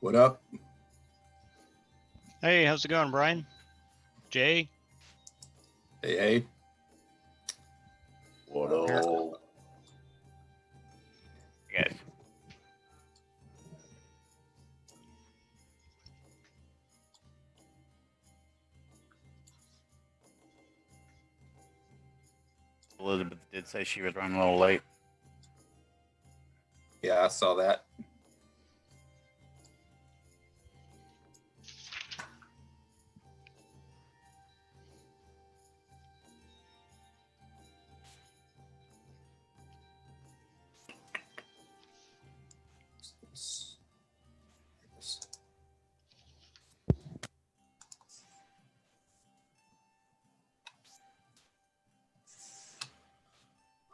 What up? Hey, how's it going, Brian? Jay? Hey. What up? Yes. Elizabeth did say she was running a little late. Yeah, I saw that.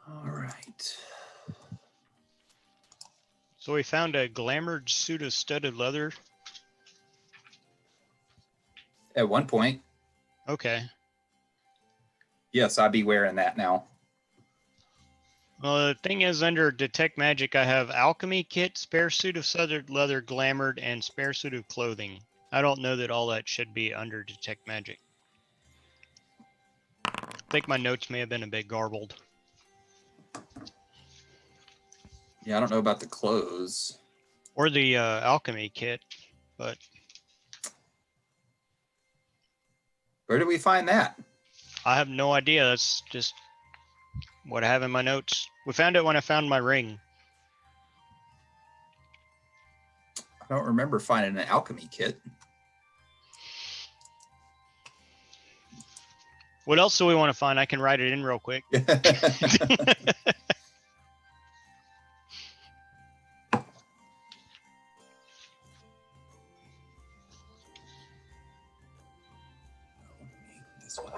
All right. So we found a glamored suit of studded leather. At one point, Okay. yes, I'd be wearing that now. Well, the thing is, under Detect Magic, I have Alchemy Kit, Spare Suit of Studded Leather Glamored, and Spare Suit of Clothing. I don't know that all that should be under Detect Magic. I think my notes may have been a bit garbled. Yeah, I don't know about the clothes. Or the Alchemy Kit, but... Where did we find that? I have no idea. That's just what I have in my notes. We found it when I found my ring. I don't remember finding an alchemy kit. What else do we want to find? I can write it in real quick. This one.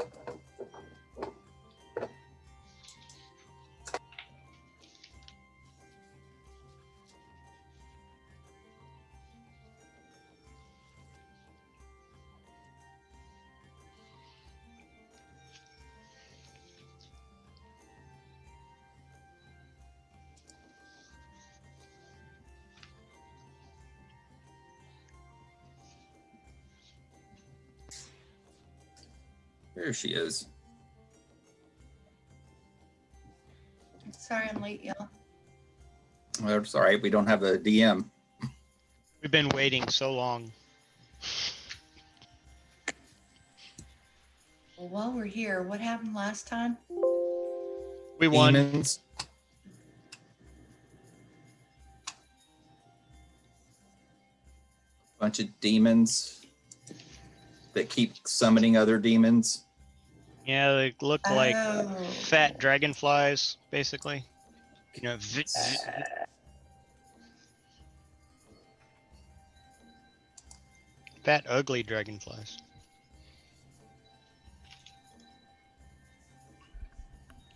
There she is. Sorry I'm late, y'all. Well, it's all right. We don't have a DM. We've been waiting so long. Well, while we're here, what happened last time? We won. Demons. Bunch of demons that keep summoning other demons. Yeah, they look like Oh. fat dragonflies, basically. You know, fat, ugly dragonflies.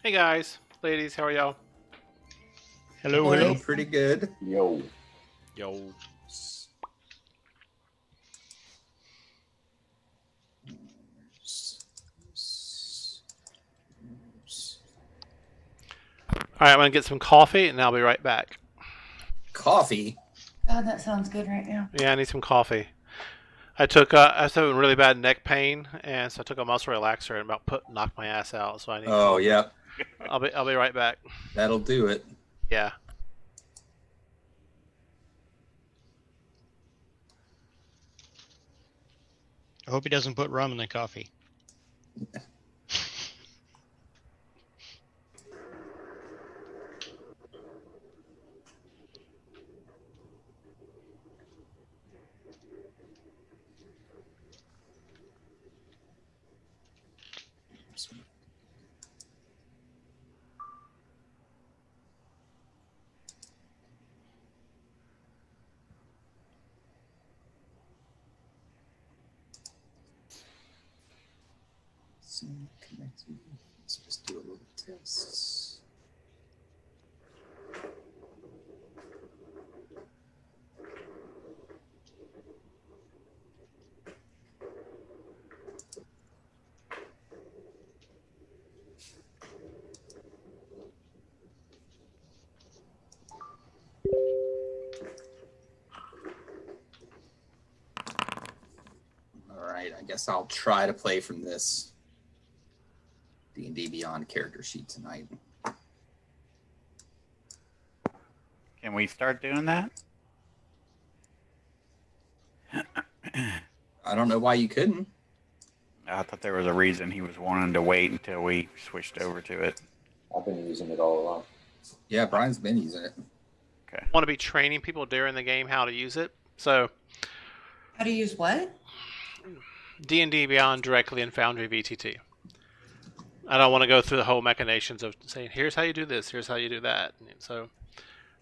Hey guys, ladies, how are y'all? Hello, Boy. hello. Pretty good. Yo. Yo. All right, I'm gonna get some coffee and I'll be right back. Coffee. God, that sounds good right now. Yeah, I need some coffee. I was having really bad neck pain, and so I took a muscle relaxer and about knocked my ass out. So I need. Oh, coffee. yep. I'll be right back. That'll do it. Yeah. I hope he doesn't put rum in the coffee. Let's just do a little test. guess I'll try to play from this D&D Beyond character sheet tonight. Can we start doing that? I don't know why you couldn't. I thought there was a reason he was wanting to wait until we switched over to it. I've been using it all along. Yeah, Brian's been using it. Okay. Want to be training people during the game how to use it. So How to use what? D&D Beyond directly in Foundry VTT. I don't want to go through the whole machinations of saying, here's how you do this, here's how you do that. And so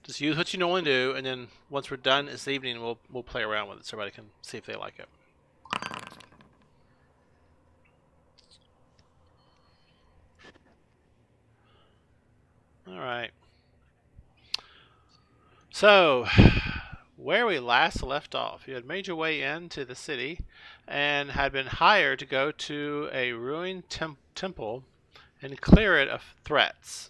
just use what you normally do, and then once we're done this evening, we'll play around with it so everybody can see if they like it. All right. So, where we last left off, you had made your way into the city and had been hired to go to a ruined temple and clear it of threats.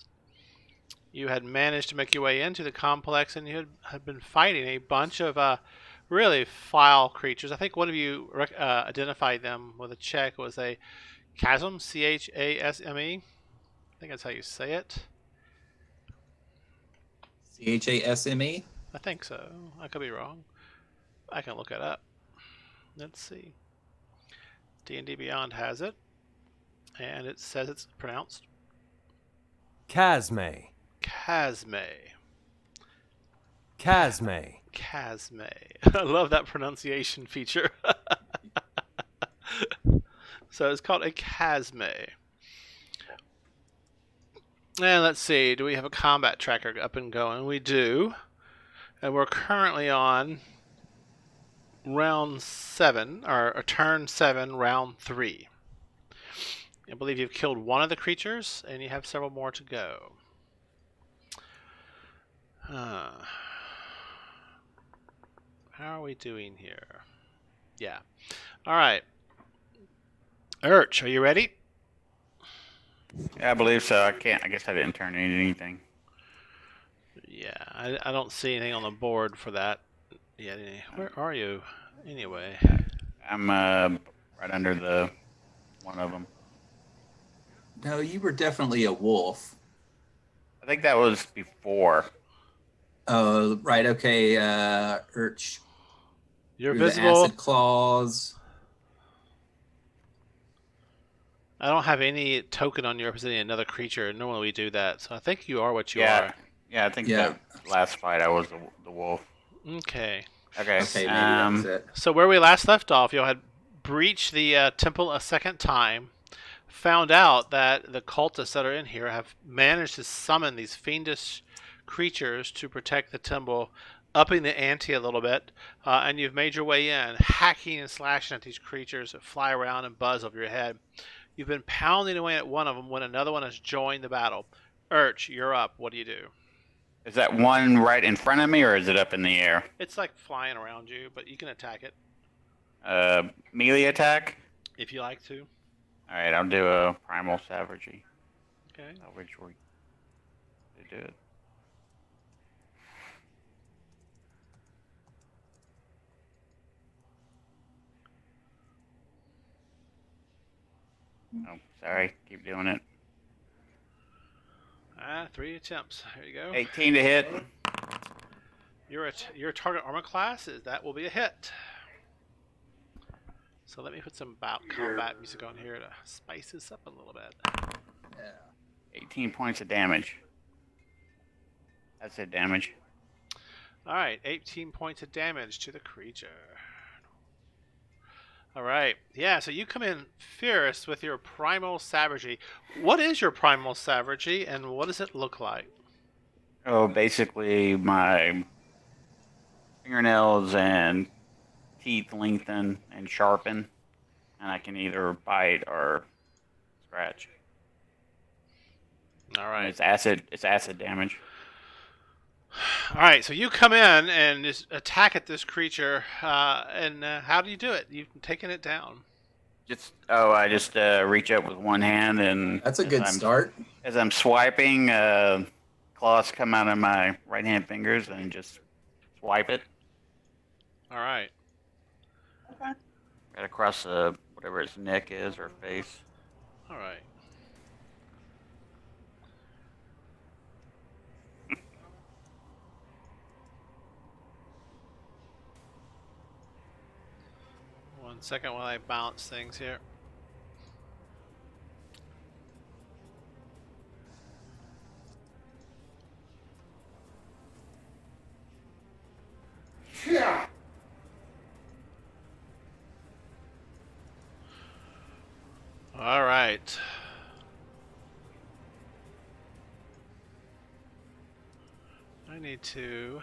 You had managed to make your way into the complex, and you had been fighting a bunch of really foul creatures. I think one of you identified them with a check. It was a chasm, C-H-A-S-M-E. I think that's how you say it. CHASME? I think so. I could be wrong. I can look it up. Let's see. D&D Beyond has it, and it says it's pronounced Chasme. Chasme. Chasme. Chasme. I love that pronunciation feature. So it's called a chasme. And let's see, do we have a combat tracker up and going? We do. And we're currently on round 7, or turn 7, round 3. I believe you've killed one of the creatures, and you have several more to go. How are we doing here? Yeah. All right. Urch, are you ready? Yeah, I believe so. I guess I didn't turn in anything. Yeah, I don't see anything on the board for that yet. Where are you, anyway? I'm right under the one of them. No, you were definitely a wolf. I think that was before. Oh, right. Okay, Urch. You're Through the visible. acid claws. I don't have any token on you representing another creature. Normally we do that, so I think you are what you Yeah, I think Yeah. the last fight I was the wolf. are. Okay. Okay. Okay, maybe that's it. So where we last left off, you had breached the temple a second time, found out that the cultists that are in here have managed to summon these fiendish creatures to protect the temple, upping the ante a little bit, and you've made your way in, hacking and slashing at these creatures that fly around and buzz over your head. You've been pounding away at one of them when another one has joined the battle. Urch, you're up. What do you do? Is that one right in front of me, or is it up in the air? It's like flying around you, but you can attack it Melee attack? if you like to. Alright, I'll do a primal savagery. Okay. Which we do it. Oh, sorry. Keep doing it. 3 attempts. There you go. 18 to hit. Your target armor class that will be a hit. So let me put some combat music on here to spice this up a little bit. Yeah. 18 points of damage. That's it, damage. All right, 18 points of damage to the creature. All right, yeah. So you come in fierce with your primal savagery. What is your primal savagery, and what does it look like? Oh, basically my fingernails and teeth lengthen and sharpen, and I can either bite or scratch. All And right. it's acid damage. All right, so you come in and just attack at this creature, and how do you do it? You've taken it down. I just reach up with one hand, and That's a good start. as I'm swiping, claws come out of my right hand fingers and just swipe it All right. Okay. right across the whatever its neck is or face. All right. One second while I bounce things here. All right. I need to.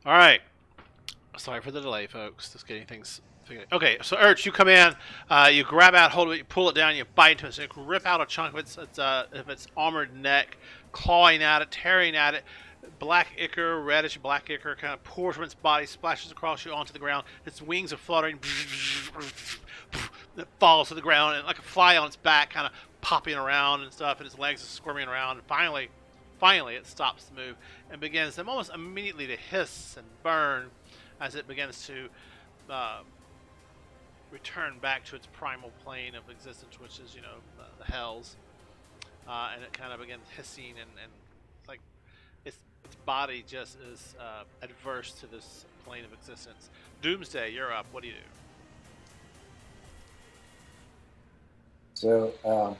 All right. Sorry for the delay, folks. Just getting things figured. Okay, so Urch, you come in, you grab out, hold of it, you pull it down, you bite into it, so you can rip out a chunk of its armored neck, clawing at it, tearing at it. Black ichor, reddish black ichor, kind of pours from its body, splashes across you onto the ground. Its wings are fluttering. It falls to the ground, and like a fly on its back, kind of popping around and stuff, and its legs are squirming around. And finally, it stops to move and begins almost immediately to hiss and burn as it begins to return back to its primal plane of existence, which is, the hells. And it kind of begins hissing, and like its body just is adverse to this plane of existence. Doomsday, you're up. What do you do? So,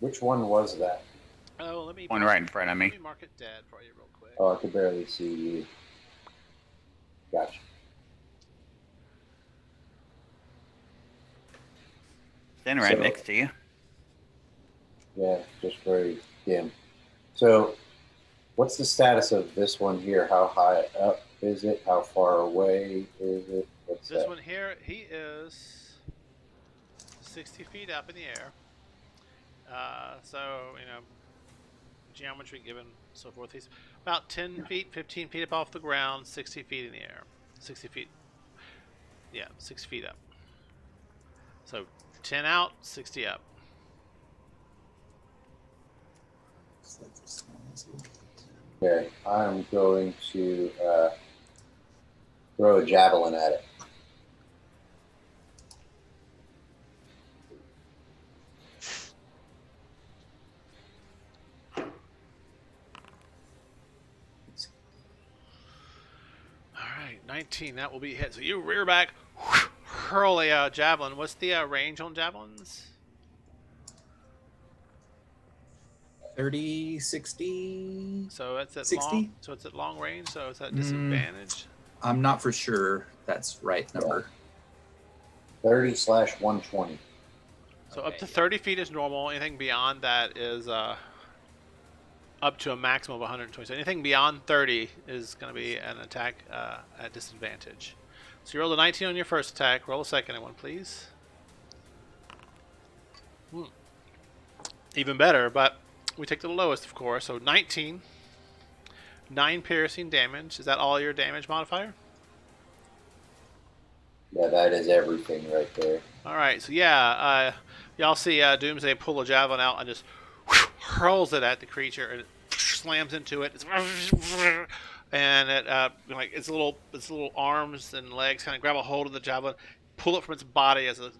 which one was that? Oh, let me One right in front of me. Let me mark it dead for you real quick. Oh, I could barely see you. Gotcha. Standing right So- next to you. Yeah, just very dim. So, what's the status of this one here? How high up is it? How far away is it? What's This that? one here, he is 60 feet up in the air. So, geometry given, so forth. He's about 10 feet, 15 feet up off the ground, 60 feet in the air. 60 feet. Yeah, 6 feet up. So, 10 out, 60 up. Okay, I'm going to throw a javelin at it. Alright, 19, that will be a hit. So you rear back, hurl a javelin. What's the range on javelins? 30, 60. So it's at 60? long. So it's at long range. So it's at disadvantage. I'm not for sure that's right number. 30/120. So up to 30 feet is normal. Anything beyond that is up to a maximum of 120. So anything beyond 30 is going to be an attack at disadvantage. So you rolled a 19 on your first attack. Roll a second one, please. Even better, but we take the lowest, of course. So 19. 9 piercing damage. Is that all your damage modifier? Yeah, that is everything right there. All right. So yeah, y'all see Doomsday pull a javelin out and just hurls it at the creature, and it slams into it. And it like its little arms and legs kind of grab a hold of the javelin, pull it from its body and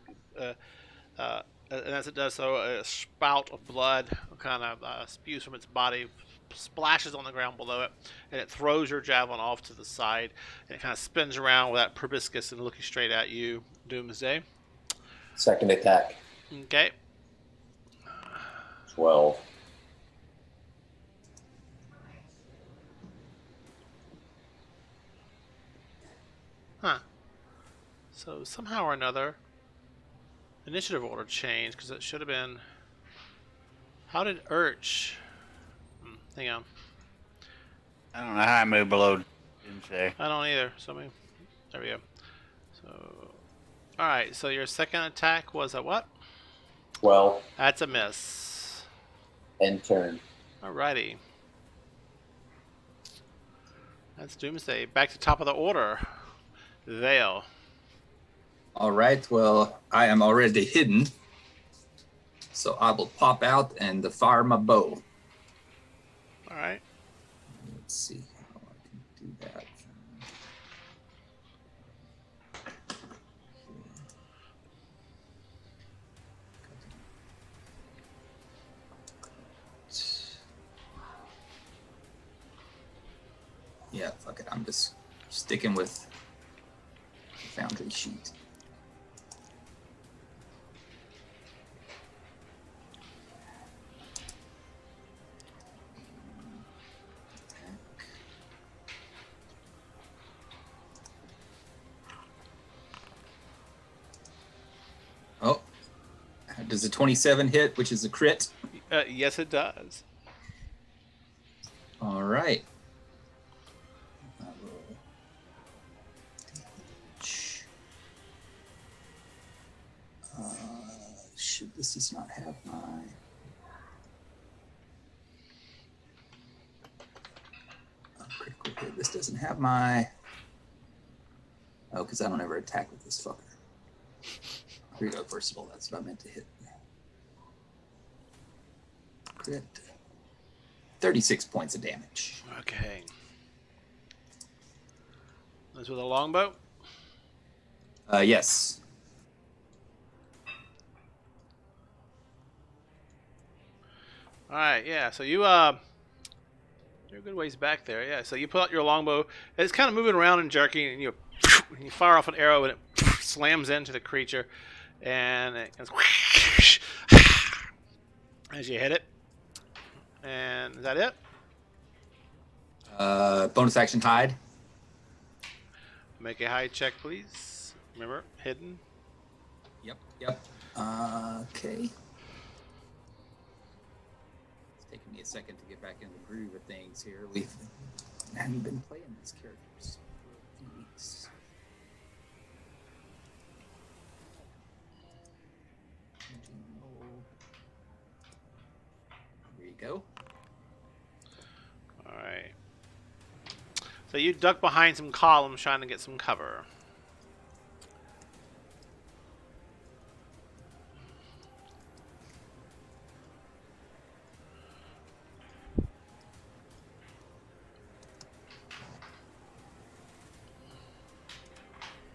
as it does so, a spout of blood kind of spews from its body, splashes on the ground below it, and it throws your javelin off to the side, and it kind of spins around with that proboscis and looking straight at you, Doomsday. Second attack, Okay. 12. Huh. So somehow or another, initiative order changed because it should have been. How did Urch? Hang on. I don't know how I moved below Doomsday. I don't either. So there we go. So, all right. So your second attack was a what? 12. That's a miss. End turn. Alrighty. That's Doomsday. Back to top of the order. Vale. All right. Well, I am already hidden, so I will pop out and fire my bow. All right. Let's see how I can do that. Yeah, fuck it. I'm just sticking with the Foundry sheet. Oh, does a 27 hit, which is a crit? Yes, it does. All right. This does not have my. Critical hit. This doesn't have my. Oh, because I don't ever attack with this fucker. Here we go, versatile. That's what I meant to hit. Crit. 36 points of damage. Okay. This with a longbow? Yes. Alright, yeah. So you're a good ways back there, yeah. So you pull out your longbow, and it's kind of moving around and jerking, and you fire off an arrow, and it slams into the creature, and it goes as you hit it. And is that it? Bonus action hide. Make a hide check, please. Remember, hidden. Yep. Okay. It's taking me a second to get back in the groove of things here. We haven't been playing these characters for a few weeks. There you go. All right. So you duck behind some columns trying to get some cover.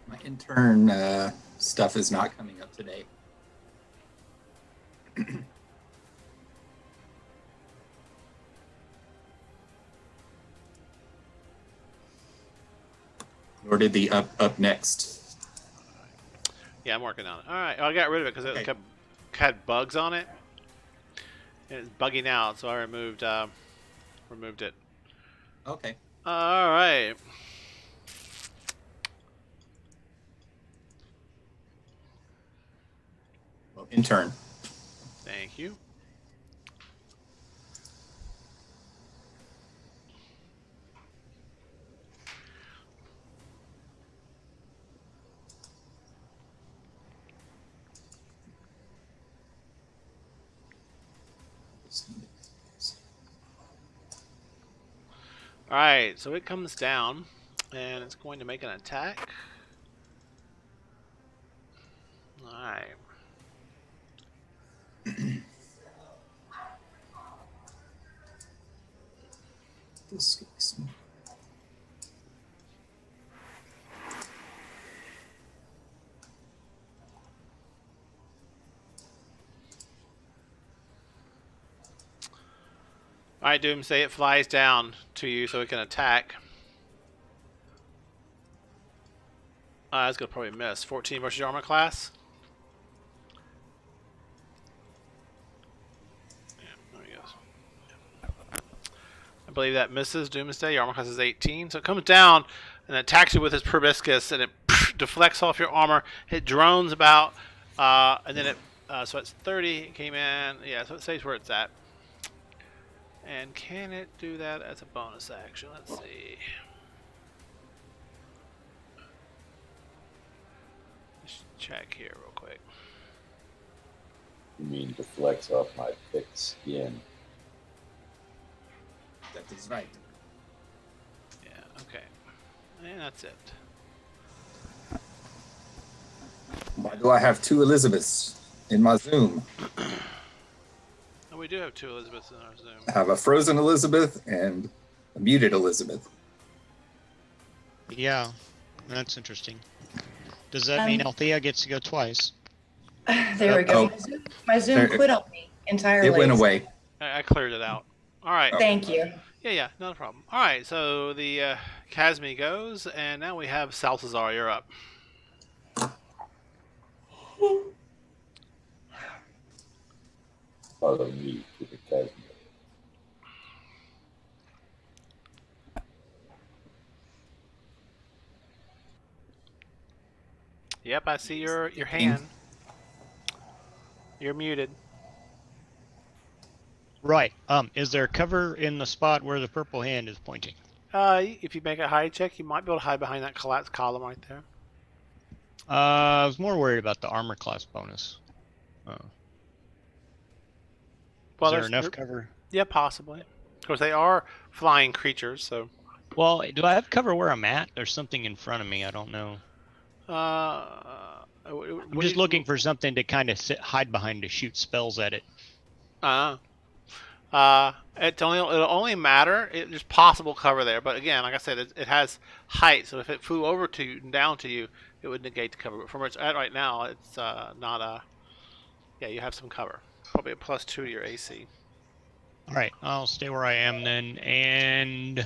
My intern stuff is not coming up today. Nor did the up next. Yeah, I'm working on it. All right, I got rid of it because it had bugs on it, and it's bugging out. So I removed it. Okay. All right. Well, intern. Thank you. All right, so it comes down, and it's going to make an attack. All right. This is All right, Doomsday, it flies down to you so it can attack. It's going to probably miss. 14 versus your armor class. Yeah, there he goes. I believe that misses Doomsday. Your armor class is 18. So it comes down and attacks you with its proboscis, and it deflects off your armor. It drones about, and then it, so it's 30. It came in. Yeah, so it stays where it's at. And can it do that as a bonus action? Let's see. Let's check here real quick. You mean deflects off my thick skin? that is right. Yeah, okay. And that's it. Why do I have two Elizabeths in my Zoom? Oh, we do have two Elizabeths in our Zoom. I have a frozen Elizabeth and A muted Elizabeth. Yeah, that's interesting. Does that mean Althea gets to go twice? There we go. Oh. My Zoom There- quit on me entirely. It went away. I cleared it out. All right. Thank you. Yeah, no problem. All right, so the Casmi goes, and now we have Salazar. You're up. Follow me to the Casmi. Yep, I see your hand. You're muted. Right. Is there cover in the spot where the purple hand is pointing? If you make a hide check, you might be able to hide behind that collapsed column right there. I was more worried about the armor class bonus. Well, is there there's enough cover? Yeah, possibly. Of course, they are flying creatures, so. Well, do I have cover where I'm at? There's something in front of me. I don't know. I'm just looking for something to kind of hide behind to shoot spells at it. It'll only matter. There's possible cover there, but again, like I said, it has height. So if it flew over to you and down to you, it would negate the cover. But from where it's at right now, it's not a. Yeah, you have some cover. Probably a +2 to your AC. All right, I'll stay where I am then, and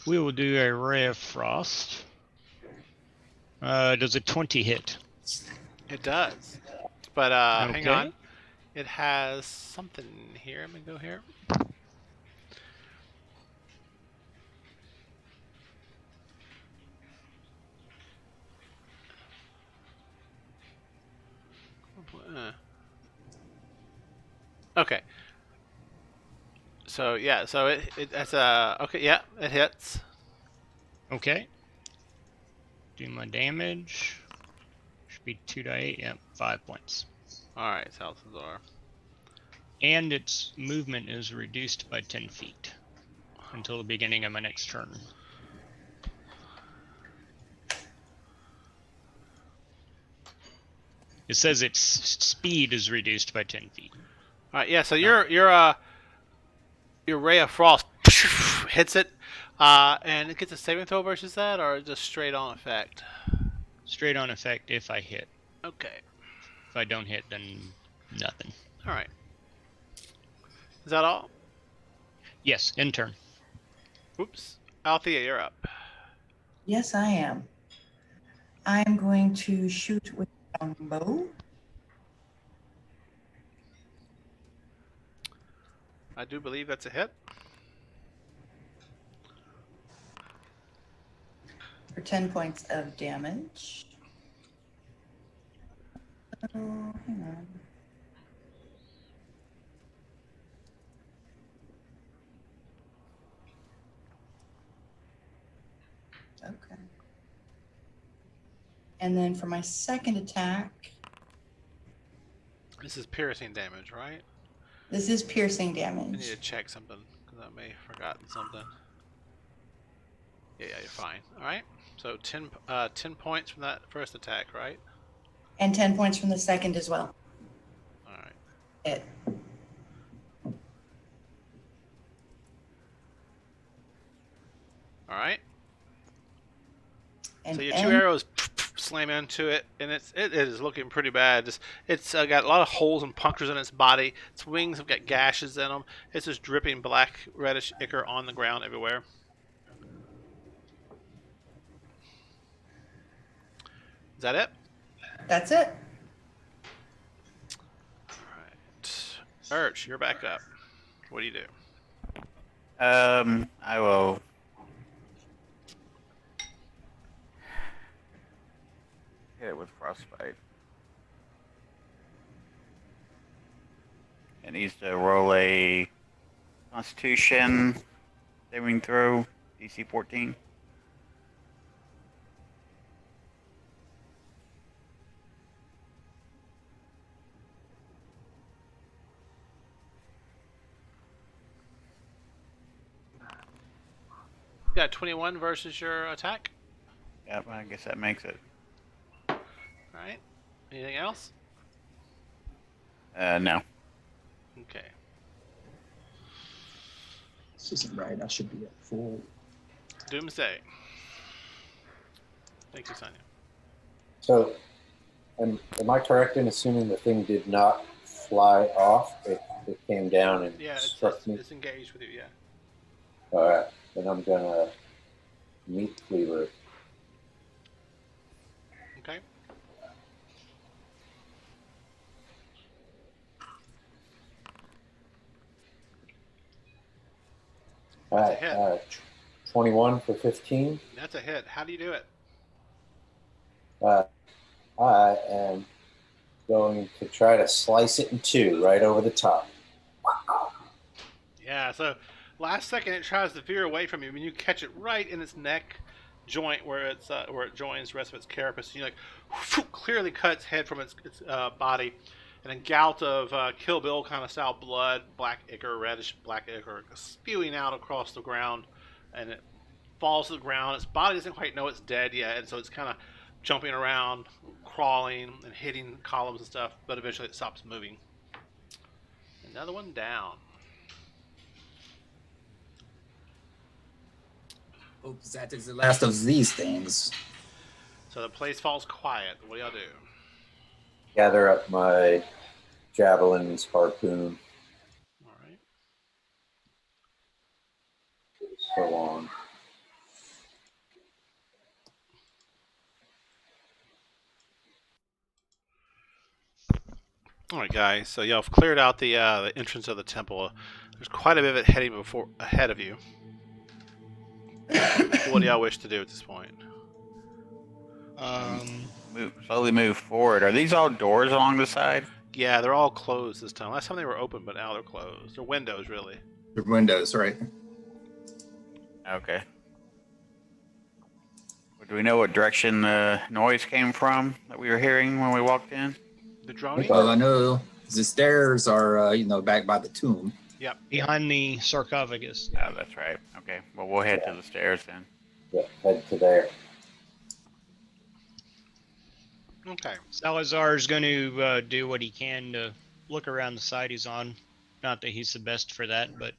we will do a Ray of Frost. Does a 20 hit? It does. But Okay. hang on. It has something here. Let me go here. Okay. So yeah, so it's okay, yeah, it hits. Okay. Do my damage. Should be 2d8. Yep, 5 points. All right, Salazar. And its movement is reduced by 10 feet until the beginning of my next turn. It says its speed is reduced by 10 feet. All right, yeah. So your Ray of Frost hits it, and it gets a saving throw versus that, or just straight on effect. Straight on effect if I hit. Okay. If I don't hit, then nothing. All right. Is that all? Yes, in turn. Oops. Althea, you're up. Yes, I am. I'm going to shoot with a bow. I do believe that's a hit. For 10 points of damage. Oh, hang on. Okay. And then for my second attack, This is piercing damage, right? this is piercing I need damage. to check something because I may have forgotten something. Yeah, you're fine. All right. So 10 points from that first attack, right? And 10 points from the second as well. All right. It. All right. And So your two arrows slam into it, and it is looking pretty bad. It's got a lot of holes and punctures in its body. Its wings have got gashes in them. It's just dripping black, reddish ichor on the ground everywhere. Is that it? That's it. All right. Urch, you're back up. What do you do? I will. Hit it with frostbite. It needs to roll a Constitution saving throw, DC 14. You got 21 versus your attack. Yep, I guess that makes it. All right. Anything else? No. Okay. This isn't right. I should be at full. Doomsday. Thank you, Sonia. So, am I correct in assuming the thing did not fly off? It came down and Yeah, struck me? it's engaged with you, yeah. All right. Then I'm going to meat cleaver it. Okay. All That's a right. 21 for 15. That's a hit. How do you do it? I am going to try to slice it in two right over the top. Yeah, so last second it tries to veer away from you. When you catch it right in its neck joint where it joins the rest of its carapace, you clearly cut its head from its body, and a gout of Kill Bill kind of style blood, black ichor, reddish black ichor, spewing out across the ground, and it falls to the ground. Its body doesn't quite know it's dead yet, and so it's kind of jumping around, crawling, and hitting columns and stuff, but eventually it stops moving. Another one down. Hope that is the last of these things. So the place falls quiet. What do y'all do? Gather up my javelins, harpoon, All right. so on. All right, guys. So y'all have cleared out the entrance of the temple. There's quite a bit of it heading ahead of you. What do y'all wish to do at this point? Slowly move forward. Are these all doors along the side? Yeah, they're all closed this time. Last time they were open, but now they're closed. They're windows, really. The windows, right? Okay. Do we know what direction the noise came from that we were hearing when we walked in? The droning? Well, I know the stairs are, back by the tomb. Yep. Behind the sarcophagus. Oh, that's right. Okay. Well, we'll head to the stairs then. Yeah, head to there. Okay. Salazar is going to do what he can to look around the side he's on. Not that he's the best for that, but,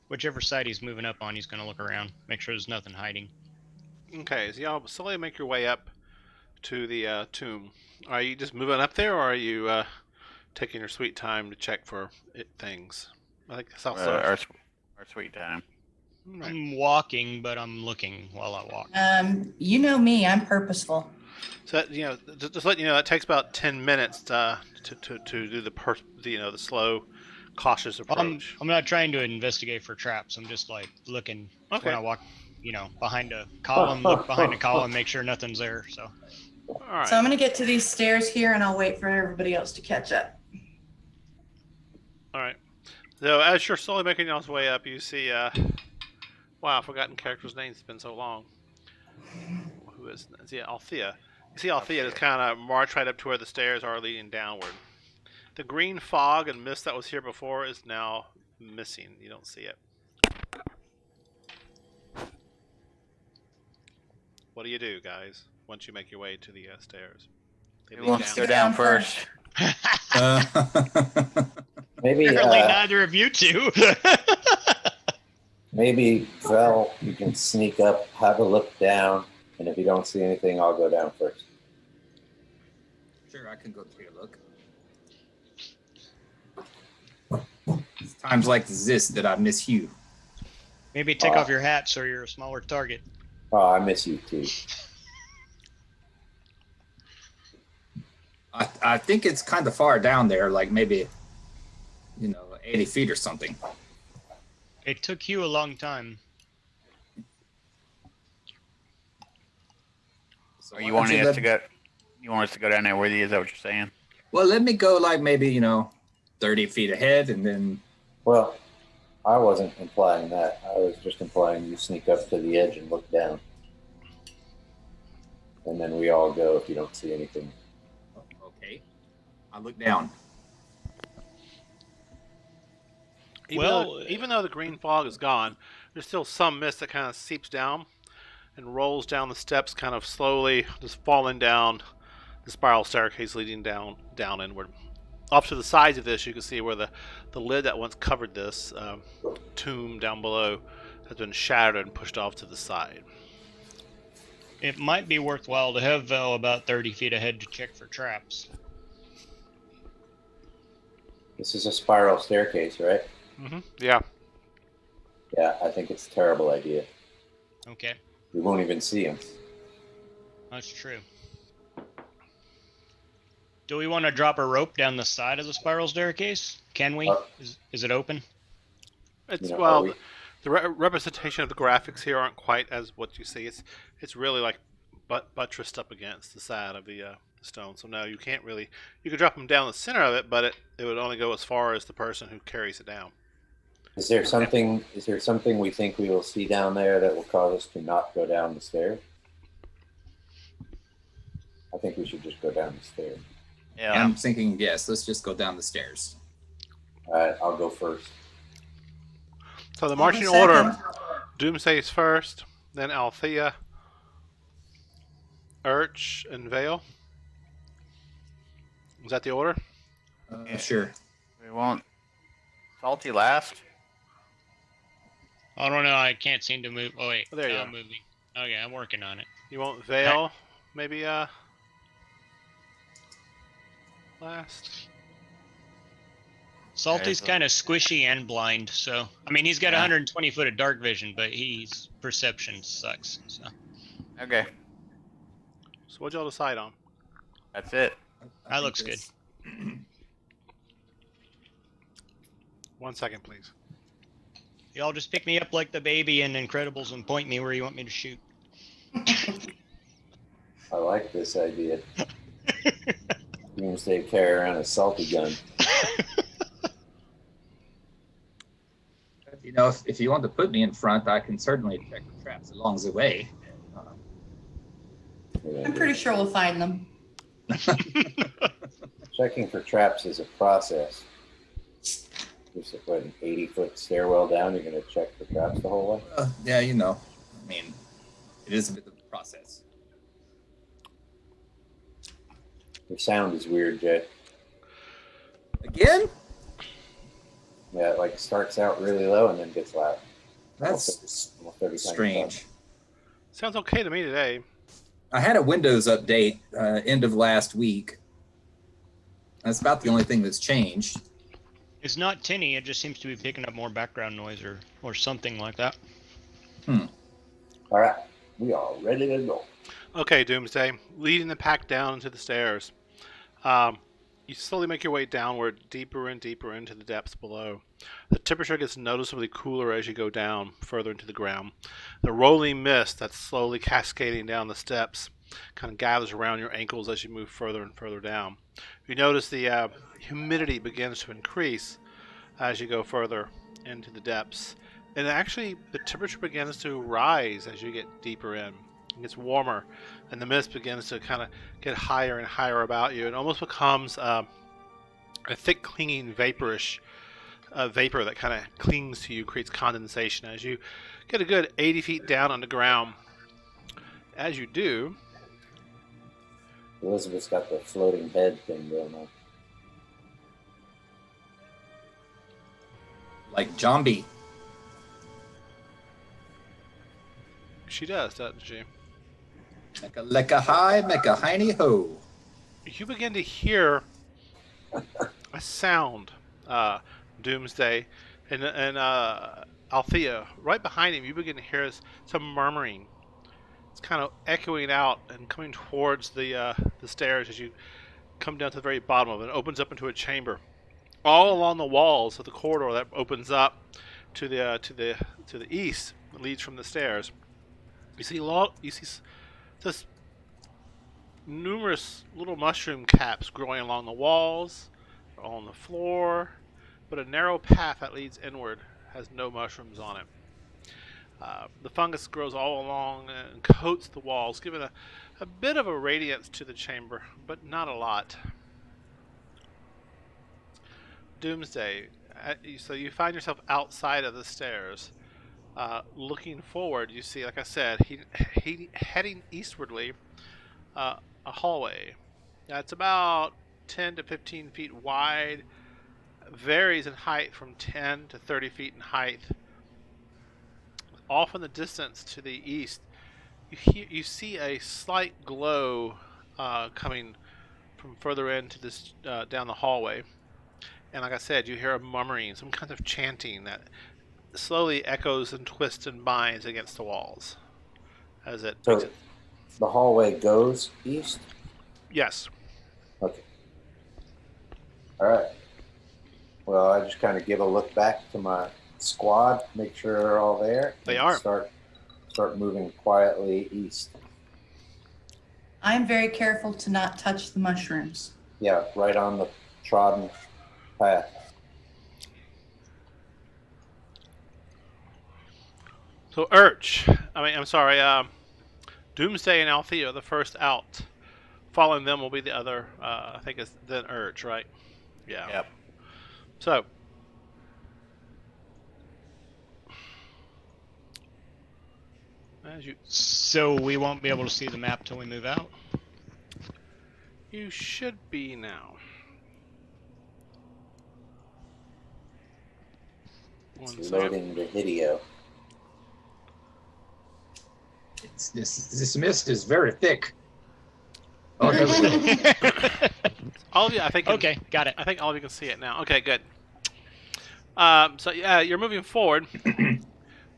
whichever side he's moving up on, he's going to look around. Make sure there's nothing hiding. Okay, so y'all slowly make your way up to the tomb. Are you just moving up there, or are you taking your sweet time to check for things? I think that's also Our sweet time. Right. I'm walking, but I'm looking while I walk. You know me, I'm purposeful. So that, just letting you know, that takes about 10 minutes to do the slow, cautious approach. I'm not trying to investigate for traps. I'm just like looking when I walk, behind a column, look behind a column, make sure nothing's there. So. All right. So I'm going to get to these stairs here, and I'll wait for everybody else to catch up. All right. So as you're slowly making your way up, you see, wow, I've forgotten character's name. It's been so long. Who is Althea? You see Althea just kind of march right up to where the stairs are leading downward. The green fog and mist that was here before is now missing. You don't see it. What do you do, guys, once you make your way to the stairs? They Who lead wants to go down. down first? Maybe, Apparently neither of you two. maybe, Vel, you can sneak up, have a look down, and if you don't see anything, I'll go down first. Sure, I can go take a look. It's times like this that I miss you. Maybe take off your hat so you're a smaller target. Oh, I miss you too. I think it's kind of far down there, like maybe, 80 feet or something. It took you a long time. So Are you why don't wanting us let- to go? You want us to go down there with you? Is that what you're saying? Well, let me go like maybe, 30 feet ahead and then. Well, I wasn't implying that. I was just implying you sneak up to the edge and look down. And then we all go if you don't see anything. Okay. I look down. Even though the green fog is gone, there's still some mist that kind of seeps down and rolls down the steps, kind of slowly, just falling down the spiral staircase leading down inward. off to the sides of this, you can see where the lid that once covered this tomb down below has been shattered and pushed off to the side. It might be worthwhile to have Vel about 30 feet ahead to check for traps. This is a spiral staircase, right? Mm-hmm. Yeah. Yeah, I think it's a terrible idea. Okay, We won't even see him. that's true. Do we want to drop a rope down the side of the spiral staircase? Can we? Is it open? It's You know, well, are we- the representation of the graphics here aren't quite as what you see. It's really like buttressed up against the side of the stone. So no, you can't really. You could drop them down the center of it, but it would only go as far as the person who carries it down. Is there something? Is there something we think we will see down there that will cause us to not go down the stairs? I think we should just go down the stairs. Yeah. I'm thinking, yes, let's just go down the stairs. All right, I'll go first. So the I'll marching go order: second. Doomsday's first, then Althea, Urch, and Vale. Is that the order? Yeah. Sure. We want Salty last. I don't know. I can't seem to move. Oh wait, Oh, there you I'm are. moving. Okay, I'm working on it. You want Vale, maybe last? Salty's so- kind of squishy and blind, so I mean he's got Yeah. 120 foot of dark vision, but his perception sucks. So Okay, So what'd y'all decide on? that's it. That looks good. 1 second, please. Y'all just pick me up like the baby in Incredibles and point me where you want me to shoot. I like this idea. Doomsday carry around a salty gun. You know, if you want to put me in front, I can certainly check the traps along the way. I'm pretty sure we'll find them. Checking for traps is a process. Just like an 80-foot stairwell down, you're going to check for traps the whole way? Yeah, you know, I mean, it is a bit of a process. Your sound is weird, Jay. Again? Yeah, it like starts out really low and then gets loud. That's Almost every time you strange. talk. Sounds okay to me today. I had a Windows update end of last week. That's about the only thing that's changed. It's not tinny. It just seems to be picking up more background noise or something like that. All right, we are ready to go. Okay, Doomsday, leading the pack down into the stairs. You slowly make your way downward, deeper and deeper into the depths below. The temperature gets noticeably cooler as you go down further into the ground. The rolling mist that's slowly cascading down the steps kind of gathers around your ankles as you move further and further down. You notice the humidity begins to increase as you go further into the depths. And actually, the temperature begins to rise as you get deeper in. It gets warmer, and the mist begins to kind of get higher and higher about you. It almost becomes a thick, clinging, vaporish vapor that kind of clings to you, creates condensation as you get a good 80 feet down on the ground. As you do, Elizabeth's got the floating head thing going on. Like Zombie. she does, doesn't she? Make a high, make a hiney ho. You begin to hear a sound, Doomsday, and Althea. Right behind him, you begin to hear some murmuring. It's kind of echoing out and coming towards the stairs as you come down to the very bottom of it. It opens up into a chamber. All along the walls of the corridor that opens up to the east, that leads from the stairs. You see this numerous little mushroom caps growing along the walls, or on the floor, but a narrow path that leads inward has no mushrooms on it. The fungus grows all along and coats the walls, giving a bit of a radiance to the chamber, but not a lot. Doomsday, so you find yourself outside of the stairs. Looking forward, you see, like I said, he heading eastwardly, a hallway that's about 10 to 15 feet wide, varies in height from 10 to 30 feet in height. Off in the distance to the east, you see a slight glow coming from further into this down the hallway. And like I said, you hear a murmuring, some kind of chanting that slowly echoes and twists and binds against the walls as it So makes it. the hallway goes east? Yes. Okay. All right. Well, I just kind of give a look back to my squad, make sure they're all there. They and are. Start moving quietly east. I'm very careful to not touch the mushrooms. Yeah, right on the trodden path. So Doomsday and Althea are the first out. Following them will be the other, I think it's then Urge, right? Yeah. Yep. So, as So we won't be able to see the map till we move out. you should be now. One It's second. loading the video. This mist is very thick. Oh, it doesn't. All of you, I think. Okay, got it. I think all of you can see it now. Okay, good. So yeah, you're moving forward.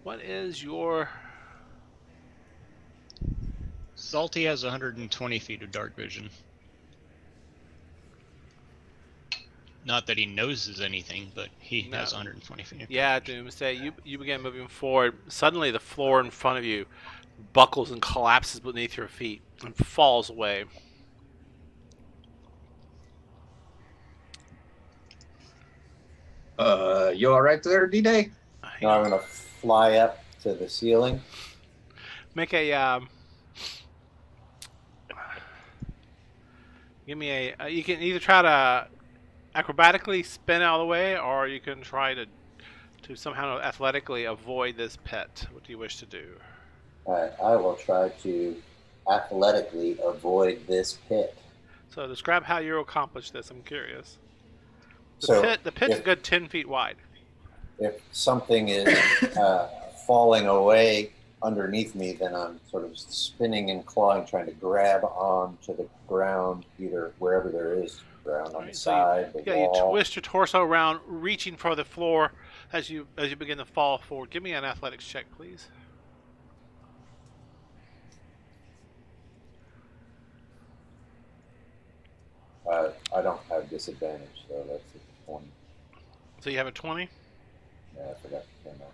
What is your? Salty has 120 feet of dark vision. Not that he noses anything, but he No. has 120 feet. Yeah, Doomsday. You begin moving forward. Suddenly, the floor in front of you buckles and collapses beneath your feet and falls away. You all right there, D-Day? Now I'm going to fly up to the ceiling. Make a. Give me a. You can either try to acrobatically spin out of the way, or you can try to somehow athletically avoid this pit. What do you wish to do? All right, I will try to athletically avoid this pit. So describe how you accomplish this. I'm curious. So The pit's a if- good 10 feet wide. If something is falling away underneath me, then I'm sort of spinning and clawing, trying to grab onto the ground, either wherever there is ground on the Right, side, the You wall. twist your torso around, reaching for the floor as you begin to fall forward. Give me an athletics check, please. I don't have disadvantage, so that's a 20. So you have a 20. Yeah, I forgot to turn off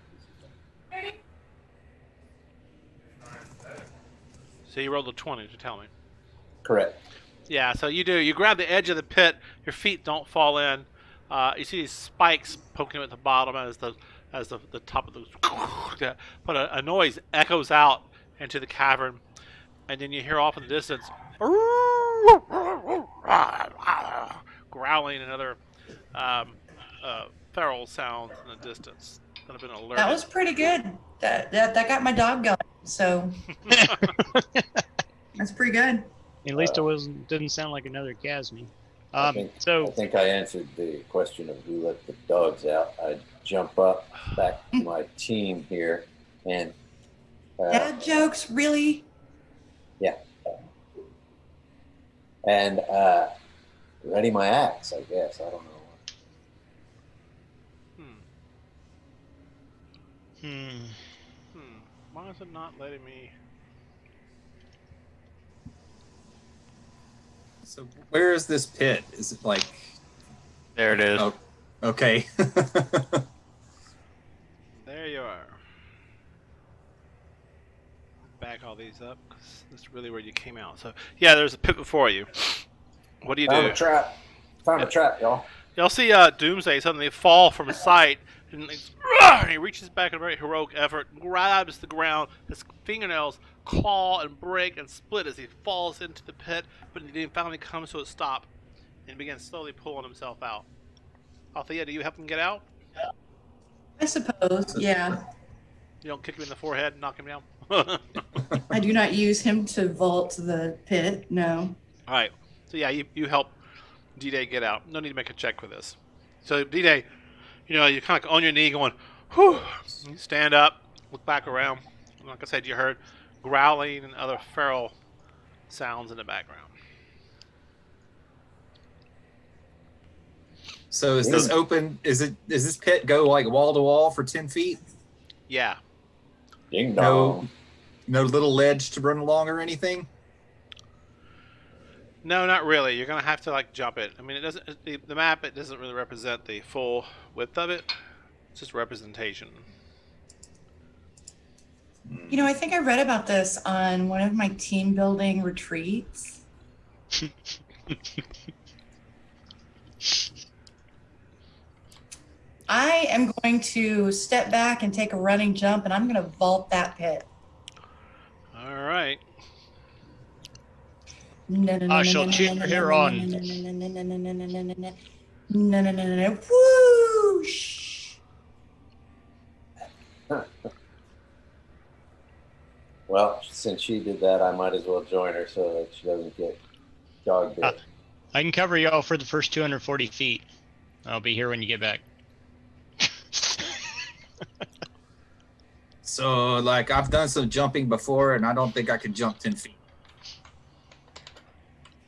disadvantage. So you rolled a 20 to tell me. Correct. Yeah, so you do. You grab the edge of the pit. Your feet don't fall in. You see these spikes poking at the bottom as the top of the. But a noise echoes out into the cavern, and then you hear off in the distance growling and other feral sounds in the distance that have been alerted. That was pretty good. That got my dog going. So that's pretty good. At least it didn't sound like another Gasme. I think I answered the question of who let the dogs out. I jump up back to my team here and Dad jokes, really? and ready my axe, I guess. I don't know. Why is it not letting me? So where is this pit? Is it like... There it is. Oh, okay. There you are. Back all these up because that's really where you came out. So yeah, there's a pit before you. What do you Found do? a trap. Found a trap, y'all. Y'all see Doomsday suddenly fall from sight, and he reaches back in a very heroic effort, grabs the ground. His fingernails claw and break and split as he falls into the pit, but he finally comes to a stop and begins slowly pulling himself out. Althea, do you help him get out? I suppose, yeah. You don't kick him in the forehead and knock him down? I do not use him to vault the pit, no. All right. So yeah, you help D-Day, get out. No need to make a check for this. So D-Day, you're kind of like on your knee going, whew. You stand up, look back around. And like I said, you heard growling and other feral sounds in the background. So is this open? Is this pit go like wall to wall for 10 feet? Yeah. Ding dong. No little ledge to run along or anything? No, not really. You're gonna have to like jump it. I mean, it doesn't. The map it doesn't really represent the full width of it. It's just representation. You know, I think I read about this on one of my team building retreats. I am going to step back and take a running jump, and I'm going to vault that pit. All right. I shall cheer her on. No. Whoosh. Well, since she did that, I might as well join her so that she doesn't get dog bit. I can cover y'all for the first 240 feet. I'll be here when you get back. So, like, I've done some jumping before, and I don't think I could jump 10 feet.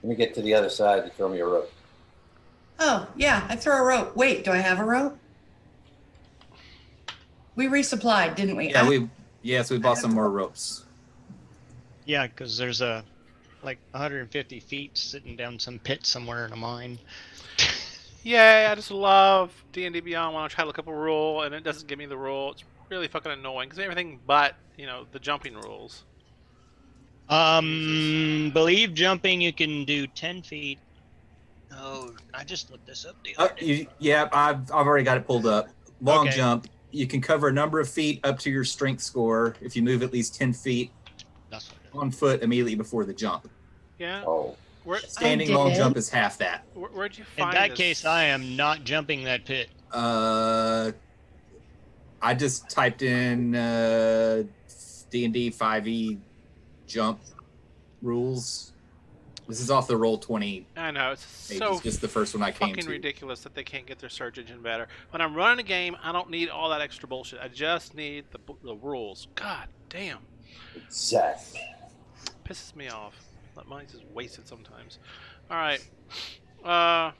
Let me get to the other side. You throw me a rope. Oh, yeah, I throw a rope. Wait, do I have a rope? We resupplied, didn't we? Yeah, we bought some more ropes. Yeah, because there's like 150 feet sitting down some pit somewhere in a mine. Yeah, I just love D&D Beyond when I try to look up a rule and it doesn't give me the rule. It's really fucking annoying because everything but the jumping rules. Believe jumping you can do 10 feet. Oh, I just looked this up the other day. Yeah, I've already got it pulled up. Long Okay. jump. You can cover a number of feet up to your strength score if you move at least 10 feet That's what it is. on foot immediately before the jump. Yeah. Oh, Standing I long did. jump is half that. Where'd you In find that this? case, I am not jumping that pit. I just typed in D&D 5e jump rules. This is off the Roll20 I know, it's page. so It's just the first one I came fucking to. ridiculous that they can't get their search engine better. When I'm running a game, I don't need all that extra bullshit. I just need the rules. God damn. exactly. Pisses me off. That money's just wasted sometimes. Alright. Try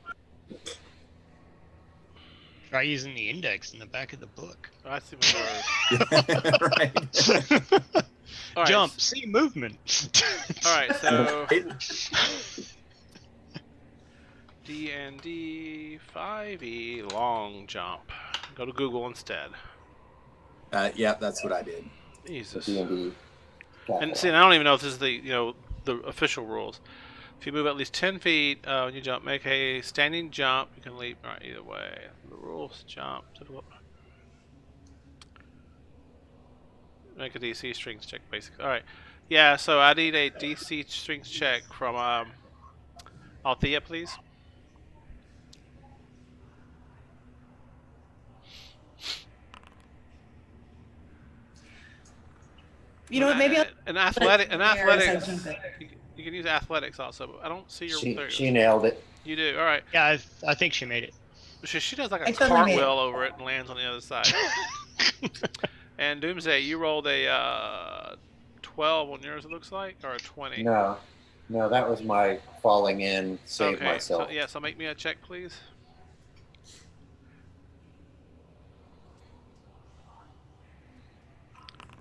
using the index in the back of the book. That's even worse. Right. All right, Jump, see movement. Alright, so It- D&D 5e long jump. Go to Google instead. yeah, that's what I did. Jesus. D&D. And see, I don't even know if this is the official rules. If you move at least 10 feet when you jump, make a standing jump. You can leap. All right, either way. The rules: jump. Make a DC strength check, basically. All right. Yeah. So I need a DC strength check from Althea, please. You know what? Maybe I'll An athletics. jump it. You can use athletics also. But I don't see your. there She you go. nailed it. You do. All right. Yeah, I think she made it. She does like I a totally made it. cartwheel over it and lands on the other side. And Doomsday, you rolled a 12 on yours, it looks like, or a 20. No, that was my falling in, save Okay, myself. so make me a check, please.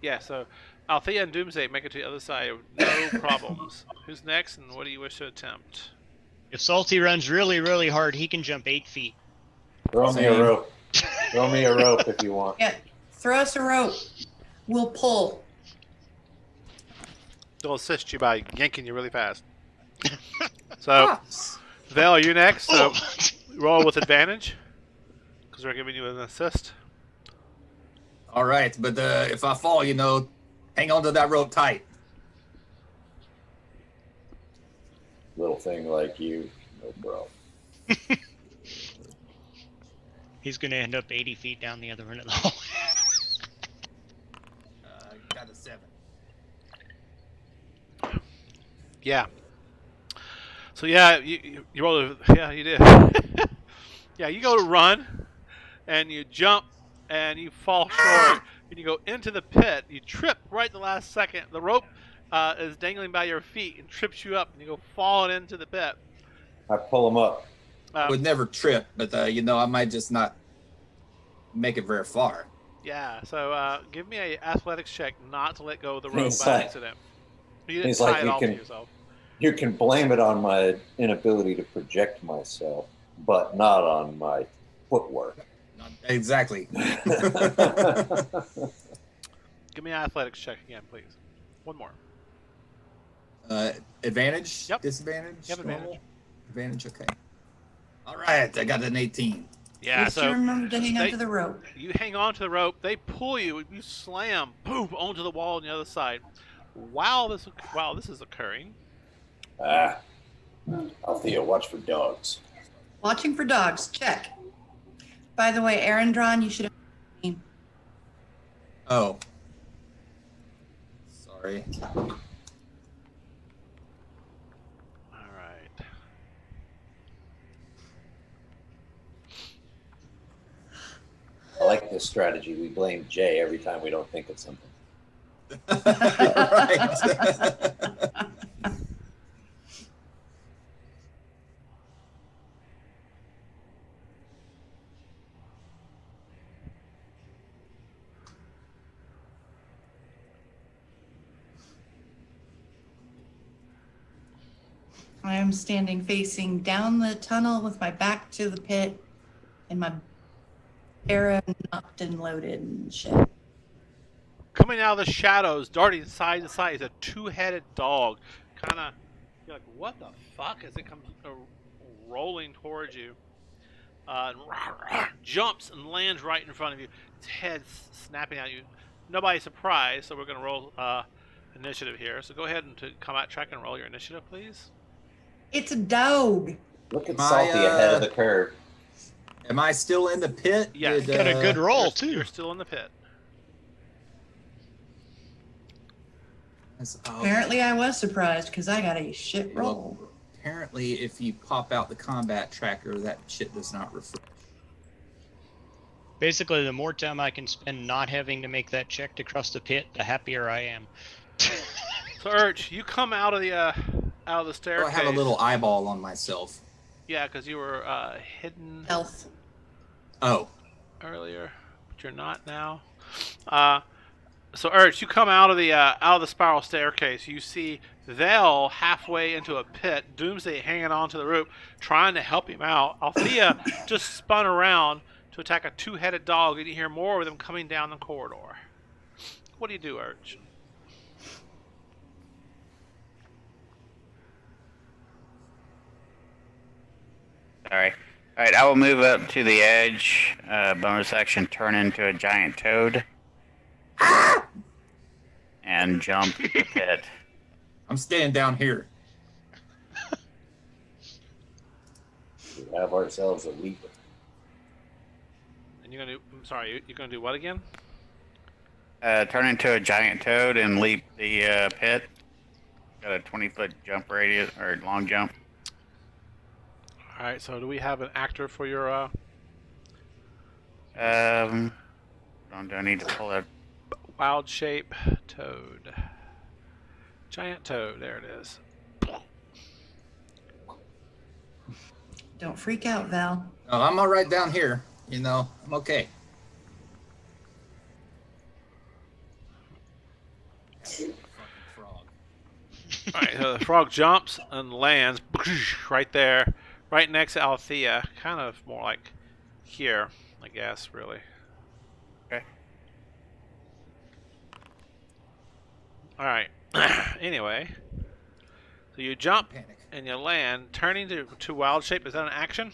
Yeah, so Althea and Doomsday make it to the other side, no problems. Who's next, and what do you wish to attempt? If Salty runs really, really hard, he can jump 8 feet. Throw me a rope. Throw me a rope if you want. Yeah, throw us a rope. We'll pull. They'll assist you by yanking you really fast. So, Val, you're next. So, roll with advantage because we're giving you an assist. All right, but if I fall, hang on to that rope tight. Little thing like you, no problem. He's going to end up 80 feet down the other end of the hall. Got a 7. Yeah. So yeah, you rolled. Yeah, you did. Yeah, you go to run, and you jump, and you fall short, and you go into the pit. You trip right at the last second. The rope is dangling by your feet and trips you up, and you go falling into the pit. I pull him up. I would never trip, but I might just not make it very far. Yeah, so give me a athletics check not to let go of the rope He's by like- accident. You didn't he's tie like, it you off can- to yourself. You can blame it on my inability to project myself, but not on my footwork. Exactly. Give me an athletics check again, please. One more. Advantage? Yep. Disadvantage? You have advantage. Normal? Advantage, okay. All right, I got an 18. Yeah, Just so remember to hang they- onto the rope. you hang on to the rope. They pull you. You slam, boom, onto the wall on the other side. While this is occurring, Althea, watch for dogs. Watching for dogs, check. By the way, Arendron, you should have. Oh. Sorry. all right. I like this strategy. We blame Jay every time we don't think of something. Right. I am standing facing down the tunnel with my back to the pit and my arrow knocked and loaded and shit. Coming out of the shadows, darting side to side, is a two-headed dog. Kind of, you're like, what the fuck? As it comes rolling towards you, and jumps and lands right in front of you. Its head snapping at you. Nobody's surprised, so we're going to roll initiative here. So go ahead and to combat track and roll your initiative, please. It's a dog. Look at My, Salty ahead of the curve. Am I still in the pit? Yes. Got a good roll, You're too. still in the pit. Apparently I was surprised because I got a shit Well, roll. apparently, if you pop out the combat tracker, that shit does not refresh. Basically, the more time I can spend not having to make that check to cross the pit, the happier I am. So Urch, you come out of the So staircase. I have a little eyeball on myself. Yeah, because you were hidden Health. Oh. earlier, but you're not now. So Urch, you come out of the spiral staircase. You see Vel halfway into a pit, Doomsday hanging onto the rope, trying to help him out. Althea just spun around to attack a two-headed dog, and you hear more of them coming down the corridor. What do you do, Urch? All right, I will move up to the edge. Bonus action, turn into a giant toad. And jump the pit. I'm staying down here. We have ourselves a leaper. And you're gonna do what again? Turn into a giant toad and leap the pit. Got a 20-foot jump radius, or long jump. All right. So do we have an actor for your? Do I need to pull it? Wild shape toad. Giant toad, there it is. Don't freak out, Val. Oh, I'm all right down here. I'm okay. Fucking frog. Alright, so the frog jumps and lands right there, right next to Althea. Kind of more like here, I guess, really. Okay. Alright. Anyway. So you jump Panic. and you land, turning to wild shape. Is that an action?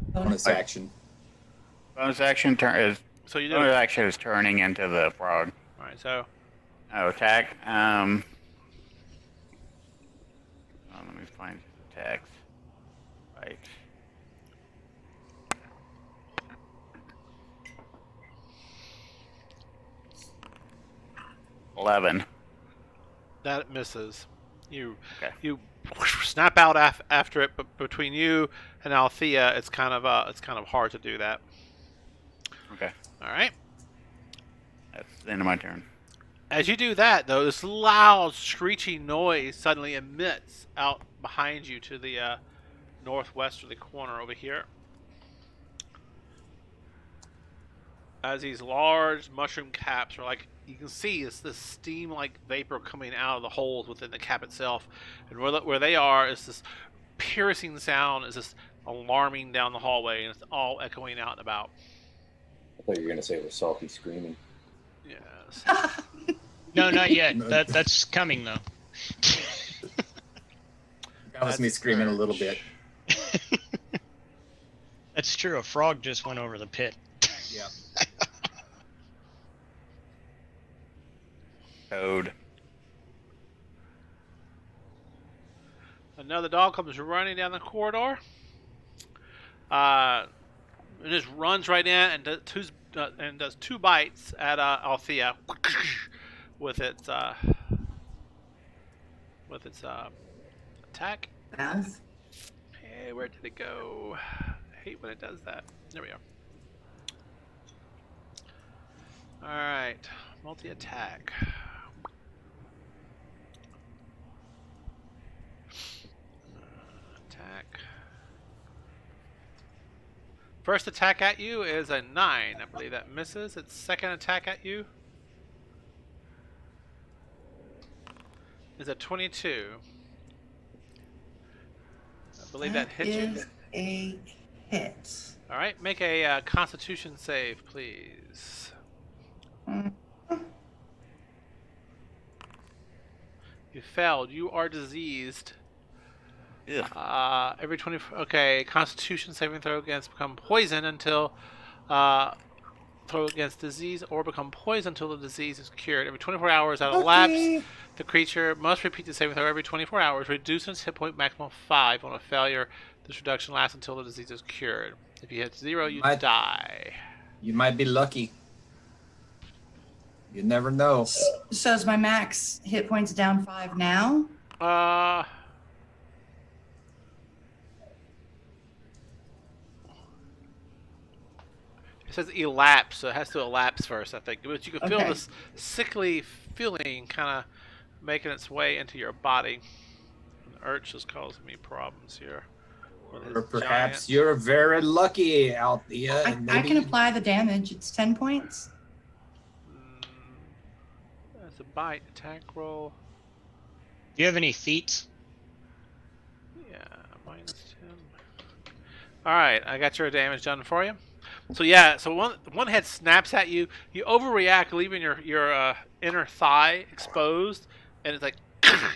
Bonus action. Bonus action So you do bonus it. action is turning into the frog. Alright, so Oh, attack. Let me find his attacks. Right. $11. that misses. You Okay. you snap out after it, but between you and Althea, it's kind of hard to do that. Okay. All right. That's the end of my turn. As you do that, though, this loud screeching noise suddenly emits out behind you to the northwesterly corner over here. As these large mushroom caps are like, you can see it's this steam-like vapor coming out of the holes within the cap itself, and where they are is this piercing sound, is this alarming down the hallway, and it's all echoing out and about. I thought you were going to say it was salty screaming. Yes. No, not yet. That's coming though. That was me screaming a little bit. That's true. A frog just went over the pit. Yeah. Toad. Another dog comes running down the corridor. It just runs right in and does two bites at Althea with its attack. Mouth. Hey, where did it go? I hate when it does that. There we are. All right, multi-attack. Attack. First attack at you is a 9. I believe that misses. Its second attack at you is a 22. I believe that hits you. Is a hit. All right, make a Constitution save, please. You failed. You are diseased. Ugh. Every 20. Okay, Constitution saving throw against become poison until throw against disease or become poison until the disease is cured. Every 24 hours that elapse, the creature must repeat the saving throw every 24 hours, reducing its hit point maximum of 5. On a failure, this reduction lasts until the disease is cured. If you hit 0, you die. You might be lucky. You never know. So is my max hit points down 5 now? It says elapse, so it has to elapse first, I think. But you can feel Okay. this sickly feeling kind of making its way into your body. And Urch is causing me problems here. with his Or perhaps giant- you're very lucky, Althea. I and can maybe apply the damage. It's 10 points. That's a bite attack roll. Do you have any feats? Yeah, -10. All right, I got your damage done for you. So yeah, so one head snaps at you. You overreact, leaving your inner thigh exposed, and it's like,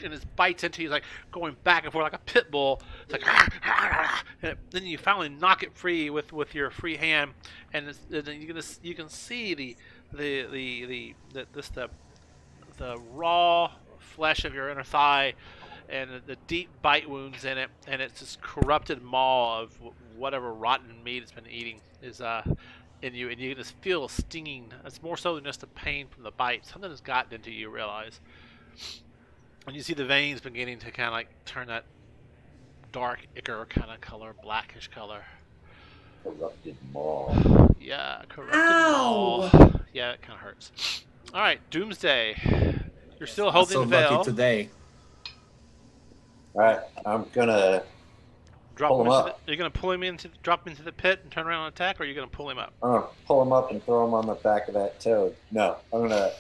and it bites into you, like going back and forth like a pit bull. It's like, and then you finally knock it free with your free hand, and you can see the raw flesh of your inner thigh, and the deep bite wounds in it, and it's this corrupted maw of whatever rotten meat it's been eating is in you, and you can just feel a stinging. It's more so than just the pain from the bite. Something has gotten into you, realize. And you see the veins beginning to kind of like turn that dark ichor kind of color, blackish color. Corrupted maw. Yeah, corrupted Ow! maw. Yeah, it kind of hurts. All right, Doomsday. You're still not holding so Veil. lucky today. All right, I'm gonna pull him up. Are you gonna drop him into the pit and turn around and attack, or are you gonna pull him up? I'm gonna pull him up and throw him on the back of that toad. No, I'm gonna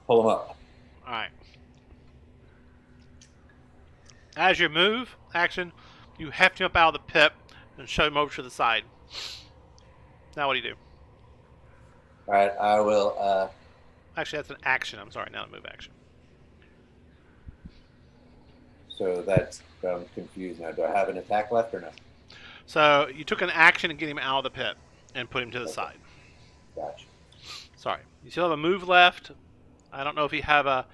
pull him up. All right. As you move, action, you heft him up out of the pit and shove him over to the side. Now what do you do? All right, I will. Actually, that's an action. I'm sorry, not a move action. So I'm confused now. Do I have an attack left or no? So you took an action to get him out of the pit and put him to the side. Gotcha. Sorry. You still have a move left. I don't know if you have a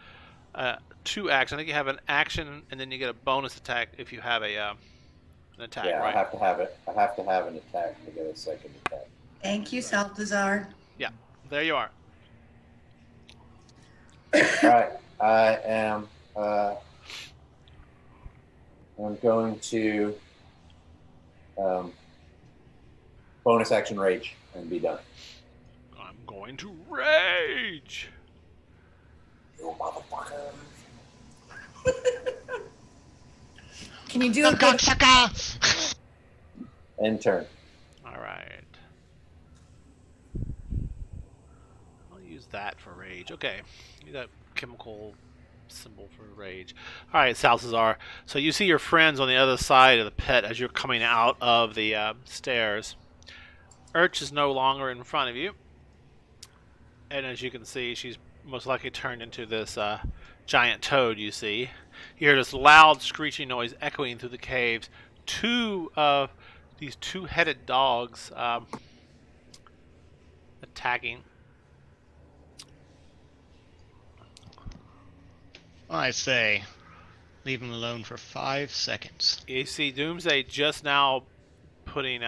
2 action. I think you have an action, and then you get a bonus attack if you have an attack, Yeah, right? I have to have it. I have to have an attack to get a second attack. Thank you, Saltazar. There you are. All right, I am I'm going to bonus action rage and be done. I'm going to rage. You motherfucker. Can you do a good Cocksucker! End turn. All right. I'll use that for rage. Okay. Use that chemical symbol for rage. All right, Salazar. So you see your friends on the other side of the pit as you're coming out of the stairs. Urch is no longer in front of you. And as you can see, she's most likely turned into this giant toad you see. You hear this loud screeching noise echoing through the caves. Two of these two-headed dogs attacking. I say, leave him alone for 5 seconds. You see Doomsday just now putting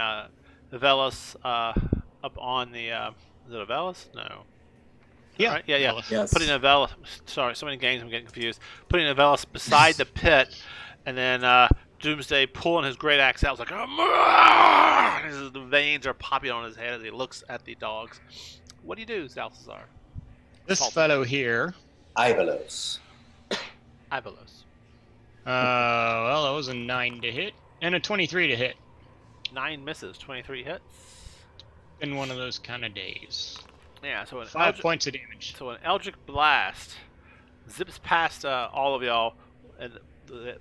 Velas up on the... is it a Velas? No. Yeah, Right? Yeah. Ellis. Yes. Putting a Velas... Sorry, so many games I'm getting confused. Putting a Velas beside the pit, and then Doomsday pulling his great axe out. Like, the veins are popping on his head as he looks at the dogs. What do you do, Salazar? This Salty. fellow here. Ivalos. Ivalos. Well, that was a 9 to hit and a 23 to hit. 9 misses, 23 hits. In one of those kind of days. Yeah, so 5 points of damage. So an Eldritch Blast zips past all of y'all, and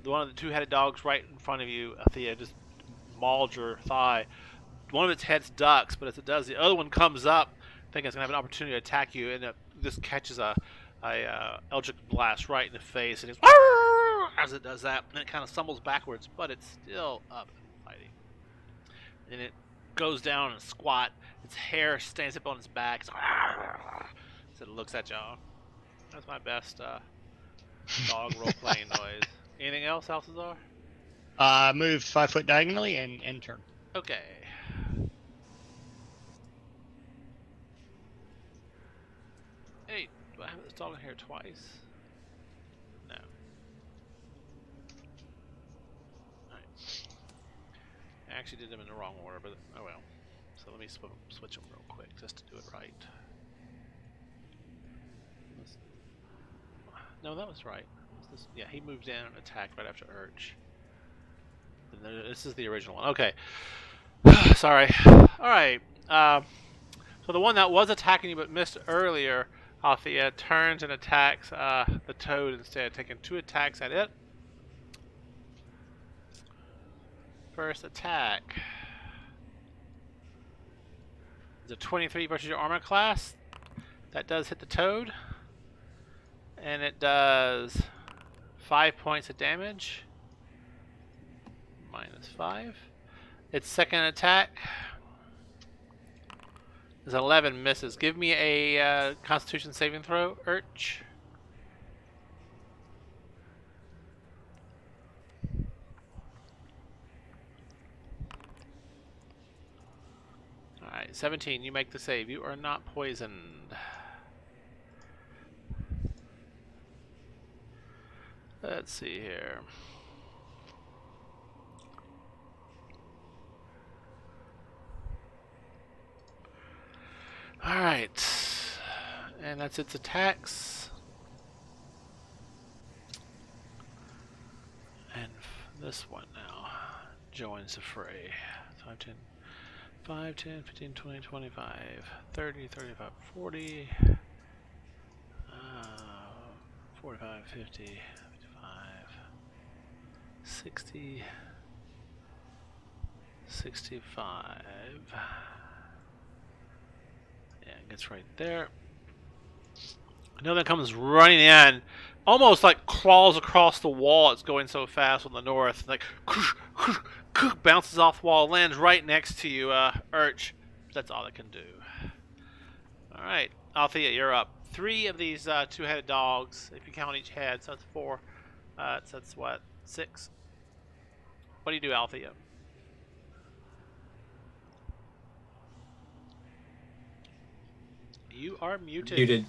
one of the two-headed dogs right in front of you, Althea, just mauled your thigh. One of its heads ducks, but as it does, the other one comes up, thinking it's going to have an opportunity to attack you, and it just catches a Eldritch Blast right in the face, and it's as it does that, and it kind of stumbles backwards, but it's still up and fighting. And it goes down and squat. Its hair stands up on its back. So it looks at y'all. That's my best dog role-playing noise. Anything else, Alcazar? Moved 5 foot diagonally and turn. Okay. Hey, do I have this dog in here twice? No. Alright. I actually did them in the wrong order, but oh well. So let me switch them real quick just to do it right. No, that was right. This? Yeah, he moved in and attacked right after Urge. And this is the original one. Okay. Sorry. Alright. So the one that was attacking you but missed earlier, Althea, turns and attacks the toad instead, taking 2 attacks at it. First attack is a 23 versus your armor class. That does hit the toad. And it does 5 points of damage. Minus 5. Its second attack is 11, misses. Give me a Constitution saving throw, Urch. Alright, 17, you make the save. You are not poisoned. Let's see here. Alright. And that's its attacks. And this one now joins the fray. 5, 10, 5, 10, 15, 20, 25, 30, 35, 40, 45, 50, 55, 60, 65. Yeah, it gets right there. Another comes running in, almost like crawls across the wall. It's going so fast on the north, like bounces off the wall, lands right next to you, Urch. That's all it can do. All right, Althea, you're up. 3 of these 2-headed dogs, if you count each head, so that's 4. So that's what, 6. What do you do, Althea? You are muted. Muted.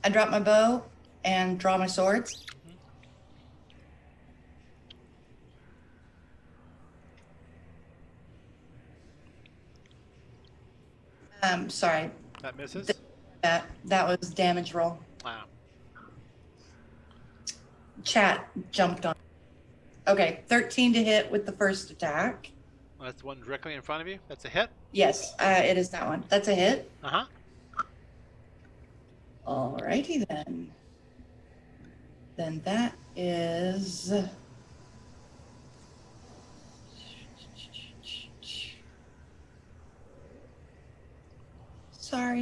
I drop my bow and draw my swords. Sorry, That misses. that was damage roll. Wow. Chat jumped on. Okay, 13 to hit with the first attack. That's the one directly in front of you. That's a hit. Yes, it is that one. That's a hit. Uh huh. Alrighty then. Then that is.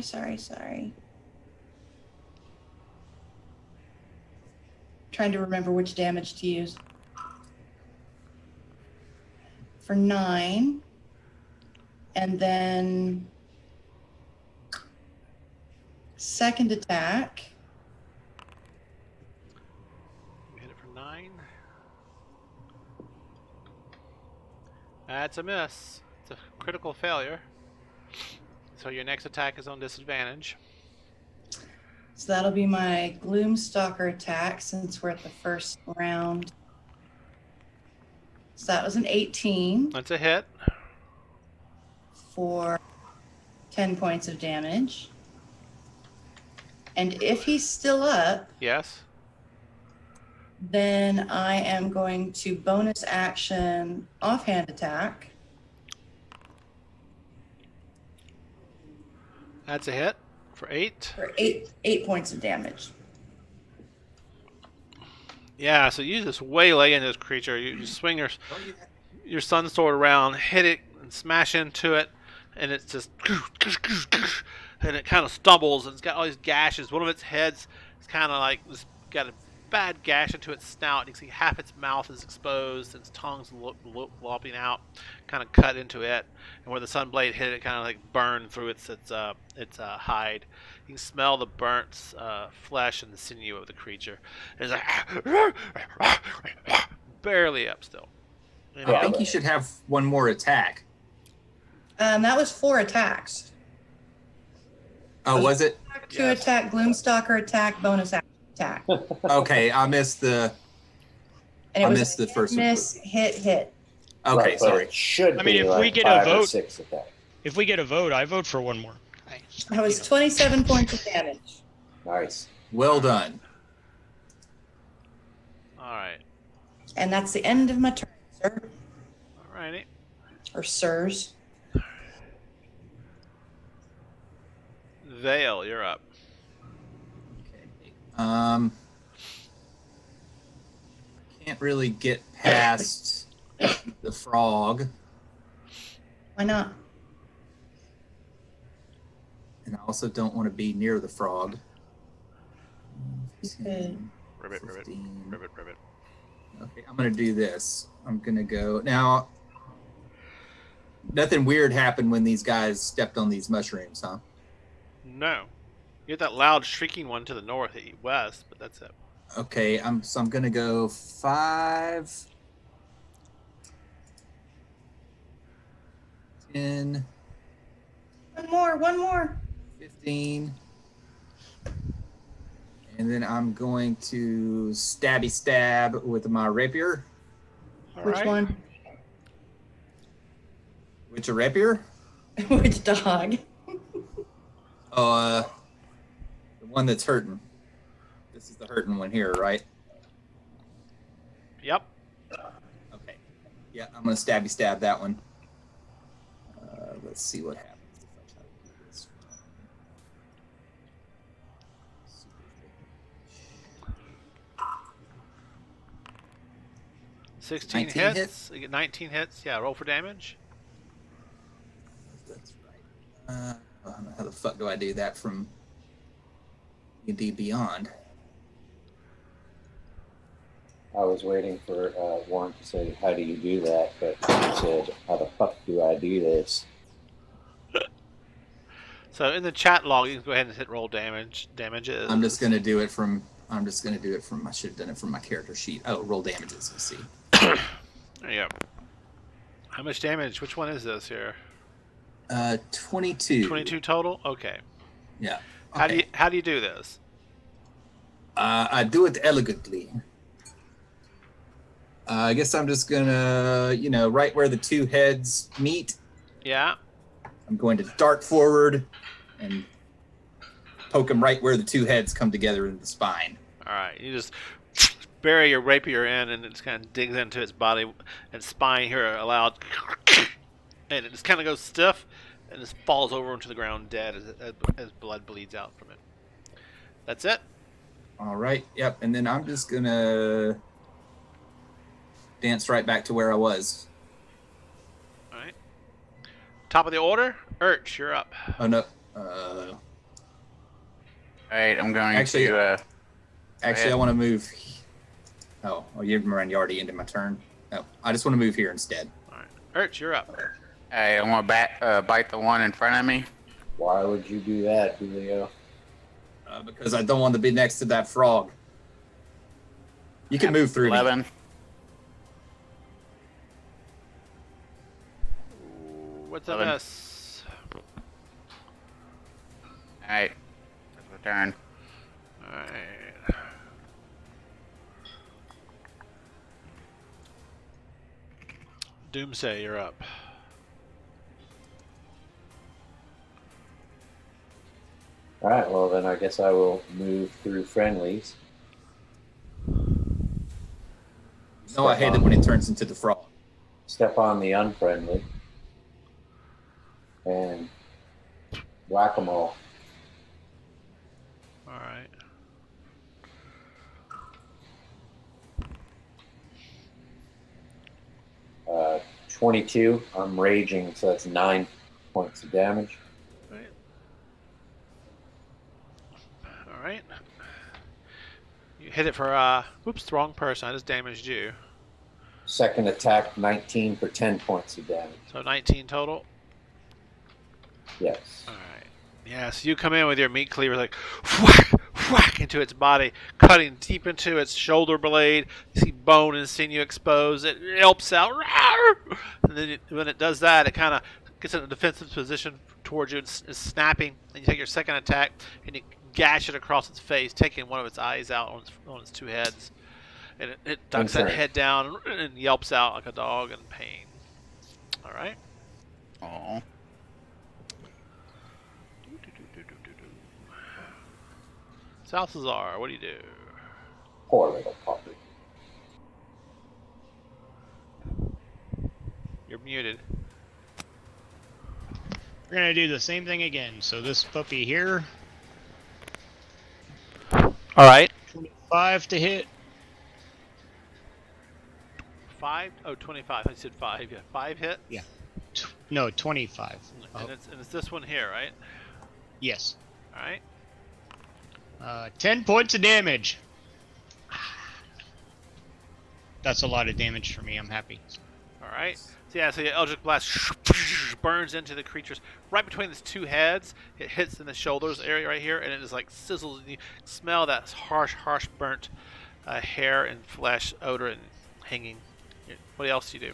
Sorry. Trying to remember which damage to use. For 9. And then second attack. You hit it for 9. That's a miss. It's a critical failure. So your next attack is on disadvantage. So that'll be my Gloomstalker attack since we're at the first round. So that was an 18 That's a hit. for 10 points of damage. And if he's still up, Yes. then I am going to bonus action offhand attack. That's a hit for 8. For eight points of damage. Yeah, so you just waylay into this creature. You swing your sun sword around, hit it, and smash into it, and it's just, and it kind of stumbles, and it's got all these gashes. One of its heads is kind of like just got a bad gash into its snout. You can see half its mouth is exposed, and its tongue's lopping out, kind of cut into it. And where the sun blade hit it, kind of like burned through its hide. You can smell the burnt flesh and the sinew of the creature. And it's like barely up still. And I think you should have one more attack. That was 4 attacks. Oh, was it? Two Yes. attack, Gloomstalker attack, bonus attack. Okay, I missed the. And it I was missed the hit, first one. miss, hit. Okay, Right, but sorry. It should I mean, be if like we get a 5 or vote- 6 attack. If we get a vote, I vote for one more. That was 27 points of damage. Nice. Well done. all right, And that's the end of my turn, sir. all righty. Or sirs. Vale, you're up. Can't really get past the frog, Why not? and I also don't want to be near the frog. Good. Ribbit. 15. Ribbit. Okay, I'm gonna do this. I'm gonna go now. Nothing weird happened when these guys stepped on these mushrooms, huh? No. You get that loud shrieking one to the north, west, but that's it. Okay, I'm gonna go 5, 10, One more. 15, and then I'm going to stabby stab with my rapier. All Which right. one? Which a rapier? Which dog? The one that's hurting. This is the hurting one here, right? Yep. Okay. Yeah, I'm gonna stabby stab that one. Let's see what happens if I try to do this. 16 19 hits. hits? You get 19 hits. Yeah, roll for damage. That's right. I don't know how the fuck do I do that from D&D Beyond? I was waiting for Warren to say, how do you do that? But he said, how the fuck do I do this? So in the chat log, you can go ahead and hit roll damages. I'm just gonna do it from. I should have done it from my character sheet. Oh, roll damages. Let's see. There you go. How much damage? Which one is this here? 22. 22 total. Okay. Yeah. How Okay. do you do this? I do it elegantly. I guess I'm just gonna, right where the two heads meet, Yeah. I'm going to dart forward and poke him right where the two heads come together in the spine. All right. You just bury your rapier in, and it just kind of digs into its body and spine. Hear a loud, and it just kind of goes stiff, and just falls over onto the ground dead as blood bleeds out from it. That's it. All right. Yep. And then I'm just gonna dance right back to where I was. All right. Top of the order, Urch, you're up. Oh no. All right, I'm going Actually- to. Actually, I want to move. Oh, you've already ended my turn. Oh, I just want to move here instead. All right. Urch, you're up. I want to bite the one in front of me. Why would you do that, Julio? Because I don't want to be next to that frog. You can move through me. 11. What's a 11. miss? All right, that's my turn. All right. Doomsday, you're up. All right, well, then I guess I will move through friendlies. No, I hate it when it turns into the frog. Step on the unfriendly. And whack them all. All right. Uh, 22. I'm raging, so that's 9 points of damage. All right. You hit it for, oops, wrong person. I just damaged you. Second attack, 19 for 10 points of damage. So 19 total. Yes. All right. Yeah, so you come in with your meat cleaver, like, whack, whack into its body, cutting deep into its shoulder blade. You see bone and sinew exposed. It yelps out, rawr! And then when it does that, it kind of gets in a defensive position towards you and is snapping. And you take your second attack and you gash it across its face, taking one of its eyes out on its two heads. And it ducks that head down and yelps out like a dog in pain. All right. Oh. Salazar, what do you do? Poor little puppy. You're muted. We're gonna do the same thing again. So this puppy here, All right. 25 to hit. 5? Oh, 25. I said 5. Yeah, 5 hit. Yeah. No, 25. And it's this one here, right? Yes. All right. 10 points of damage. That's a lot of damage for me. I'm happy. All right. So yeah, so your Eldritch Blast burns into the creatures right between its two heads. It hits in the shoulders area right here, and it is like sizzles. And you smell that harsh, burnt hair and flesh odor and hanging. What else do you do?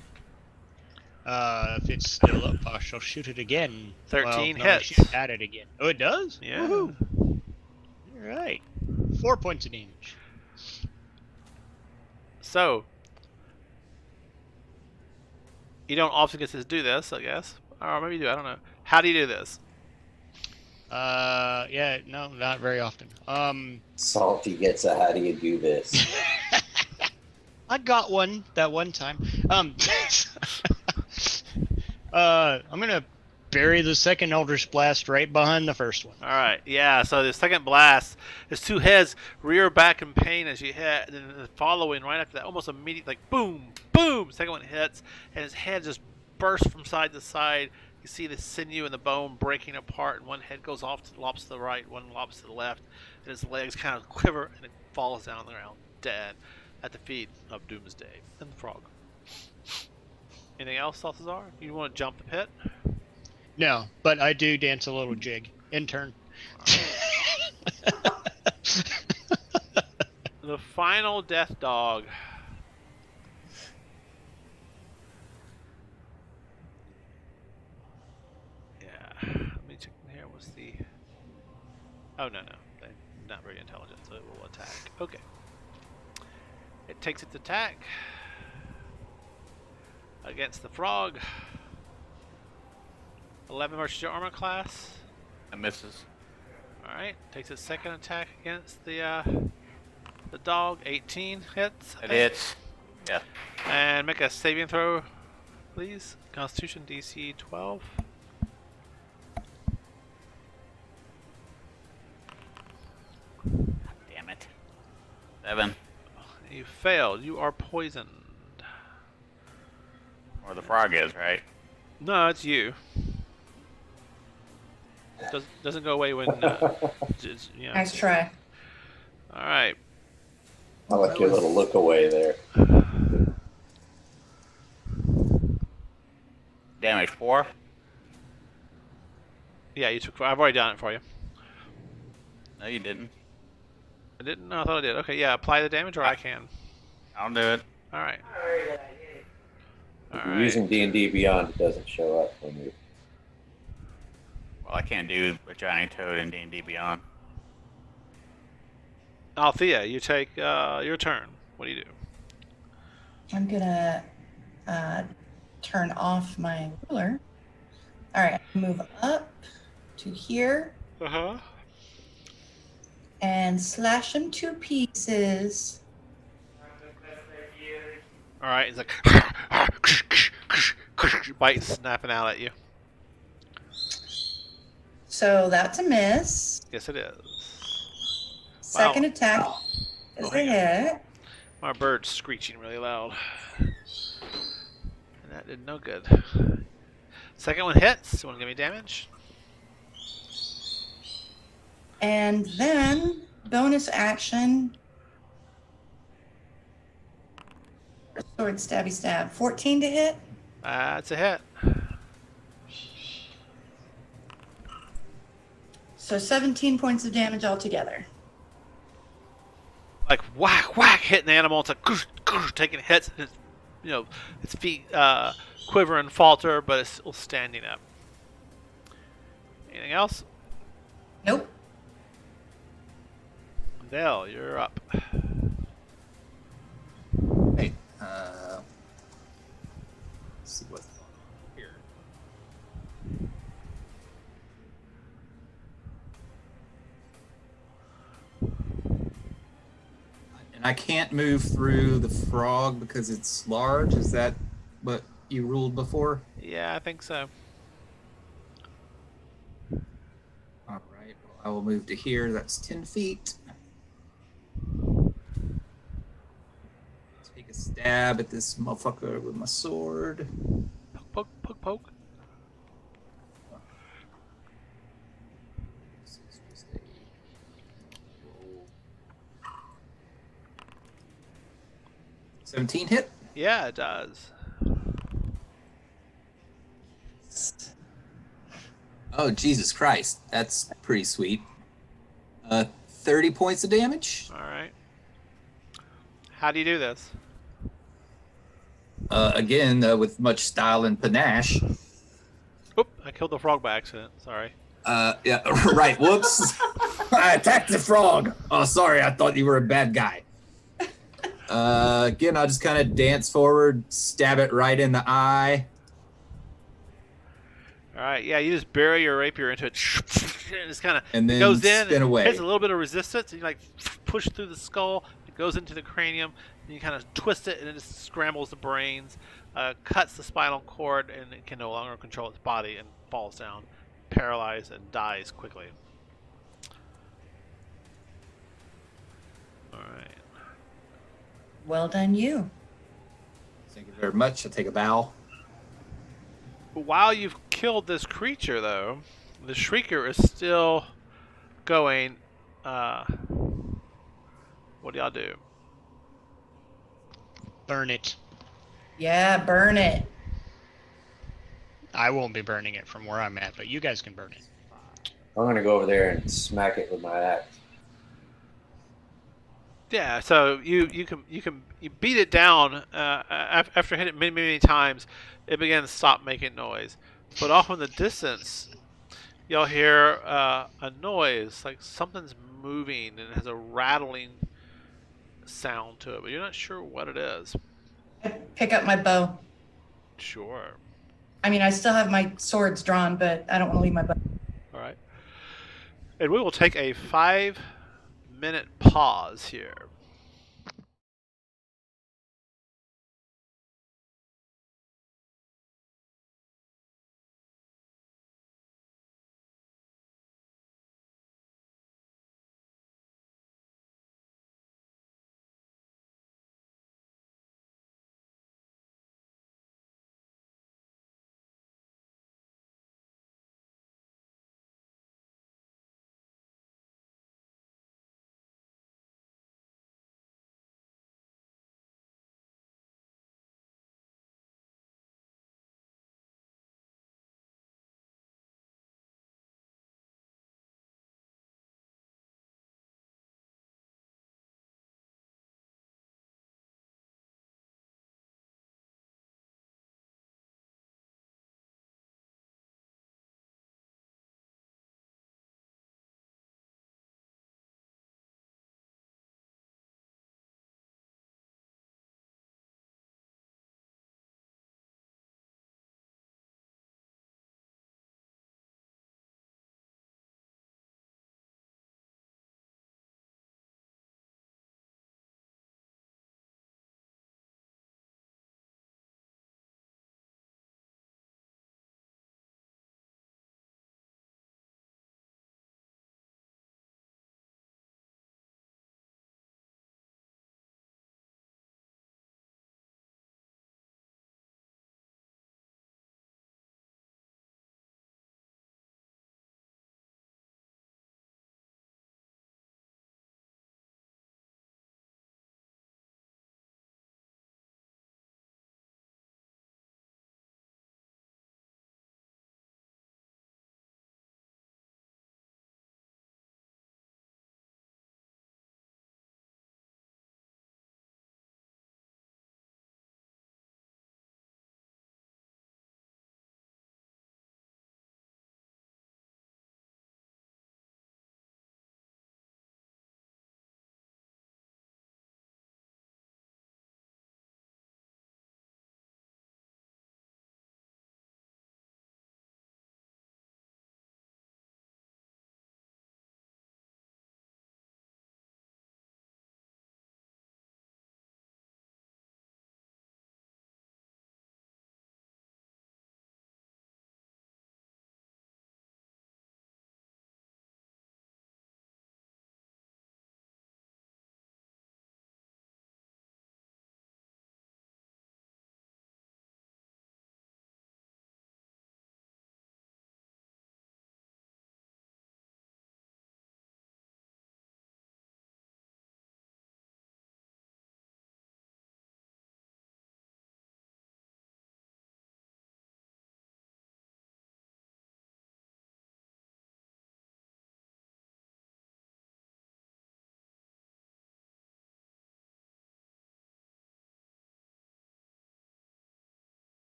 If it's still up, I shall shoot it again. 13 well, no, I hits. shoot at it again. Oh, it does? Yeah. Woohoo. All right. 4 points of damage. So you don't often get to do this, I guess, or maybe you do. I don't know. How do you do this? Yeah, no, not very often. Salty gets a how do you do this? I got one that one time. I'm gonna bury the second Eldritch Blast right behind the first one. All right, yeah. So the second blast, his two heads rear back in pain as you hit, and then following right after that, almost immediately, like boom, boom. Second one hits, and his head just bursts from side to side. You see the sinew and the bone breaking apart, and one head goes off to lobs to the right, one lobs to the left, and his legs kind of quiver, and it falls down on the ground dead at the feet of Doomsday and the frog. Anything else, Salazar? You want to jump the pit? No, but I do dance a little jig. In turn. The final death dog. Yeah. Let me check in here. What's the... Oh, no. not very intelligent, so it will attack. Okay. It takes its attack against the frog. 11 versus your armor class. It misses. All right. Takes its second attack against the dog. 18 hits. I It think. hits. Yeah. And make a saving throw, please. Constitution DC 12. Damn it. 7. You failed. You are poisoned. Or the frog is, right? No, it's you. Doesn't go away when you know. Nice try. All right. I like your little look away there. Damage 4. Yeah, you took. I've already done it for you. No, you didn't. I didn't. No, I thought I did. Okay, yeah. Apply the damage, or I can. I'll do it. All right. All If you're right. using D&D Beyond, it doesn't show up when you. Well, I can't do a giant toad in D&D Beyond. Althea, you take your turn. What do you do? I'm gonna turn off my ruler. All right, move up to here Uh huh. and slash him to pieces. All right. It's like bite snapping out at you. So that's a miss. Yes, it is. Second attack is Oh, a hit. My bird's screeching really loud. And that did no good. Second one hits. You want to give me damage? And then bonus action. Sword stabby stab. 14 to hit. That's a hit. So 17 points of damage altogether. Like whack, whack, hitting the animal. It's like taking hits. And its feet quiver and falter, but it's still standing up. Anything else? Nope. Dale, you're up. Hey, let's see what's going on here. And I can't move through the frog because it's large. Is that what you ruled before? Yeah, I think so. All right. Well, I will move to here. That's 10 feet. Take a stab at this motherfucker with my sword. Poke, poke, poke. This is just a roll. 17 hit. Yeah, it does. Oh, Jesus Christ. That's pretty sweet. 30 points of damage. All right. How do you do this? Again, with much style and panache. Oop! I killed the frog by accident. Sorry. Yeah, right. Whoops. I attacked the frog. Oh, sorry. I thought you were a bad guy. Again, I'll just kind of dance forward, stab it right in the eye. All right. Yeah, you just bury your rapier into it. And it's kind of And then goes in spin and away. hits a little bit of resistance, and you like push through the skull. It goes into the cranium, and you kind of twist it, and it just scrambles the brains, cuts the spinal cord, and it can no longer control its body and falls down, paralyzed, and dies quickly. All right. Well done, you. Thank you very much. I'll take a bow. While you've killed this creature, though, the Shrieker is still going. What do y'all do? Burn it. Yeah, burn it. I won't be burning it from where I'm at, but you guys can burn it. I'm gonna go over there and smack it with my axe. Yeah, so you beat it down after hitting it many times. It began to stop making noise, but off in the distance, you'll hear a noise like something's moving and it has a rattling sound to it, but you're not sure what it is. I pick up my bow. Sure. I mean, I still have my swords drawn, but I don't want to leave my bow. All right. And we will take a 5-minute pause here.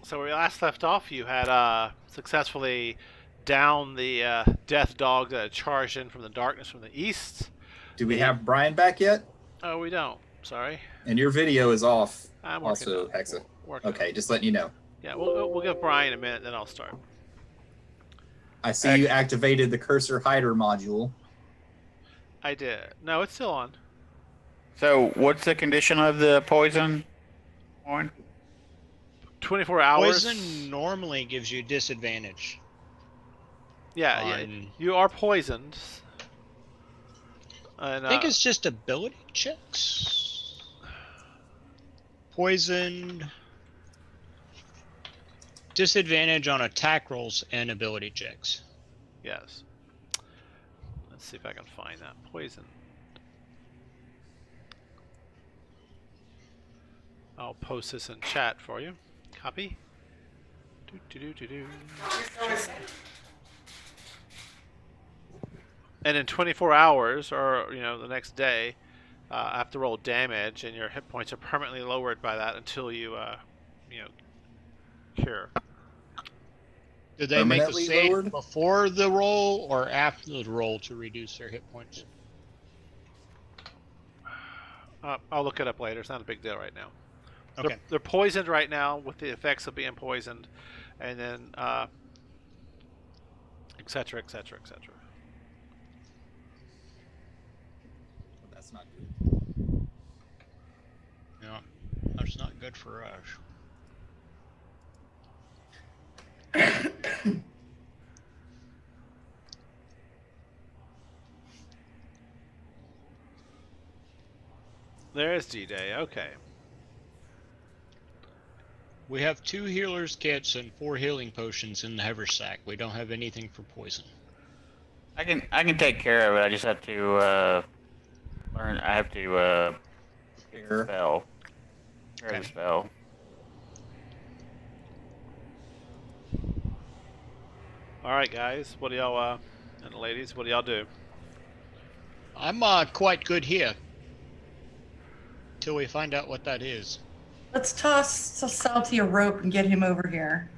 So where we last left off, you had successfully downed the death dog that had charged in from the darkness from the east. Do we have Brian back yet? Oh, we don't. Sorry. And your video is off. I'm working Also, on it. Hexa. Working Okay, on it. just letting you know. Yeah, we'll give Brian a minute, then I'll start. I see you activated the cursor hider module. I did. No, it's still on. So, what's the condition of the poison one? 24 hours. Poison normally gives you disadvantage. Yeah, on- you are poisoned. And, I think it's just ability checks. Poisoned. Disadvantage on attack rolls and ability checks. Yes. Let's see if I can find that. Poison. I'll post this in chat for you. Copy. And in 24 hours, or the next day, I have to roll damage, and your hit points are permanently lowered by that until you, cure. Did they make a Permanently save lowered? before the roll or after the roll to reduce their hit points? I'll look it up later. It's not a big deal right now. Okay. They're poisoned right now with the effects of being poisoned, and then et cetera, et cetera, et cetera. That's not good. No, that's not good for us. There's D-Day. Okay. We have 2 healer's kits and 4 healing potions in the haversack. We don't have anything for poison. I can take care of it. I just have to learn. I have to Here. spell. Prepare Okay. the spell. All right, guys. What do y'all and ladies? What do y'all do? I'm quite good here. Till we find out what that is. Let's toss Salty a rope and get him over here.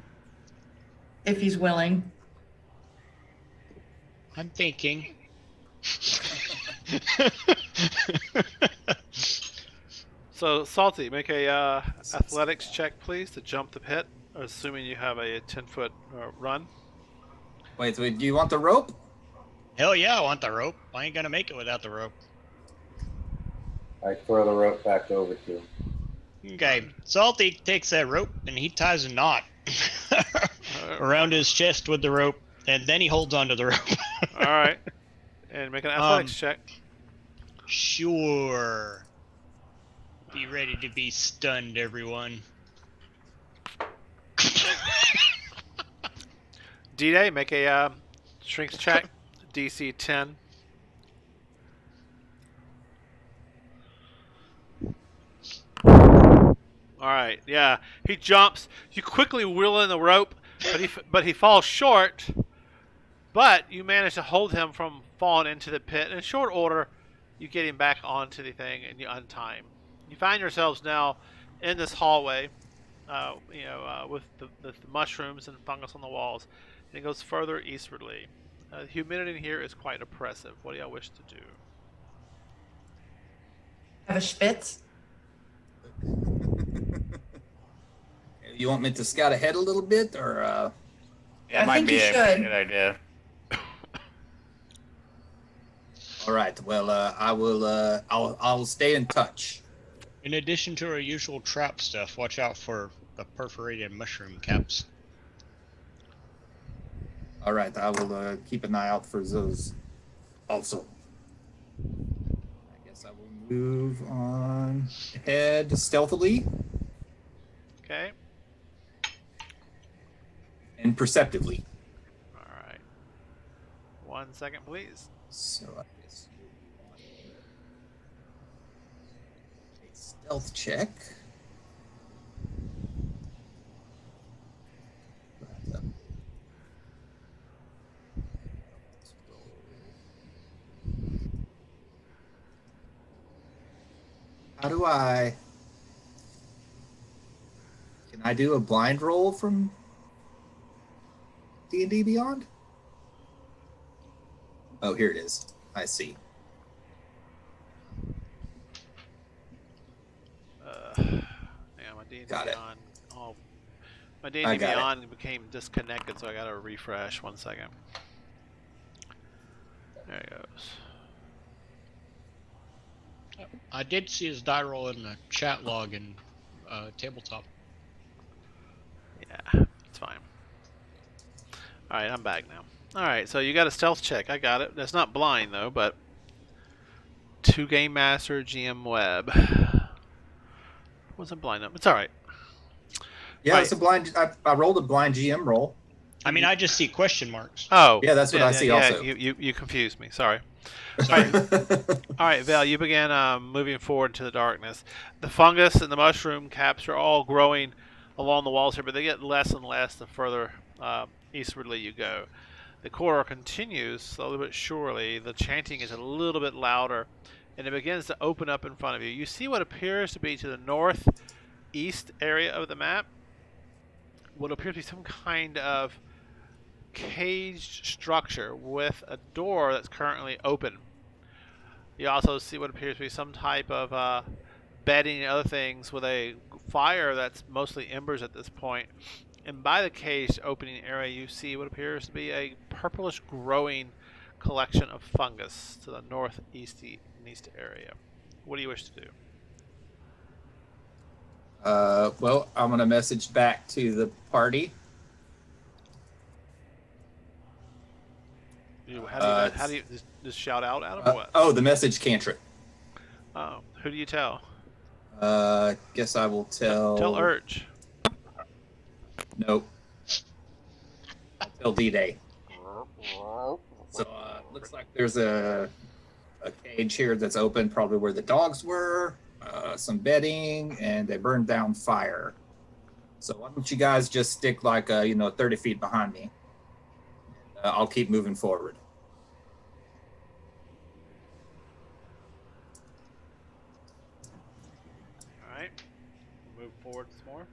If he's willing. I'm thinking. So, Salty, make a athletics check, please, to jump the pit, assuming you have a 10-foot run. Wait, so do you want the rope? Hell yeah, I want the rope. I ain't gonna make it without the rope. I throw the rope back over to him. Okay, Salty takes that rope and he ties a knot around his chest with the rope, and then he holds onto the rope. All right. And make an athletics check. Sure. Be ready to be stunned, everyone. D-Day, make a strength check. DC 10. All right, yeah. He jumps. You quickly wheel in the rope, but he falls short. But you manage to hold him from falling into the pit. In short order, you get him back onto the thing and you untie him. You find yourselves now in this hallway, with the mushrooms and fungus on the walls, and it goes further eastwardly. The humidity in here is quite oppressive. What do y'all wish to do? Have a Spitz? You want me to scout ahead a little bit, or Yeah, it I might think be you a should. good idea. all right? Well, I will. I'll stay in touch. In addition to our usual trap stuff, watch out for the perforated mushroom caps. All right, I will keep an eye out for those. Also, I guess I will move on ahead stealthily Okay. and perceptively. All right. 1 second, please. So I guess you want a stealth check. How do I? Can I do a blind roll from D&D Beyond? Oh, here it is. I see. Yeah, my D&D Got it. Beyond. Oh, my I D&D got it. Beyond became disconnected, so I got to refresh. 1 second. There it goes. I did see his die roll in the chat log in tabletop. Yeah, it's fine. All right, I'm back now. All right, so you got a stealth check. I got it. That's not blind though, but 2 Game Master GM Web. Wasn't blind up. It's all right. Yeah, Right. it's a blind. I rolled a blind GM roll. I mean, I just see question marks. Oh, Yeah, that's what I see also. You confused me. Sorry. Sorry. All right, Val, you began moving forward into the darkness. The fungus and the mushroom caps are all growing along the walls here, but they get less and less the further eastwardly you go. The corridor continues slowly but surely. The chanting is a little bit louder, and it begins to open up in front of you. You see what appears to be to the northeast area of the map, what appears to be some kind of caged structure with a door that's currently open. You also see what appears to be some type of bedding and other things with a fire that's mostly embers at this point. And by the caged opening area, you see what appears to be a purplish growing collection of fungus to the northeast area. What do you wish to do? Well, I'm going to message back to the party. How do you just shout out at them or what? Oh, the message cantrip. Oh, who do you tell? Guess I will tell. Tell Urge. Nope. I'll tell D-Day. So looks like there's a cage here that's open, probably where the dogs were. Some bedding, and they burned down fire. So why don't you guys just stick like 30 feet behind me? I'll keep moving forward. All right, move forward some more.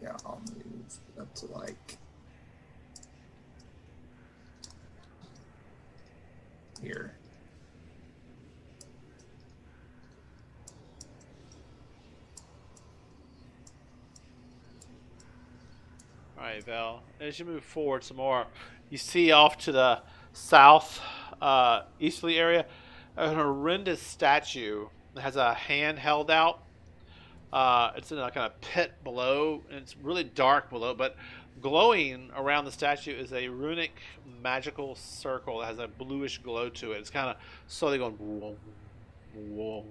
Yeah, I'll move up to like here. All right, Val. As you move forward some more, you see off to the south easterly area an horrendous statue that has a hand held out. It's in a kind of pit below, and it's really dark below, but glowing around the statue is a runic magical circle that has a bluish glow to it. It's kind of slowly going whoa, whoa,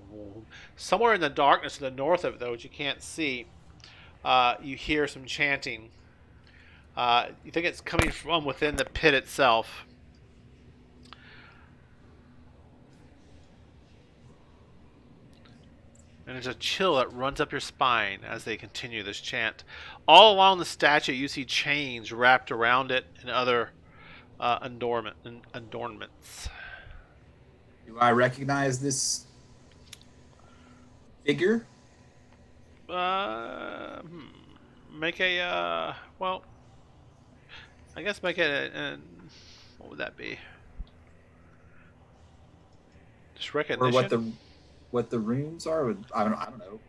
whoa. Somewhere in the darkness to the north of it, though, which you can't see, you hear some chanting. You think it's coming from within the pit itself. And there's a chill that runs up your spine as they continue this chant. All along the statue, you see chains wrapped around it and other adornments. Do I recognize this figure? Make a well, I guess make it what would that be? Just recognition. Or what the runes are? I don't know.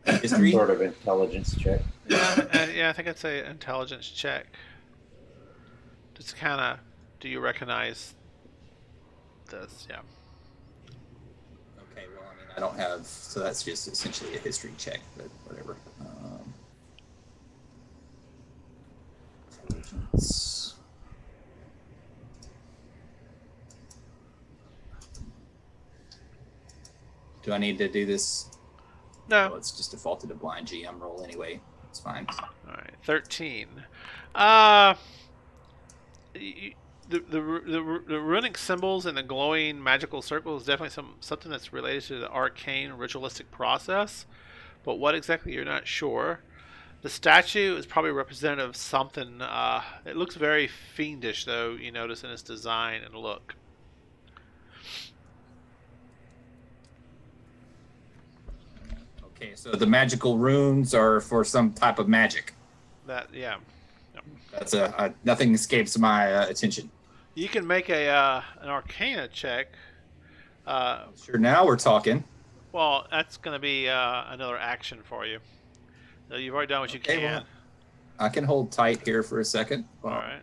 Some History? sort of intelligence check. Yeah, I think I'd say intelligence check. Just kind of, do you recognize this? Yeah. Okay, well, I mean, I don't have, so that's just essentially a history check, but whatever. Intelligence. Do I need to do this? No. Well, it's just defaulted to blind GM roll anyway. It's fine. All right, 13. The runic symbols and the glowing magical circle is definitely something that's related to the arcane ritualistic process, but what exactly you're not sure. The statue is probably representative of something. It looks very fiendish, though, you notice in its design and look. Okay, so the magical runes are for some type of magic. That yeah. That's nothing escapes my attention. You can make a an Arcana check. Sure, now we're talking. Well, that's going to be another action for you. So you've already done what you Okay, can. well, I can hold tight here for a second. All right.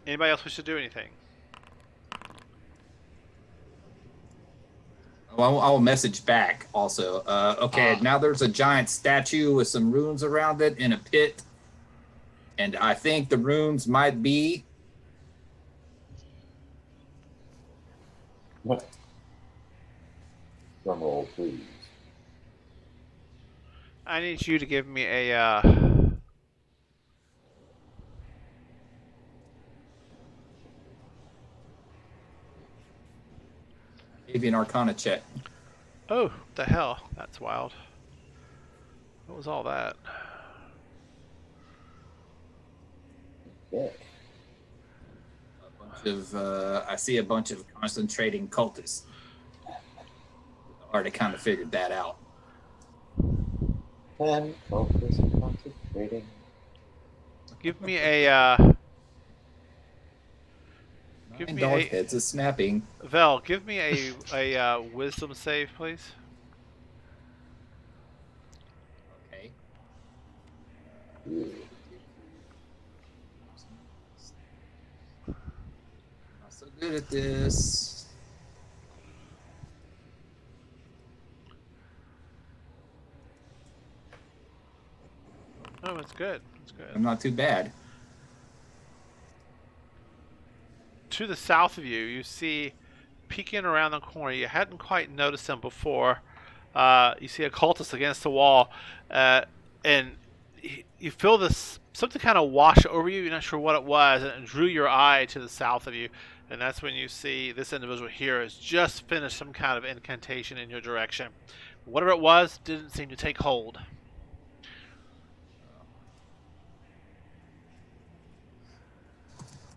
Anybody else wish to do anything? Well, I'll message back also. Okay, now there's a giant statue with some runes around it in a pit. And I think the runes might be... What? Drum roll, please. I need you to give me a. Maybe an Arcana check. Oh, what the hell! That's wild. What was all that? Okay. I see a bunch of concentrating cultists. Already kind of figured that out. 10, focus, concentrating. Give me a. Give Nine me dog a. heads is snapping. Vel, give me a wisdom save, please. Okay. Not so good at this. Oh, it's good. It's good. I'm not too bad. To the south of you, you see, peeking around the corner, you hadn't quite noticed him before. You see a cultist against the wall, and you feel this something kind of wash over you. You're not sure what it was, and it drew your eye to the south of you. And that's when you see this individual here has just finished some kind of incantation in your direction. Whatever it was, didn't seem to take hold.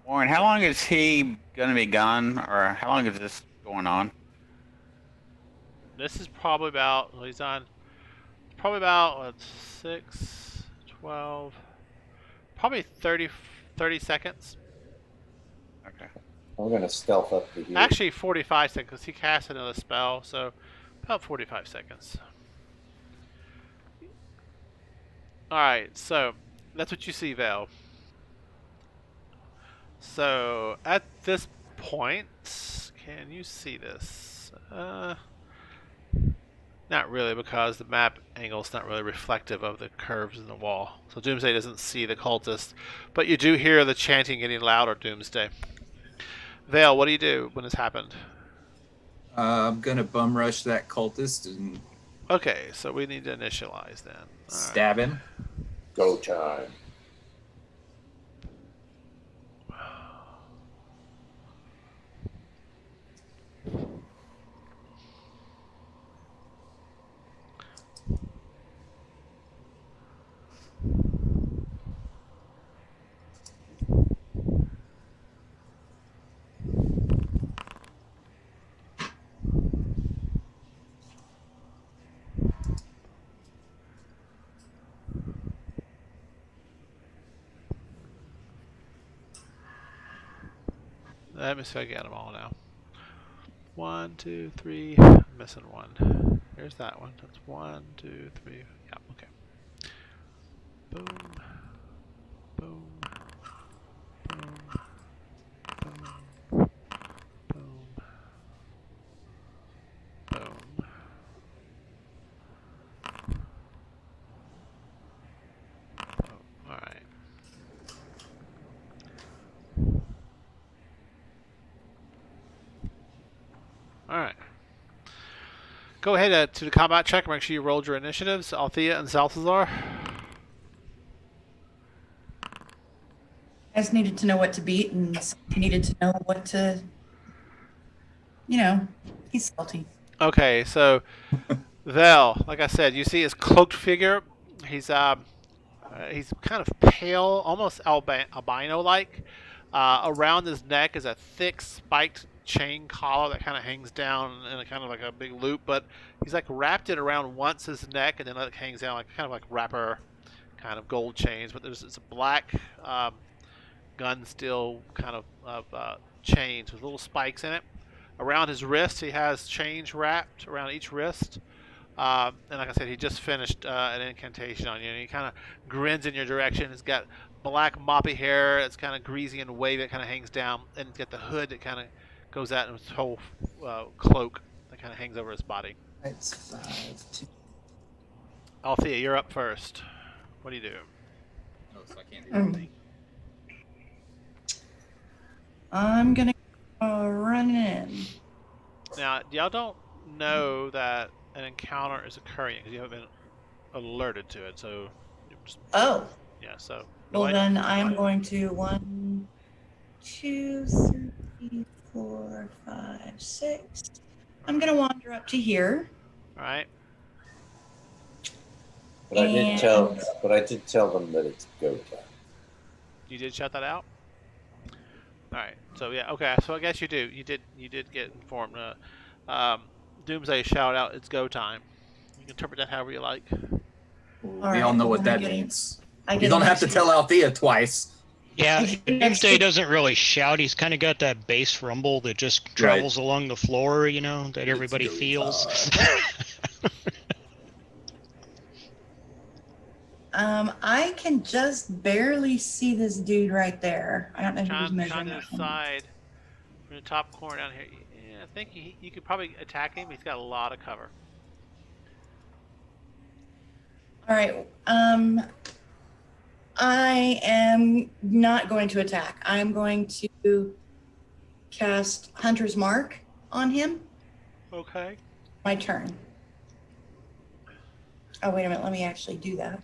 Warren, how long is he going to be gone, or how long is this going on? This is probably about, well, he's on, probably about, what, 6, 12, probably 30 seconds. Okay. I'm going to stealth up to here. Actually, 45 seconds, because he cast another spell, so about 45 seconds. Alright, so that's what you see, Val. So, at this point, can you see this? Not really, because the map angle is not really reflective of the curves in the wall. So Doomsday doesn't see the cultist, but you do hear the chanting getting louder, Doomsday. Vale, what do you do when this happened? I'm gonna bum rush that cultist and Okay, so we need to initialize then. stab him. Go time. Let me see if I get them all now. 1, 2, 3. I'm missing one. Here's that one. That's 1, 2, 3. Yeah, okay. Boom. Boom. Boom. Boom. Boom. Boom. Oh, alright. Alright. Go ahead to the combat check. Make sure you rolled your initiatives. Althea and Salthazar. I just needed to know what to beat and needed to know what to, he's salty. Okay, so Vel, like I said, you see his cloaked figure. He's kind of pale, almost albino-like. Around his neck is a thick spiked chain collar that kind of hangs down in a kind of like a big loop, but he's like wrapped it around once his neck and then it hangs down like kind of like wrapper kind of gold chains. But it's a black gun steel kind of chains with little spikes in it. Around his wrist, he has chains wrapped around each wrist. And like I said, he just finished an incantation on you, and he kind of grins in your direction. He's got black moppy hair that's kind of greasy and wavy that kind of hangs down, and he's got the hood that kind of goes out, and his whole cloak that kind of hangs over his body. It's 5, 2. Althea, you're up first. What do you do? Oh, so I can't do anything. I'm gonna run in. Now, y'all don't know that an encounter is occurring because you haven't been alerted to it. So, just, Oh, yeah. So, well go ahead. then I'm going to 1, 2, 3, 4, 5, 6. I'm gonna wander up to here. All right. But I did tell them that it's go time. You did shout that out. All right. So yeah. Okay. So I guess you do. You did get informed. Doomsday shout out. It's go time. You can interpret that however you like. We all know what that means. I You get don't an have to extra- tell Althea twice. Yeah, I get an Doomsday extra- doesn't really shout. He's kind of got that bass rumble that just travels along the floor, you know, that everybody It's go feels. I can just barely see this dude right there. I don't know who's John measuring to that the from. side, from the top corner down here. Yeah, I think you could probably attack him. He's got a lot of cover. All right. I am not going to attack. I'm going to cast Hunter's Mark on him. Okay. My turn. Oh, wait a minute. Let me actually do that.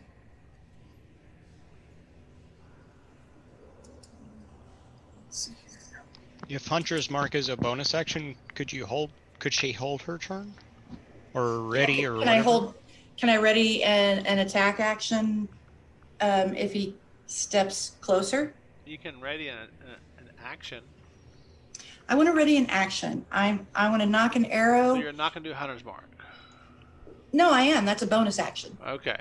If Hunter's Mark is a bonus action, could she hold her turn? Or ready or Can whatever? can I ready an attack action if he steps closer? You can ready an action. I want to ready an action. I want to knock an arrow. So you're not gonna do Hunter's Mark. No, I am. That's a bonus action. Okay.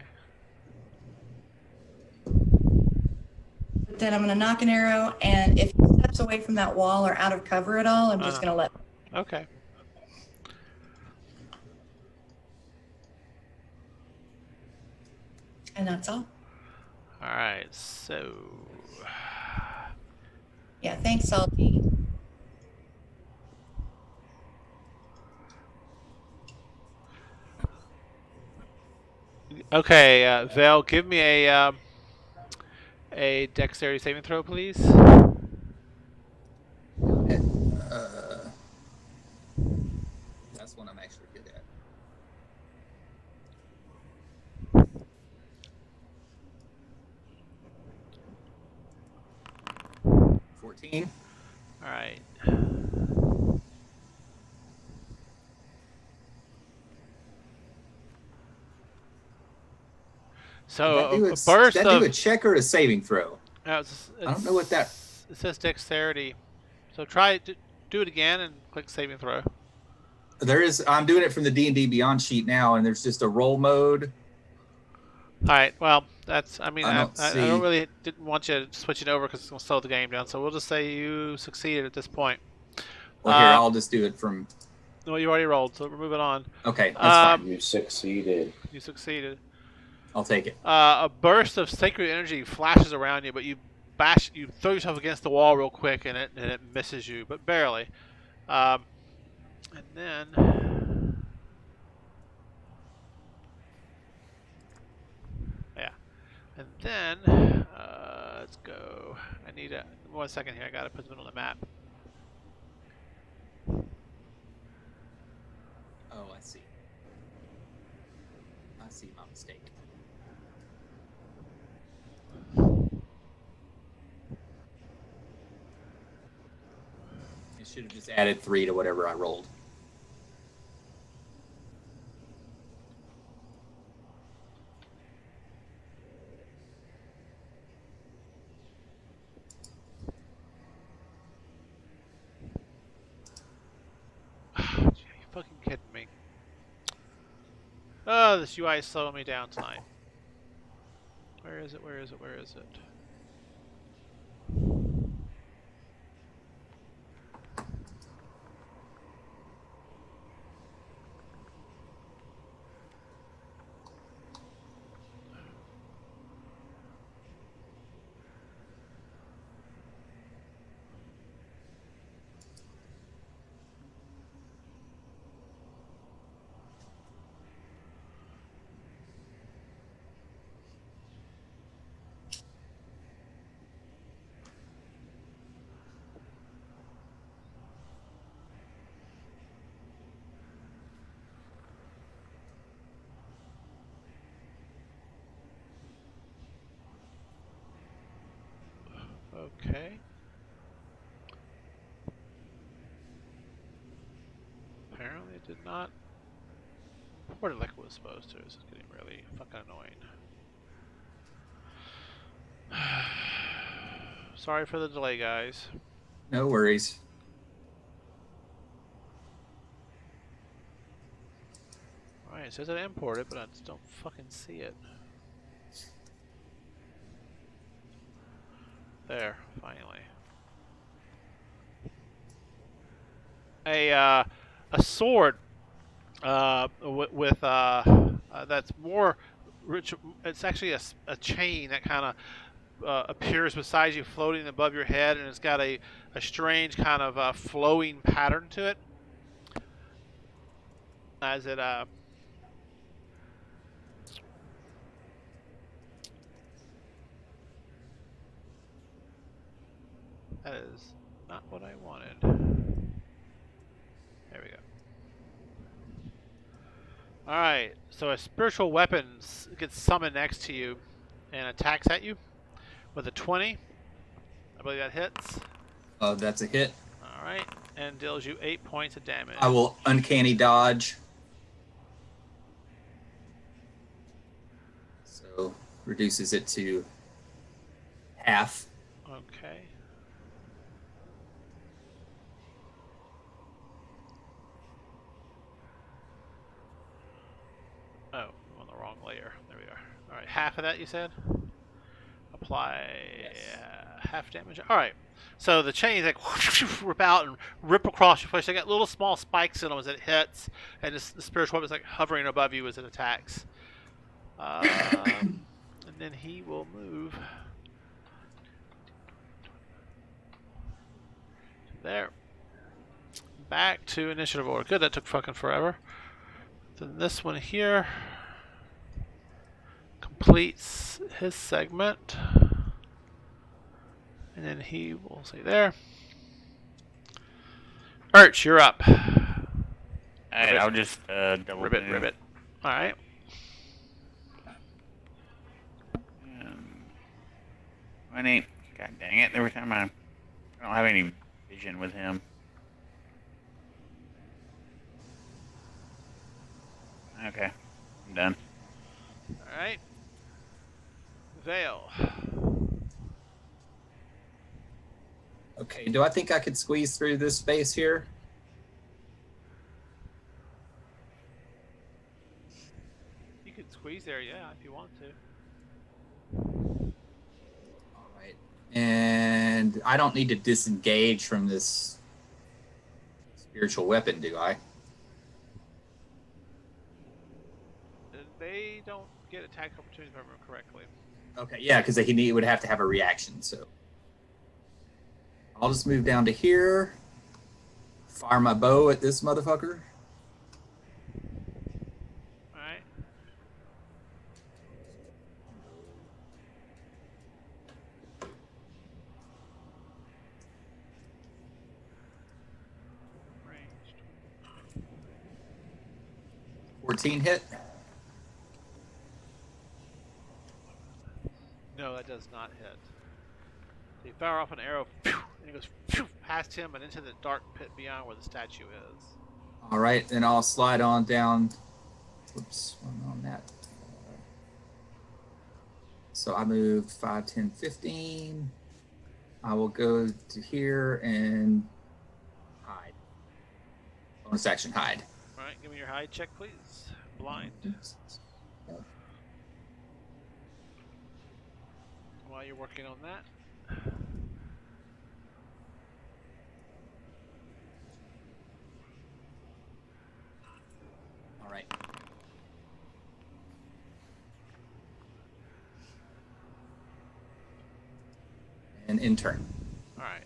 But then I'm going to knock an arrow, and if he steps away from that wall or out of cover at all, I'm just going to let. Okay. And that's all. All right. So. Yeah, thanks, Salty. Okay, Val, give me a dexterity saving throw, please. That's one I'm actually good at. 14. All right. So a burst that of do a check or a saving throw? I don't know what that. It says dexterity. So try do it again and click saving throw. There is. I'm doing it from the D&D Beyond sheet now, and there's just a roll mode. All right. Well, that's. I mean, I don't really didn't want you to switch it over because it's gonna slow the game down. So we'll just say you succeeded at this point. Well, here I'll just do it from. No, you already rolled, so we're moving on. Okay, that's fine. You succeeded. You succeeded. I'll take it. A burst of sacred energy flashes around you, but you throw yourself against the wall real quick, and it misses you, but barely. And then, yeah, and then let's go. I need 1 second here. I gotta put them on the map. Oh, I see. I see my mistake. It should have just added 3 to whatever I rolled. fucking kidding me? Oh, this UI is slowing me down tonight. Where is it? Where is it? Where is it? Okay. Apparently it did not report it like it was supposed to. This is getting really fucking annoying. Sorry for the delay, guys. No worries. Alright, it says I imported, but I just don't fucking see it. There, finally. A sword with that's more rich. It's actually a chain that kind of appears beside you, floating above your head, and it's got a strange kind of flowing pattern to it. As it that is not what I wanted. There we go. Alright, so a spiritual weapon gets summoned next to you and attacks at you with a 20. I believe that hits. That's a hit. Alright, and deals you 8 points of damage. I will uncanny dodge. So reduces it to half. Okay. Oh, I'm on the wrong layer. There we are. Alright, half of that you said? Apply half damage. Alright, so the chains like rip out and rip across your flesh. They got little small spikes in them as it hits, and the spiritual weapon is like hovering above you as it attacks. And then he will move there. Back to initiative order. Good, that took fucking forever. Then this one here completes his segment. And then he will say there. Arch, you're up. Alright, I'll just double Ribbit, move. ribbit. Alright. 20. God dang it! Every time I don't have any vision with him. Okay, I'm done. Alright. Veil. Okay, do I think I could squeeze through this space here? You could squeeze there, yeah, if you want to. All right. And I don't need to disengage from this spiritual weapon, do I? They don't get attack opportunities if I remember correctly. Okay, yeah, because he would have to have a reaction, so. I'll just move down to here. Fire my bow at this motherfucker. Alright. Ranged. 14 hit. No, that does not hit. So you fire off an arrow, and it goes past him and into the dark pit beyond where the statue is. All right, then I'll slide on down. Whoops, one on that. So I moved 5, 10, 15. I will go to here and hide. Bonus action, hide. right, give me your hide check, please. Blind. While you're working on that. All right. And in turn. All right.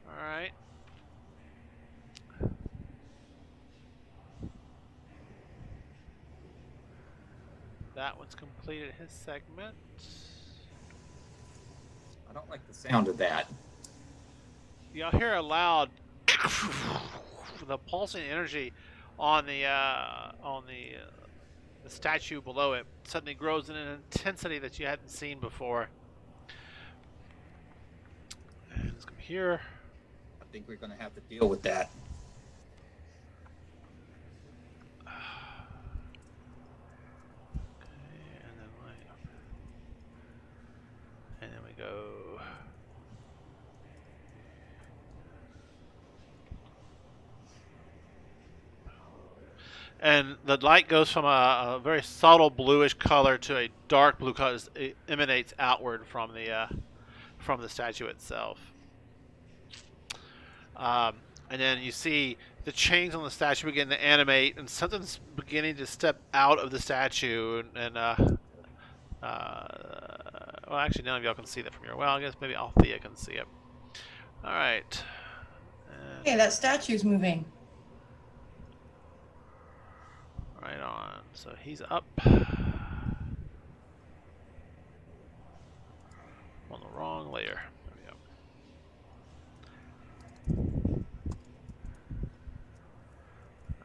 All right. That one's completed his segment. I don't like the sound of that. You'll hear a loud the pulsing energy on the statue below it suddenly grows in an intensity that you hadn't seen before. And let's come here. I think we're going to have to deal with that. Okay, and then we go. And the light goes from a very subtle bluish color to a dark blue color. It emanates outward from the statue itself. And then you see the chains on the statue begin to animate, and something's beginning to step out of the statue. Well, actually, none of y'all can see that from here. Well, I guess maybe Althea can see it. All right. Hey, that statue's moving. Right on. So he's up. On the wrong layer. There we go.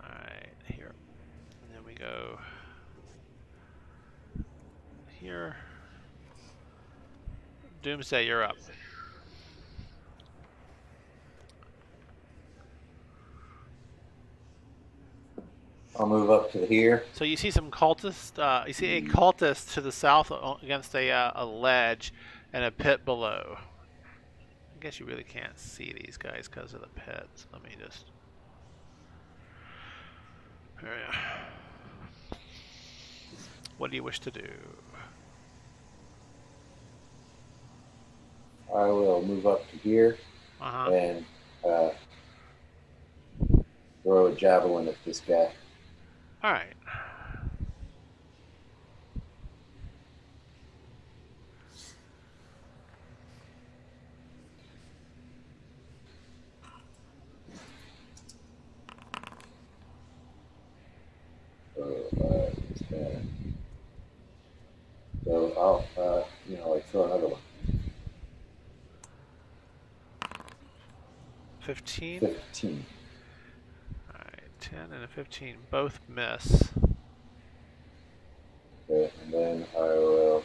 Alright, here. And then we go here. Doomsday, you're up. I'll move up to here. So you see some cultists. You see a cultist to the south against a ledge and a pit below. I guess you really can't see these guys because of the pits. Let me just. There we go. What do you wish to do? I will move up to here and throw a javelin at this guy. All right. So I'll, like throw another one. 15. 15. All right, 10 and a 15 both miss. Okay, and then I will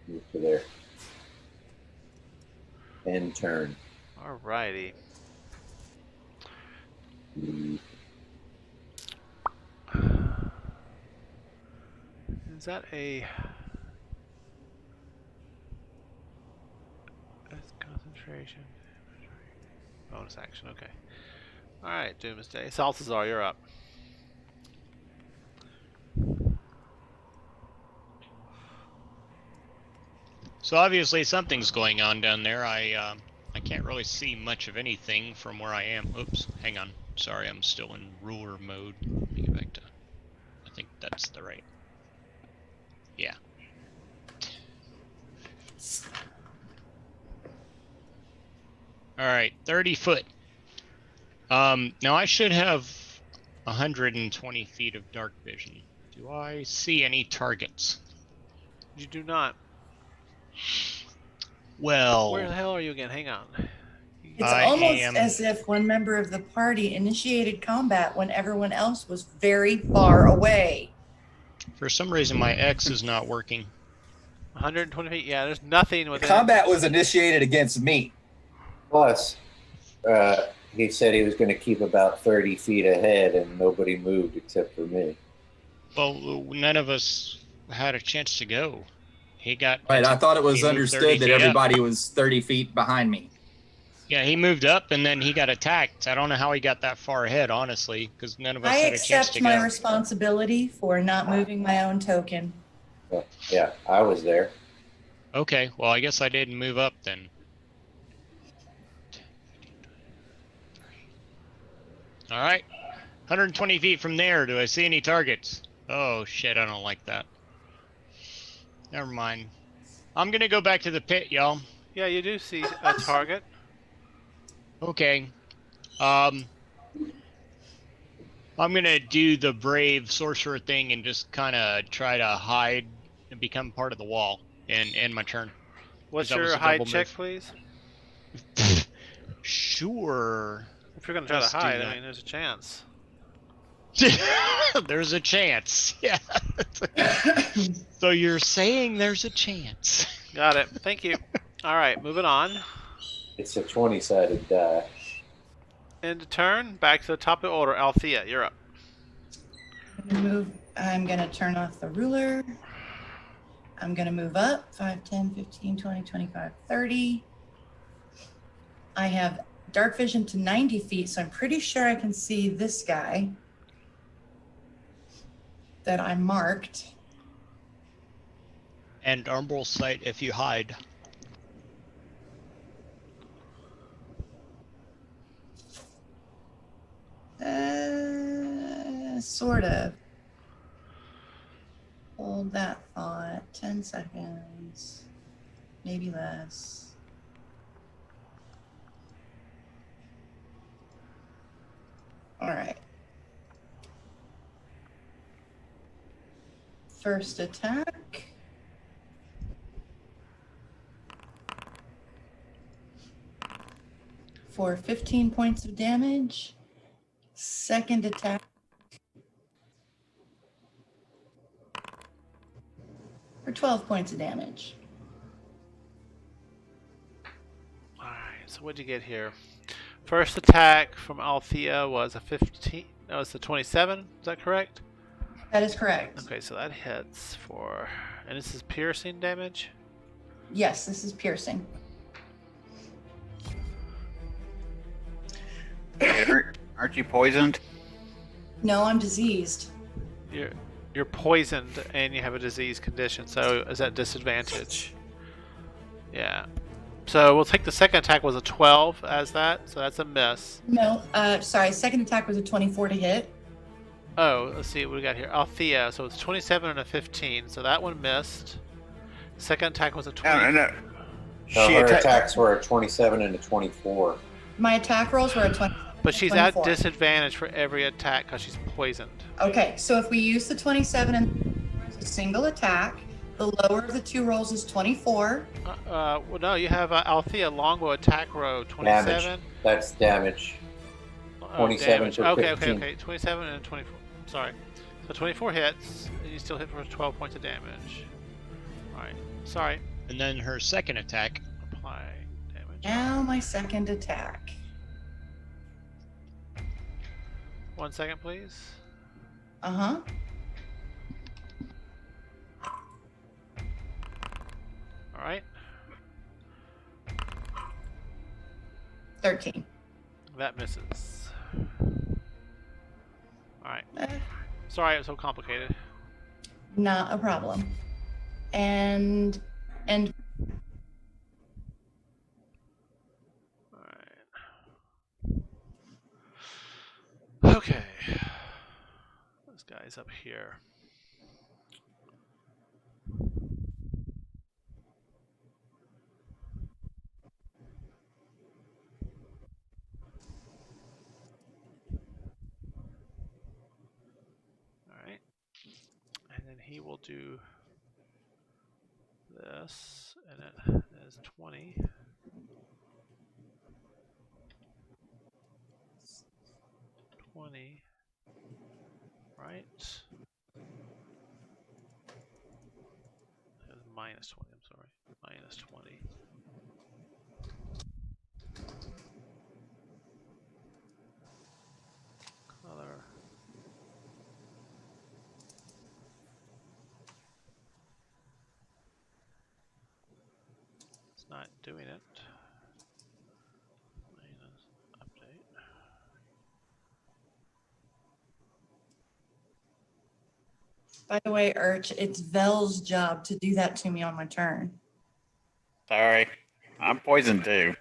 move to there. End turn. All righty. Is that a that's concentration bonus action? Okay. All right, Doomsday. Saltazar, you're up. So obviously something's going on down there. I can't really see much of anything from where I am. Oops, hang on. Sorry, I'm still in ruler mode. Let me get back to. I think that's the right. Yeah. All right, 30 foot. Now I should have 120 feet of dark vision. Do I see any targets? You do not. Well, Where the hell are you again? Hang on. It's I almost am- as if one member of the party initiated combat when everyone else was very far away. for some reason my X is not working. 120 feet. Yeah, there's nothing The within. combat was initiated against me. Plus, he said he was going to keep about 30 feet ahead, and nobody moved except for me. Well, none of us had a chance to go. He got. Right. I thought it was he moved 30 understood that feet up. everybody was 30 feet behind me. Yeah, he moved up and then he got attacked. I don't know how he got that far ahead, honestly, because none of us I had a chance accept to my go. responsibility for not moving my own token. Well, yeah, I was there. Okay, well, I guess I didn't move up then. All right, 120 feet from there. Do I see any targets? Oh shit, I don't like that. Never mind. I'm gonna go back to the pit, y'all. Yeah, you do see a target. Okay. I'm gonna do the brave sorcerer thing and just kind of try to hide and become part of the wall and end my turn. What's that was your a hide double check, move. please? Sure. If you're gonna try Let's to do hide, I that. mean, there's a chance. There's a chance. Yeah. So you're saying there's a chance. Got it. Thank you. All right, moving on. It's a 20-sided die. End of turn. Back to the top of the order. Althea, you're up. I'm going to turn off the ruler. I'm going to move up 5, 10, 15, 20, 25, 30. I have dark vision to 90 feet, so I'm pretty sure I can see this guy that I marked. And umbral sight if you hide. Sort of. Hold that thought. 10 seconds. Maybe less. All right. First attack. For 15 points of damage. Second attack. For 12 points of damage. All right. So what'd you get here? First attack from Althea was a 15. No, it's a 27. Is that correct? That is correct. Okay, so that hits for, and this is piercing damage. Yes, this is piercing. Aren't you poisoned? No, I'm diseased. You're poisoned and you have a disease condition, so is that disadvantage? Yeah. So we'll take the second attack was a 12 as that, so that's a miss. No, sorry. Second attack was a 24 to hit. Oh, let's see what we got here. Althea, so it's 27 and a 15, so that one missed. Second attack was a 20. No. No, She her atta- attacks were a 27 and a 24. My attack rolls were a 20. But she's 24. at disadvantage for every attack because she's poisoned. Okay, so if we use the 27 and a single attack, the lower of the two rolls is 24. Well, no, you have Althea longbow attack row 27. Damage. That's damage. Oh, 27 damage. for Okay, 15. okay. 27 and 24. Sorry. So 24 hits, and you still hit for 12 points of damage. Alright. Sorry. And then her second attack. Apply damage. Now my second attack. 1 second, please. Uh-huh. Alright. 13. That misses. Alright. Eh, Sorry it was so complicated. not a problem. And Alright. Okay. This guy's up here. Alright. And then he will do this, and it is 20. Right? It was minus 20. I'm sorry. Minus 20. Color. It's not doing it. Minus update. By the way, Urch, it's Vel's job to do that to me on my turn. Sorry. I'm poisoned too.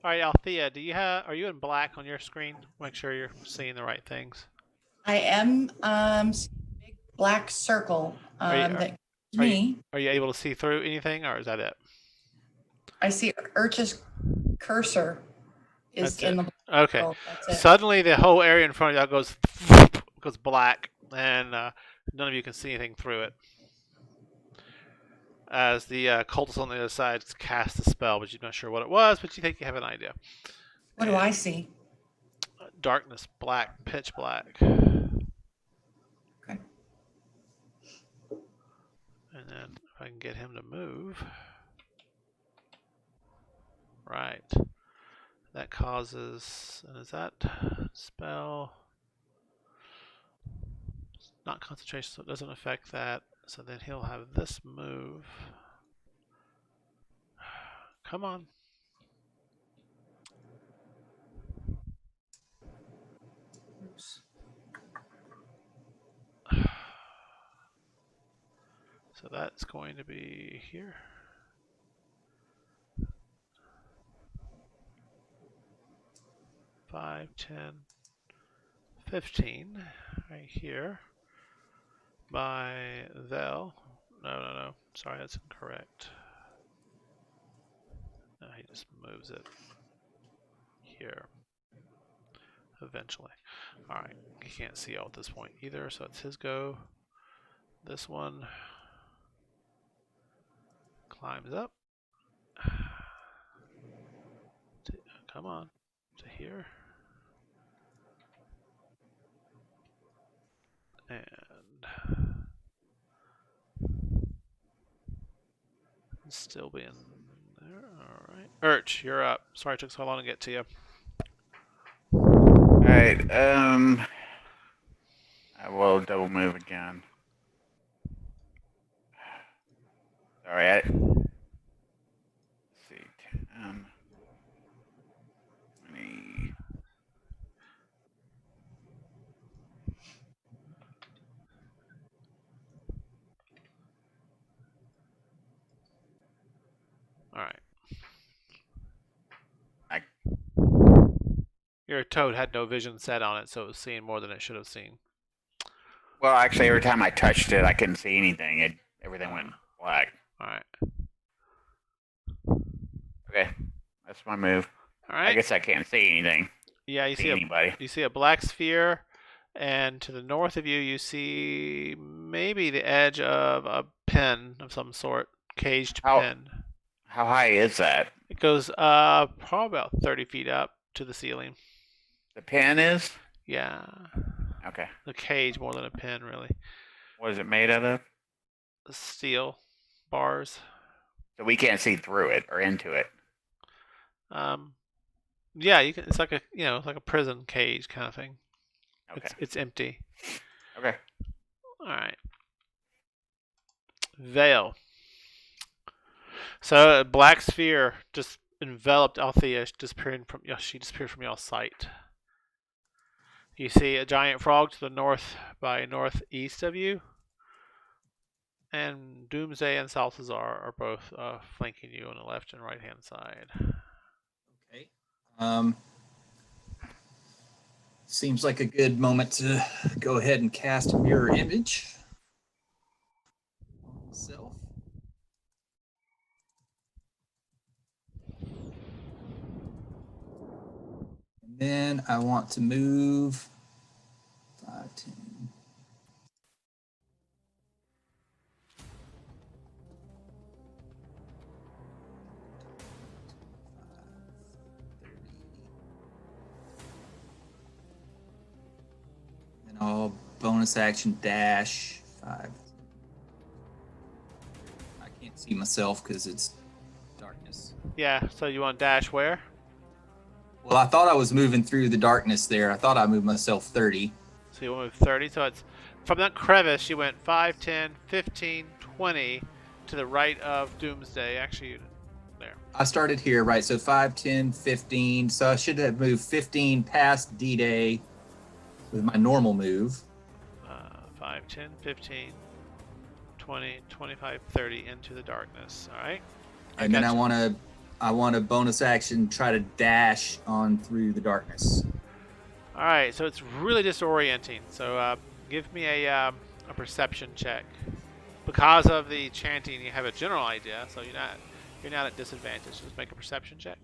All right, Althea, are you in black on your screen? Make sure you're seeing the right things. I am seeing a big black circle that are you- me. Are you able to see through anything, or is that it? I see Urch's cursor is That's in it. the Okay. circle. That's it. Suddenly, the whole area in front of you goes black, and none of you can see anything through it. As the cultist on the other side cast a spell, but you're not sure what it was, but you think you have an idea. What do I see? Darkness, black, pitch black. Okay. And then if I can get him to move. Right. That causes, and is that spell? It's not concentration, so it doesn't affect that. So then he'll have this move. Come on. Oops. So that's going to be here. 5, 10, 15, right here. By Vel. No. Sorry, that's incorrect. No, he just moves it here. Eventually. Alright, he can't see all at this point either, so it's his go. This one climbs up. Come on. To here. And still being there. Alright. Urch, you're up. Sorry it took so long to get to you. Alright, I will double move again. Sorry, let's see, 10, 20. Alright. I- Your toad had no vision set on it, so it was seeing more than it should have seen. Well, actually, every time I touched it, I couldn't see anything. Everything went black. Alright. Okay, that's my move. Alright. I guess I can't see anything. Yeah, See anybody. you see a black sphere, and to the north of you, you see maybe the edge of a pen of some sort, caged pen. How high is that? It goes probably about 30 feet up to the ceiling. The pen is? Yeah, Okay. the cage more than a pen, really. What is it made out of? Steel bars. So we can't see through it or into it. Yeah, you can. It's like like a prison cage kind of thing. Okay. It's empty. Okay. All right. Veil. So a black sphere just enveloped Althea, disappearing from she disappeared from y'all's sight. You see a giant frog to the north by northeast of you, and Doomsday and Salazar are both flanking you on the left and right hand side. Okay. Seems like a good moment to go ahead and cast a mirror image on myself. And then I want to move 5, 10. Then I'll bonus action dash 5. see myself because it's darkness. Yeah. So you want to dash where? Well, I thought I was moving through the darkness there. I thought I moved myself 30. So you want to move 30. So it's from that crevice. You went 5, 10, 15, 20 to the right of Doomsday. Actually, there. I started here, right? So 5, 10, 15. So I should have moved 15 past D-Day with my normal move. 5, 10, 15, 20, 25, 30 into the darkness. All right. And then I want to bonus action try to dash on through the darkness. All right. So it's really disorienting. So give me a perception check. Because of the chanting, you have a general idea, so you're not at disadvantage. Just make a perception check.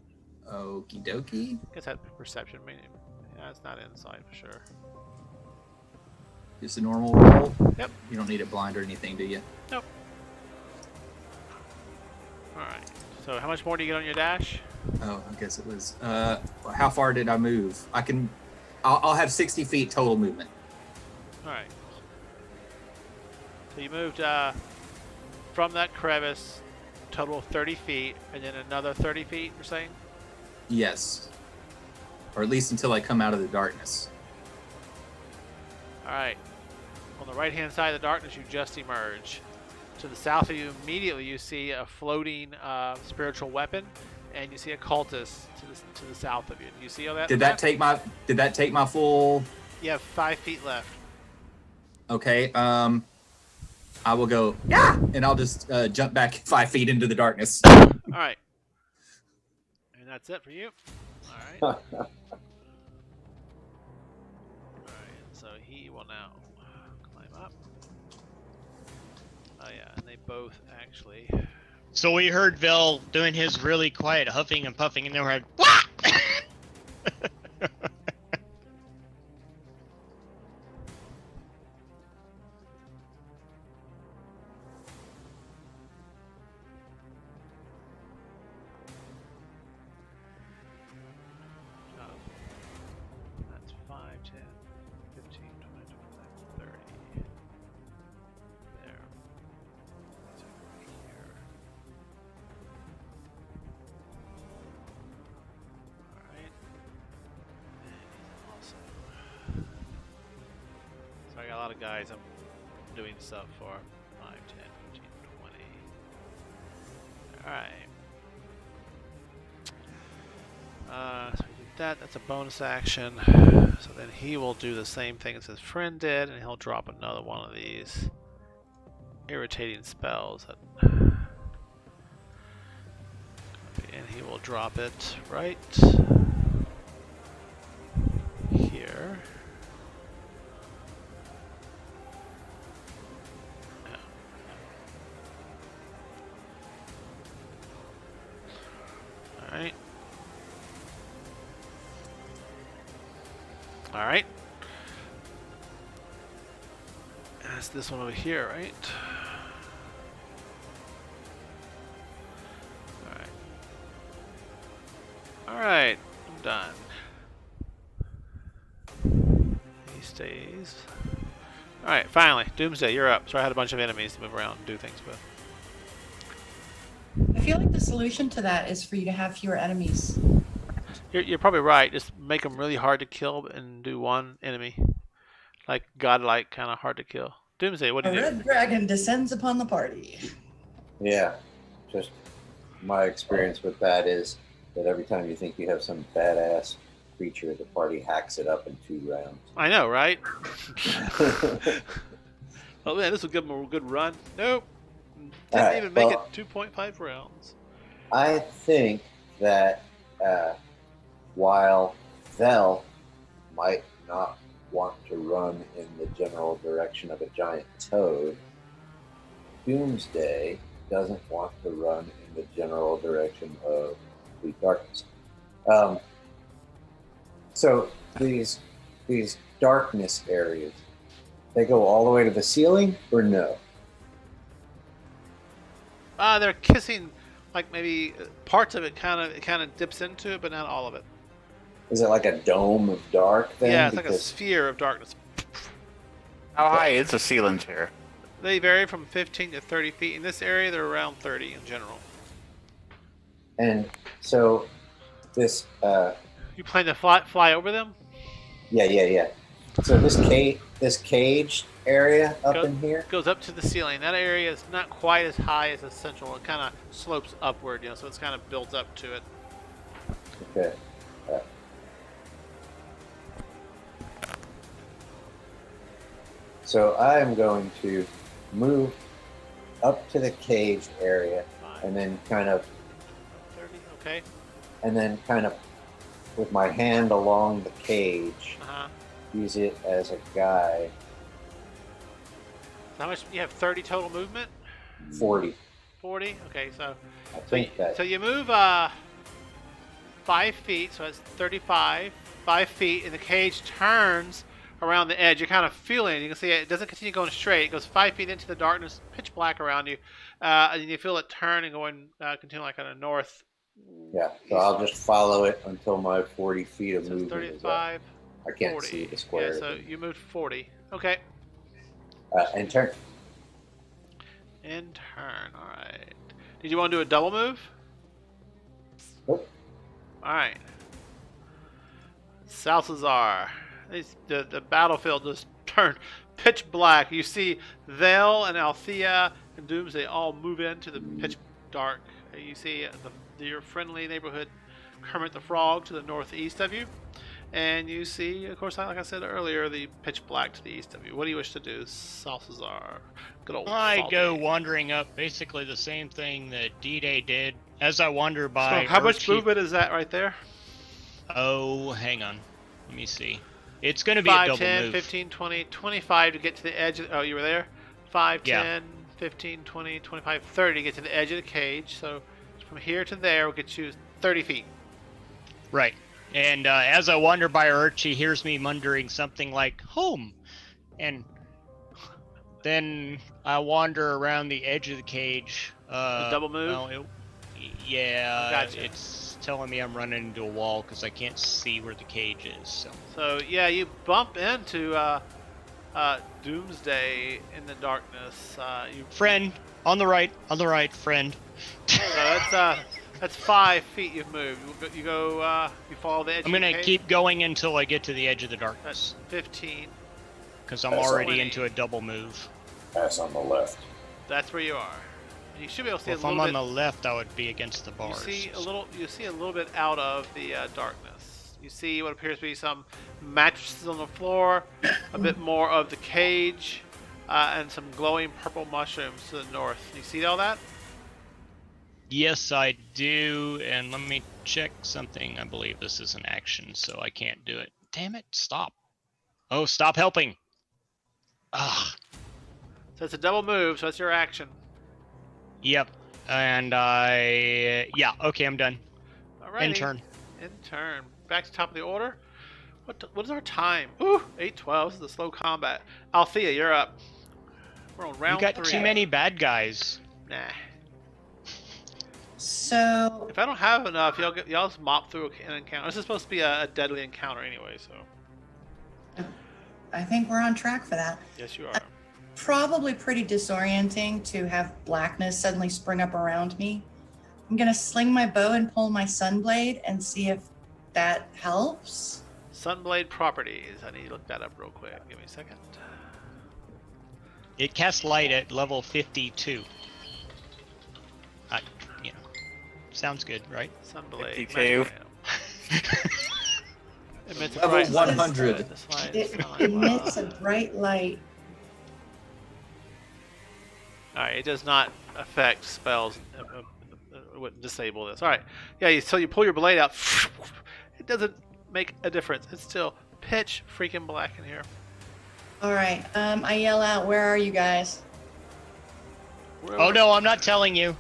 Okie dokie. I guess that's perception. Meaning, yeah, it's not insight for sure. Just a normal roll? Yep. You don't need it blind or anything, do you? Nope. All right. So how much more do you get on your dash? Oh, I guess it was. How far did I move? I'll have 60 feet total movement. All right. So you moved from that crevice, total 30 feet, and then another 30 feet, you're saying? Yes. Or at least until I come out of the darkness. All right. On the right-hand side of the darkness, you just emerge. To the south of you, immediately you see a floating spiritual weapon, and you see a cultist to the south of you. Do you see all that? Did that take my full? You have 5 feet left. Okay. I will go, yeah, and I'll just jump back 5 feet into the darkness. All right. And that's it for you. All right. All right. So he will now climb up. Oh yeah, and they both actually. So we heard Vel doing his really quiet huffing and puffing, and then we're like, what? That's 5, 10, 15, 20, 25, 30. There. It's over here. Alright. And he's also. So I got a lot of guys I'm doing stuff for. 5, 10, 15, 20. Alright. So we did that. That's a bonus action. So then he will do the same thing as his friend did, and he'll drop another one of these irritating spells. And he will drop it right here. All right. All right. That's this one over here, right? All right. All right. I'm done. He stays. All right. Finally, Doomsday, you're up. So I had a bunch of enemies to move around and do things with. I feel like the solution to that is for you to have fewer enemies. You're probably right. Just make them really hard to kill and do one enemy. Like godlike, kind of hard to kill. Doomsday, what do A you do? red dragon descends upon the party. Yeah, just my experience with that is that every time you think you have some badass creature, the party hacks it up in 2 rounds. I know, right? Oh man, this will give them a good run. Nope. Didn't Alright, even make well, it 2.5 rounds. I think that while Vel might not want to run in the general direction of a giant toad, Doomsday doesn't want to run in the general direction of complete darkness. So these darkness areas, they go all the way to the ceiling, or no? They're kissing, like maybe parts of it kind of dips into it, but not all of it. Is it like a dome of dark then? Yeah, it's like a Because- sphere of darkness. How high is the ceiling here? They vary from 15 to 30 feet. In this area, they're around 30 in general. And so this, You plan to fly over them? yeah. So this cage area up in here. Goes up to the ceiling. That area is not quite as high as the central. It kind of slopes upward, so it's kind of builds up to it. Okay. So I am going to move up to the cage area, and then kind of 30, okay. And then kind of with my hand along the cage, use it as a guide. How much? You have 30 total movement? 40. 40? Okay, so I think that. So you move 5 feet, so that's 35. 5 feet, and the cage turns around the edge. You're kind of feeling it. You can see it doesn't continue going straight. It goes 5 feet into the darkness, pitch black around you, and you feel it turn and going, continue like on a north. Yeah, so I'll just follow it until my 40 feet of movement 35, is up. I can't 40. see the square. Yeah, so you moved 40. Okay. And turn. And turn. All right. Did you want to do a double move? Nope. All right. Salazar. The battlefield just turned pitch black. You see Vale and Althea and Doomsday all move into the pitch dark. You see your friendly neighborhood Kermit the Frog to the northeast of you. And you see, of course, like I said earlier, the pitch black to the east of you. What do you wish to do, Salazar? Good old I go Salty. wandering up, basically the same thing that D-Day did. As I wander by... So how much movement is that right there? Oh, hang on. Let me see. It's going to be 5, a double 10, move. 15, 20, 25 to get to the edge. Oh, you were there? 5, Yeah. 10, 15, 20, 25, 30 to get to the edge of the cage. So from here to there will get you 30 feet. Right. And as I wander by Urch, he hears me muttering something like, home. And then I wander around the edge of the cage. A double move? Well, yeah, Gotcha. it's telling me I'm running into a wall because I can't see where the cage is. So yeah, you bump into Doomsday in the darkness. Friend, on the right, friend. So that's 5 feet you've moved. You follow the edge. I'm gonna keep going until I get to the edge of the darkness. That's 15. Because I'm That's already 20. into a double move. Pass on the left. That's where you are. And you should be able to see Well, a if I'm little on bit. the left, I would be against the bars. You see a little bit out of the darkness. You see what appears to be some mattresses on the floor, a bit more of the cage, and some glowing purple mushrooms to the north. You see all that? Yes, I do. And let me check something. I believe this is an action, so I can't do it. Damn it! Stop. Oh, stop helping. Ah. So it's a double move. So that's your action. Yep. And yeah. Okay, I'm done. Alrighty. In turn. In turn. Back to top of the order. What is our time? Ooh, 8:12. This is a slow combat. Althea, you're up. We're on round You got 3. too many bad guys. Nah. So If I don't have enough, y'all just mop through an encounter. This is supposed to be a deadly encounter anyway, so. I think we're on track for that. Yes, you are. Probably pretty disorienting to have blackness suddenly spring up around me. I'm gonna sling my bow and pull my sunblade and see if that helps. Sunblade properties. I need to look that up real quick. Give me a second. It casts light at level 52. You know, sounds good, right? Sunblade. 52. Emits a Level bright light. 100. This light It is not- emits a bright light. Alright, it does not affect spells. It wouldn't disable this. Alright. Yeah, so you pull your blade out. It doesn't make a difference. It's still pitch freaking black in here. All right. I yell out, "Where are you guys?" Oh no, I'm not telling you.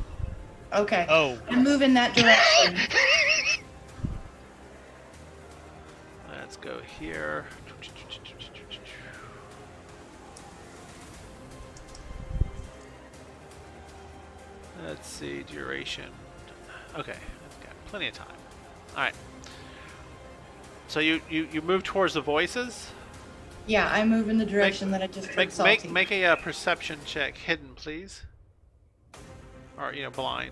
Okay. Oh. I'm moving that direction. Let's go here. Let's see, duration. Okay, I've got plenty of time. Alright. So you move towards the voices? Yeah, I move in the direction that I just heard Salty. Make a perception check, hidden, please. Or blind.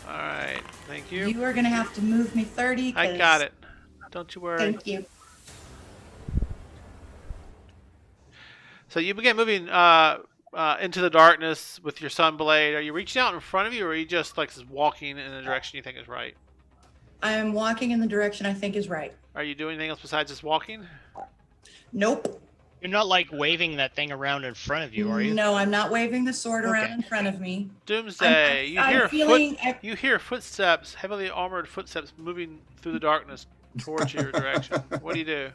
All right, thank you. You are gonna have to move me 30. I got it. Don't you worry. Thank you. So you begin moving into the darkness with your sunblade. Are you reaching out in front of you, or are you just like walking in the direction you think is right? I am walking in the direction I think is right. Are you doing anything else besides just walking? Nope. You're not like waving that thing around in front of you, are you? No, I'm not waving the sword around Okay. in front of me. Doomsday, I'm you hear footsteps, heavily armored footsteps moving through the darkness towards your direction. What do?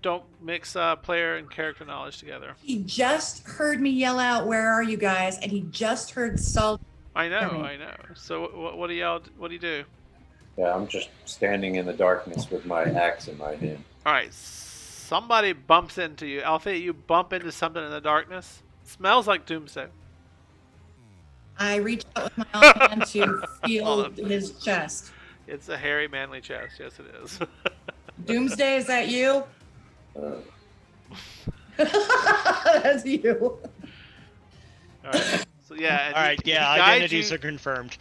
Don't mix player and character knowledge together. He just heard me yell out, "Where are you guys?" And he just heard Salt. I know. So what do you do? Yeah, I'm just standing in the darkness with my axe in my hand. All right, somebody bumps into you. Althea, you bump into something in the darkness. Smells like Doomsday. I reach out with my own hand to feel his chest. It's a hairy, manly chest. Yes, it is. Doomsday, is that you? That's you. All right. So yeah. All right. Yeah. Identities are confirmed.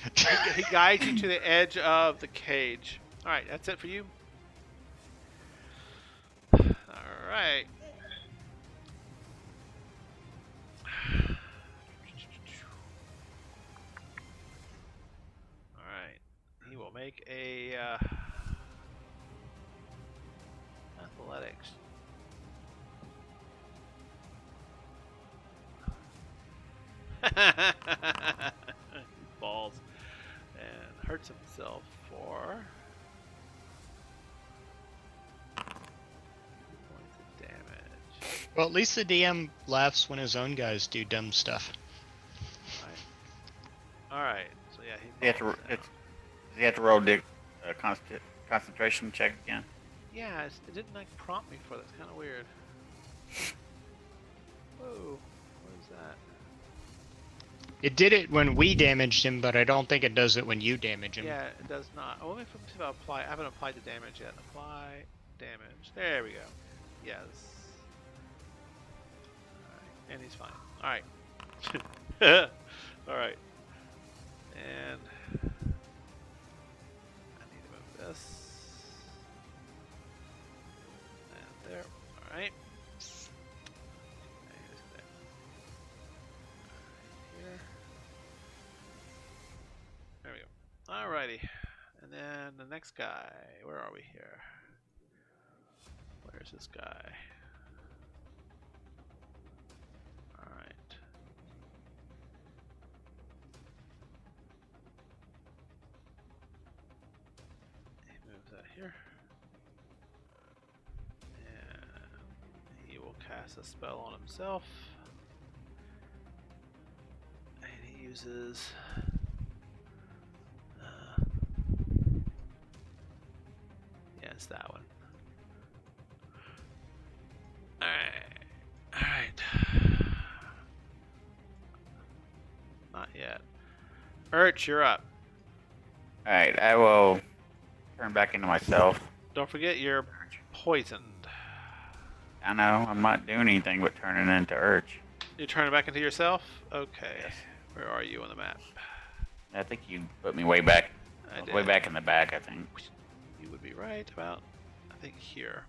He guides you to the edge of the cage. All right. That's it for you. All right. All right. He will make a athletics. He falls and hurts himself for 2 points of damage. Well, at least the DM laughs when his own guys do dumb stuff. All right. So yeah, Does he have to roll the concentration check again? Yeah, it didn't like prompt me for that. It's kind of weird. Whoa, what is that? It did it when we damaged him, but I don't think it does it when you damage him. Yeah, it does not. Oh, let me see if I apply. I haven't applied the damage yet. Apply damage. There we go. Yes. Alright, and he's fine. Alright. Alright. And I need to move this. And there. Alright. Here. There we go. Alrighty. And then the next guy. Where are we here? Where's this guy? Alright. He moves that here. And he will cast a spell on himself. And he uses it's that one. Alright. Not yet. Urch, you're up. Alright, I will turn back into myself. Don't forget you're poisoned. I know, I'm not doing anything but turning into Urch. You're turning back into yourself? Okay. Yes. Where are you on the map? I think you put me way back. I Way did. back in the back, I think. You would be right about, I think, here.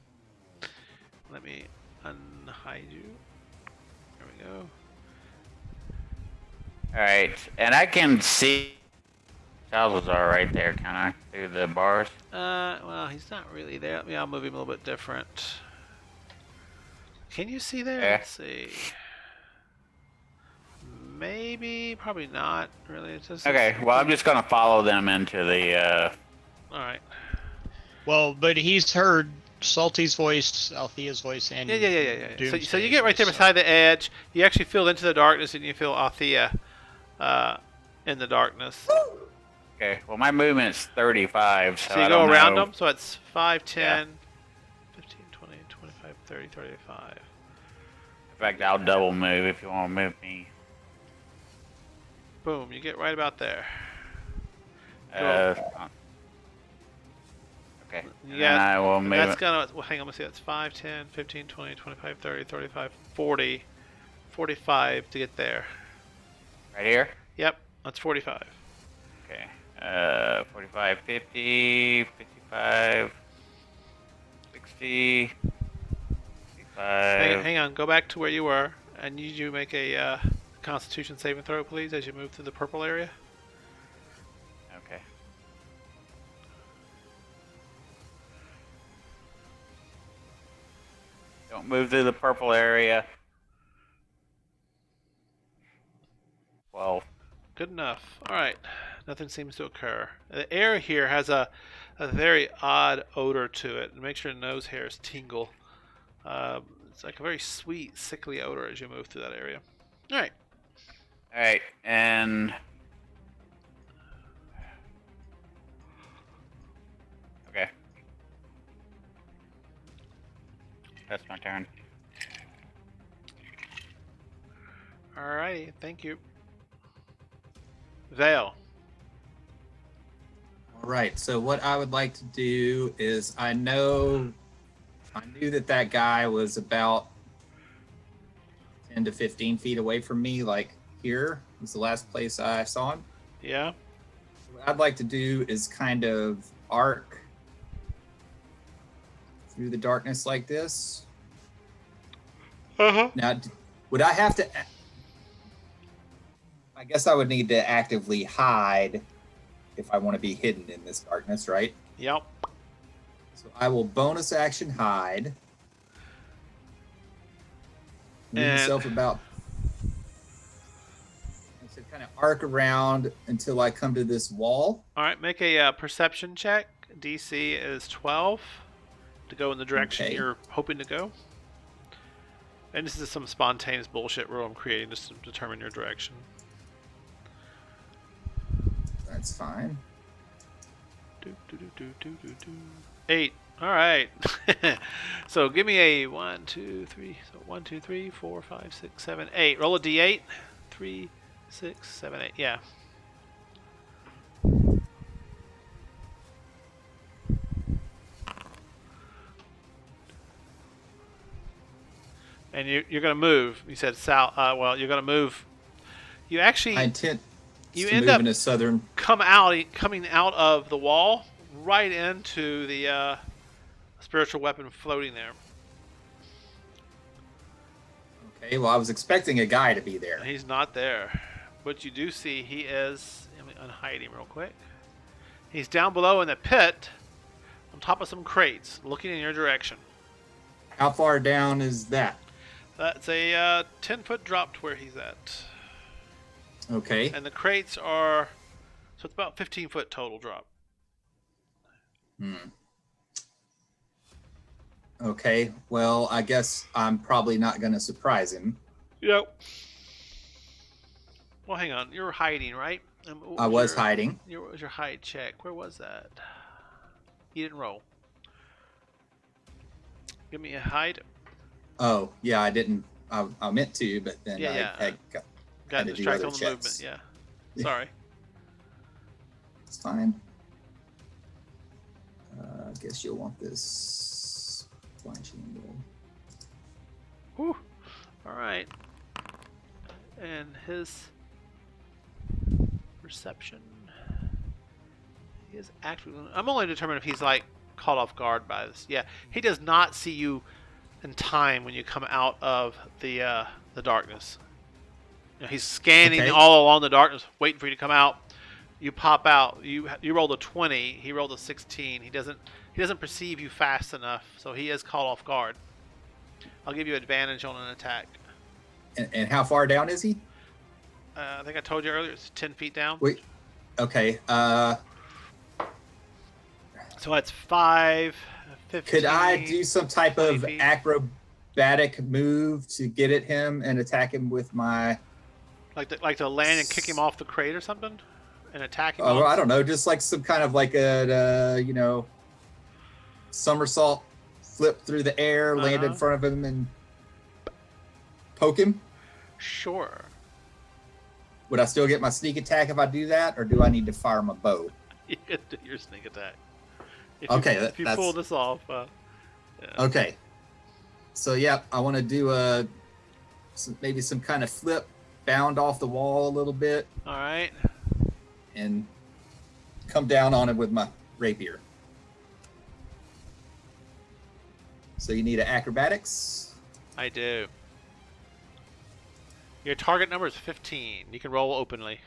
Let me unhide you. There we go. Alright, and I can see Salazar right there, can I? Through the bars? Well, he's not really there. I'll move him a little bit different. Can you see there? Yeah. Let's see. Maybe, probably not. Really, it's just Okay, well, I'm just gonna follow them into the, All right. Well, but he's heard Salty's voice, Althea's voice, and Yeah. So you Doomsday's get right there voice, beside the edge. You actually feel into the darkness, and you feel Althea in the darkness. Okay, well, my movement's 35, so So you I go don't around know. them. So it's 5, 10, 15, 20, 25, 30, 35. In fact, I'll double move if you want to move me. Boom, you get right about there. Okay, Okay. You And then I will and move that's it. gonna, well, hang on, let's see, that's 5, 10, 15, 20, 25, 30, 35, 40, 45 to get there. Right here? Yep, that's 45. Okay. 45, 50, 55, 60, 65. Hang on, go back to where you were. I need you to make a Constitution saving throw, please, as you move through the purple area. Okay. Don't move through the purple area. 12. Good enough. All right. Nothing seems to occur. The air here has a very odd odor to it. It makes your nose hairs tingle. It's like a very sweet, sickly odor as you move through that area. All right. All right, and okay, that's my turn. All righty. Thank you. Vale. All right. So what I would like to do is I knew that guy was about 10 to 15 feet away from me. Like here was the last place I saw him. Yeah. What I'd like to do is kind of arc through the darkness like this. Uh-huh. Now, would I have to? I guess I would need to actively hide if I want to be hidden in this darkness, right? Yep. So I will bonus action hide. Move And- myself about. So kind of arc around until I come to this wall. All right. Make a perception check. DC is 12 to go in the direction Okay. you're hoping to go. And this is some spontaneous bullshit rule I'm creating just to determine your direction. That's fine. 8. All right. So give me a 1, 2, 3. So 1, 2, 3, 4, 5, 6, 7, 8. Roll a d8. 3, 6, 7, 8. Yeah. And you're going to move. You said south. Well, you're going to move. You actually I intend You to end move up- in a southern. coming out of the wall right into the spiritual weapon floating there. Okay, well, I was expecting a guy to be there. He's not there. But you do see he is. Let me unhide him real quick. He's down below in the pit on top of some crates looking in your direction. How far down is that? That's a 10-foot drop to where he's at. Okay. And the crates are. So it's about 15-foot total drop. Okay, well, I guess I'm probably not going to surprise him. Yep. Well, hang on. You're hiding, right? What I was your- hiding. What was your hide check? Where was that? You didn't roll. Give me a hide. Oh, yeah, I didn't. I meant to, but then Yeah, I yeah. got, Got had to do distracted other on the movement. checks. Yeah. Yeah. Sorry. It's fine. I guess you'll want this flashing angle. Whew. All right. And his perception. He is actually. I'm only determining if he's like caught off guard by this. Yeah, he does not see you in time when you come out of the darkness. You know, he's scanning Okay. all along the darkness, waiting for you to come out. You pop out. You rolled a 20. He rolled a 16. He doesn't perceive you fast enough, so he is caught off guard. I'll give you advantage on an attack. And how far down is he? I think I told you earlier. It's 10 feet down. Wait. Okay. So that's 5, 15. Could I do some type 20 of feet. acrobatic move to get at him and attack him with my? Like to land and kick him off the crate or something, and attack him. Oh, on- I don't know. Just like some kind of like a somersault, flip through the air, land in Uh-huh. front of him, and poke him. Sure. Would I still get my sneak attack if I do that, or do I need to fire my bow? You get to your sneak attack. If Okay, if you pull this off. Yeah. Okay. So yeah, I want to do maybe some kind of flip, bound off the wall a little bit, All right. and come down on it with my rapier. So you need an acrobatics. I do. Your target number is 15. You can roll openly.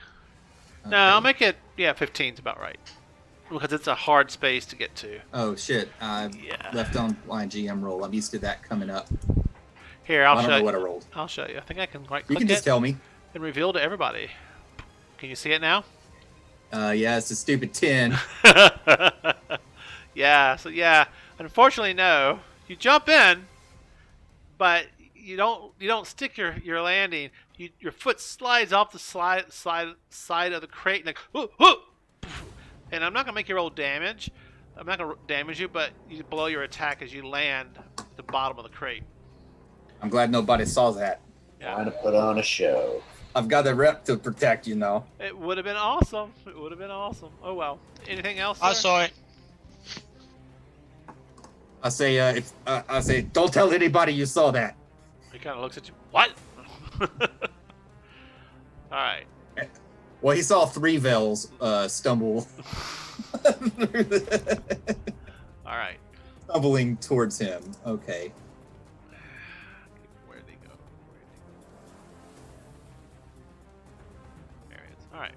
Okay. No, I'll make it. Yeah, 15's about right. Because it's a hard space to get to. Oh shit! I Yeah. left on blind GM roll. I'm used to that coming up. Here, I'll I don't show know you. what I rolled. I'll show you. I think I can right You click can just it tell me. and reveal to everybody. Can you see it now? Yeah, it's a stupid 10. Yeah. So yeah, unfortunately, no. You jump in, but you don't stick your landing. Your foot slides off the side of the crate and like whoo, whoo, and I'm not gonna make you roll damage. I'm not gonna damage you, but you blow your attack as you land at the bottom of the crate. I'm glad nobody saw that. Trying to put on a show. I've got a rep to protect, you know. It would have been awesome. It would have been awesome. Oh well. Anything else? I Sir? saw it. I say, I say, don't tell anybody you saw that. He kind of looks at you. What? All right. Well, he saw 3 Vels stumble, All right. stumbling towards him. Okay. Where'd he go? There he is. All right.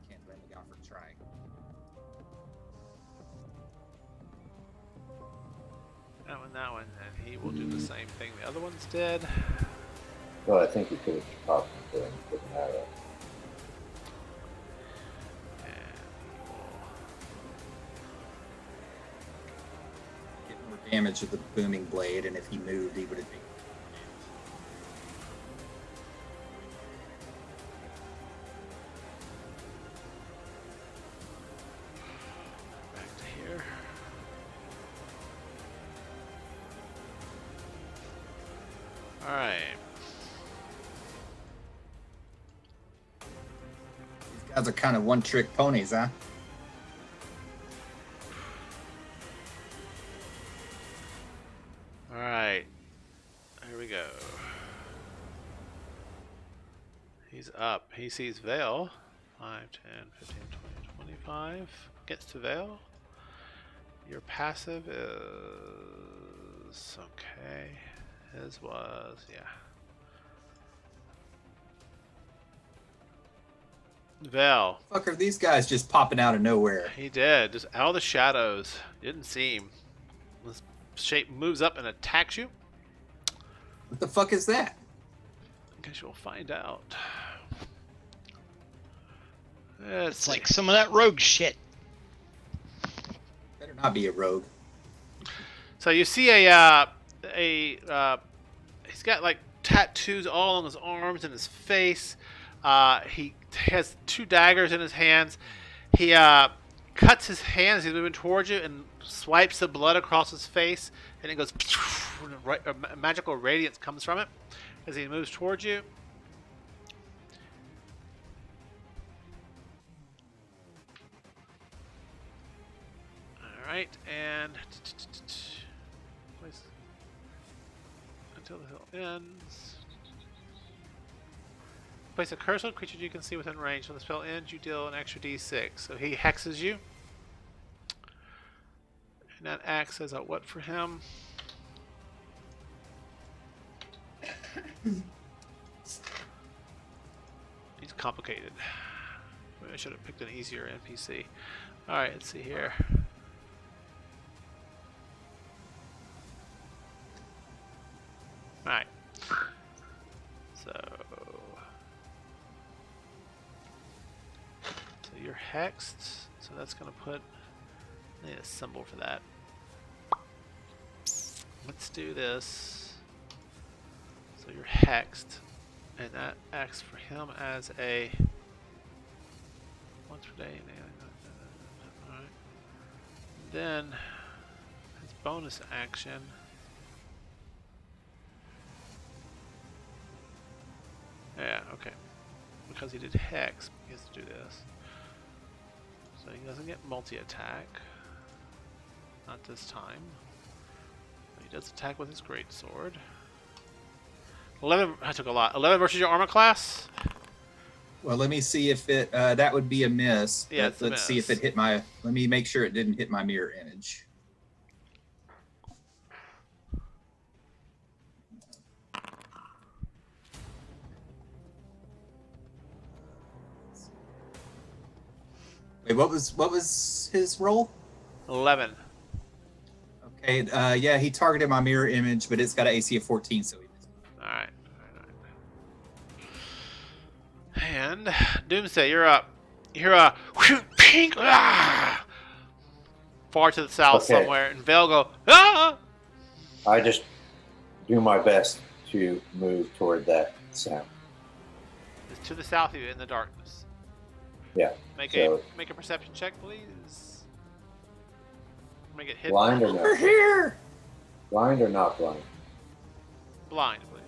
Can't blame the guy for trying. That one, and he will do the same thing the other ones did. Well, I think you could have popped it there and put an arrow. And he will... Get more damage with the booming blade, and if he moved, he would have taken. Back to here. All right. These guys are kind of one-trick ponies, huh? All right. Here we go. He's up. He sees Vale. 5, 10, 15, 20, 25. Gets to Vale. Your passive is okay. His was, yeah. Val, Fuck are these guys just popping out of nowhere? he did. Just out of the shadows. Didn't see him. This shape moves up and attacks you. What the fuck is that? I guess you'll find out. It's like some of that rogue shit. Better not be a rogue. So you see he's got like tattoos all on his arms and his face. He has 2 daggers in his hands. He cuts his hand as he's moving towards you and swipes the blood across his face, and it goes. A magical radiance comes from it as he moves towards you. All right, and until the hill ends. Place a curse on creature you can see within range. When the spell ends, you deal an extra d6. So he hexes you. And that acts as a what for him? He's complicated. Maybe I should have picked an easier NPC. Alright, let's see here. Alright. So you're hexed. So that's going to put... I need a symbol for that. Let's do this. So you're hexed. And that acts for him as a once per day. Alright. Then his bonus action. Yeah, okay. Because he did Hex, he has to do this. So he doesn't get multi-attack. Not this time. He does attack with his greatsword. 11. I took a lot. 11 versus your armor class. Well, let me see if it. That would be a miss. Yeah, But it's a let's see if miss. it hit my. Let me make sure it didn't hit my mirror image. Wait, what was his roll? 11. Okay, yeah, he targeted my mirror image, but it's got an AC of 14, so he missed. Alright. And Doomsday, you're up. You're pink. Ah! Far to the south Okay. somewhere, and Vale go. Ah! I just do my best to move toward that sound. It's to the south of you in the darkness. Yeah. Make So- a perception check, please. Make it hidden. Blind or Over not? here! Blind or not blind? Blind, please.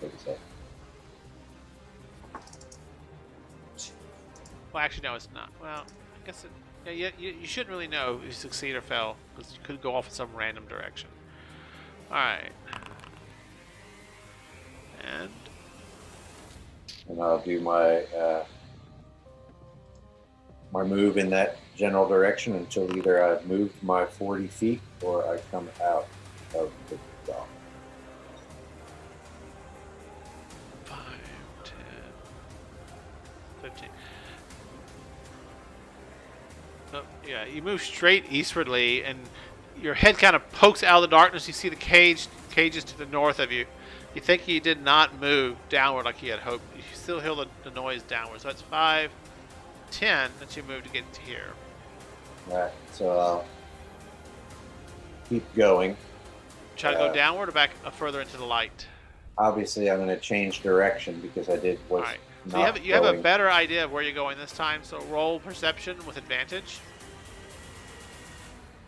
Take a second. Well, actually, no, it's not. Well, I guess it. Yeah, you shouldn't really know if you succeed or fail because you could go off in some random direction. All right. And I'll do my my move in that general direction until either I've moved my 40 feet or I come out of the dock. 5, 10, 15. Oh, yeah, you move straight eastwardly, and your head kind of pokes out of the darkness. You see the cages to the north of you. You think he did not move downward like he had hoped. You still hear the noise downward. So that's 5, 10 that you move to get to here. Alright, so I'll keep going. Try to go downward or back further into the light. Obviously, I'm going to change direction because I was All right. So not you have a going- better idea of where you're going this time. So roll perception with advantage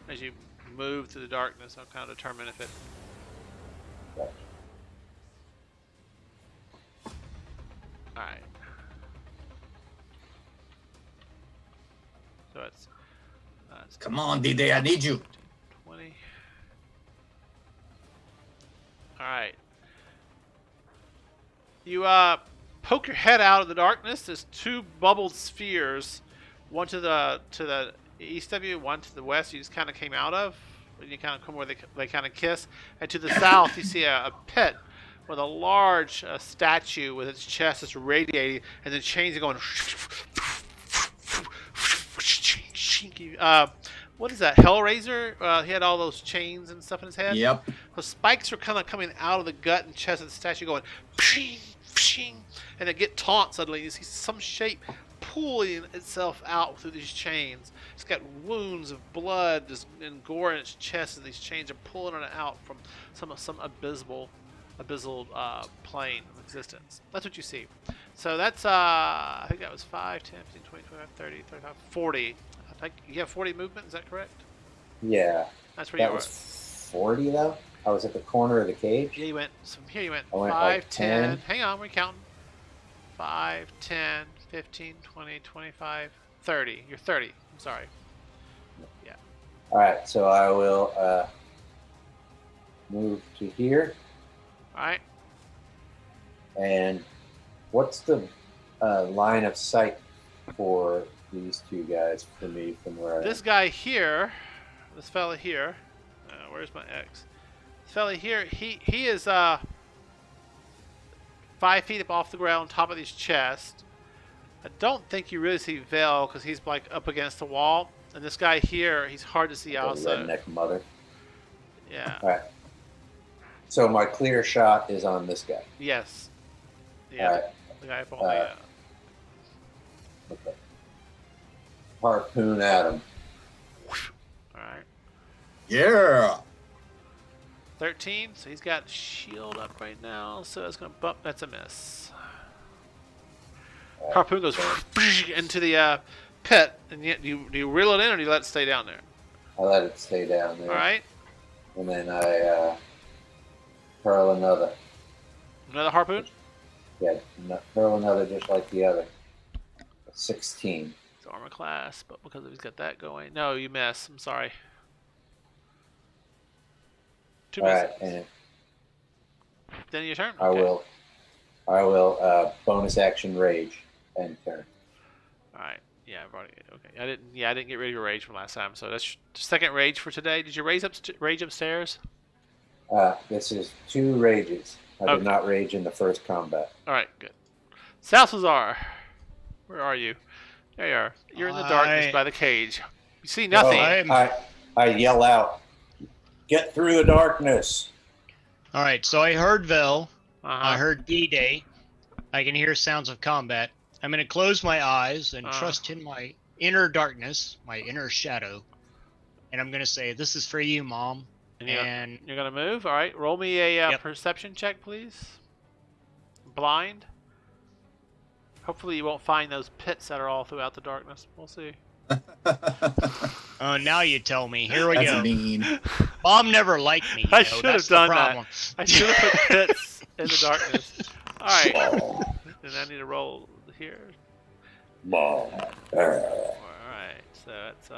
as you move through the darkness. I'll kind of determine if it. Gotcha. All right. So it's Come on, D-Day, I need you. 20. All right. You poke your head out of the darkness. There's two bubbled spheres, one to the east of you, one to the west. You just kind of came out of. When you kind of come where they kind of kiss, and to the south you see a pit with a large statue with its chest that's radiating, and then chains are going. What is that? Hellraiser? He had all those chains and stuff in his head. Yep. The spikes are kind of coming out of the gut and chest of the statue, going, pshing, pshing, and they get taut suddenly. You see some shape pulling itself out through these chains. It's got wounds of blood and gore in its chest, and these chains are pulling it out from some abyssal plane of existence. That's what you see. So that's I think that was 5, 10, 15, 20, 25, 30, 35, 40. I think you have 40 movement. Is that correct? Yeah. That's where That you was were. 40 though? I was at the corner of the cage? Yeah, you went. From here you went I went 5, like 10. 10. Hang on, we're counting. 5, 10, 15, 20, 25, 30. You're 30. I'm sorry. Yeah. Alright, so I will move to here. All right. And what's the line of sight for these two guys for me from where I am? This guy here, this fella here, where's my X? This fella here, he is 5 feet up off the ground, top of his chest. I don't think you really see Vale because he's like up against the wall. And this guy here, he's hard to see The also. redneck mother. Yeah. Alright. So my clear shot is on this guy. Yes. Yeah. Alright. The guy up on the. Okay. Harpoon at him. All right. Yeah. 13. So he's got shield up right now. So that's going to bump. That's a miss. Harpoon goes into the pit. And do you reel it in or do you let it stay down there? I let it stay down there. All right. And then I hurl another. Another harpoon? Yeah, hurl another just like the other. 16. It's armor class, but because he's got that going. No, you miss. I'm sorry. 2 All misses. right, and Then your turn. I will bonus action rage and turn. All right. Yeah, I've already. Okay. I didn't get rid of your rage from last time. So that's second rage for today. Did you rage upstairs? This is 2 rages. I Okay. did not rage in the first combat. All right. Good. Salazar, where are you? There you are. You're in the darkness by the cage. You see nothing. I yell out, "Get through the darkness!" All right, so I heard Vel. I Uh-huh. heard D-Day. I can hear sounds of combat. I'm going to close my eyes and Uh-huh. trust in my inner darkness, my inner shadow. And I'm going to say, this is for you, Mom. And you're going to move? All right. Roll me a Yep. perception check, please. Blind. Hopefully you won't find those pits that are all throughout the darkness. We'll see. Oh, now you tell me. Here we That's go. mean. Mom never liked me. I know, should that's have done the problem. that. I should have put pits in the darkness. All right. And I need to roll here. Mom. All right. So it's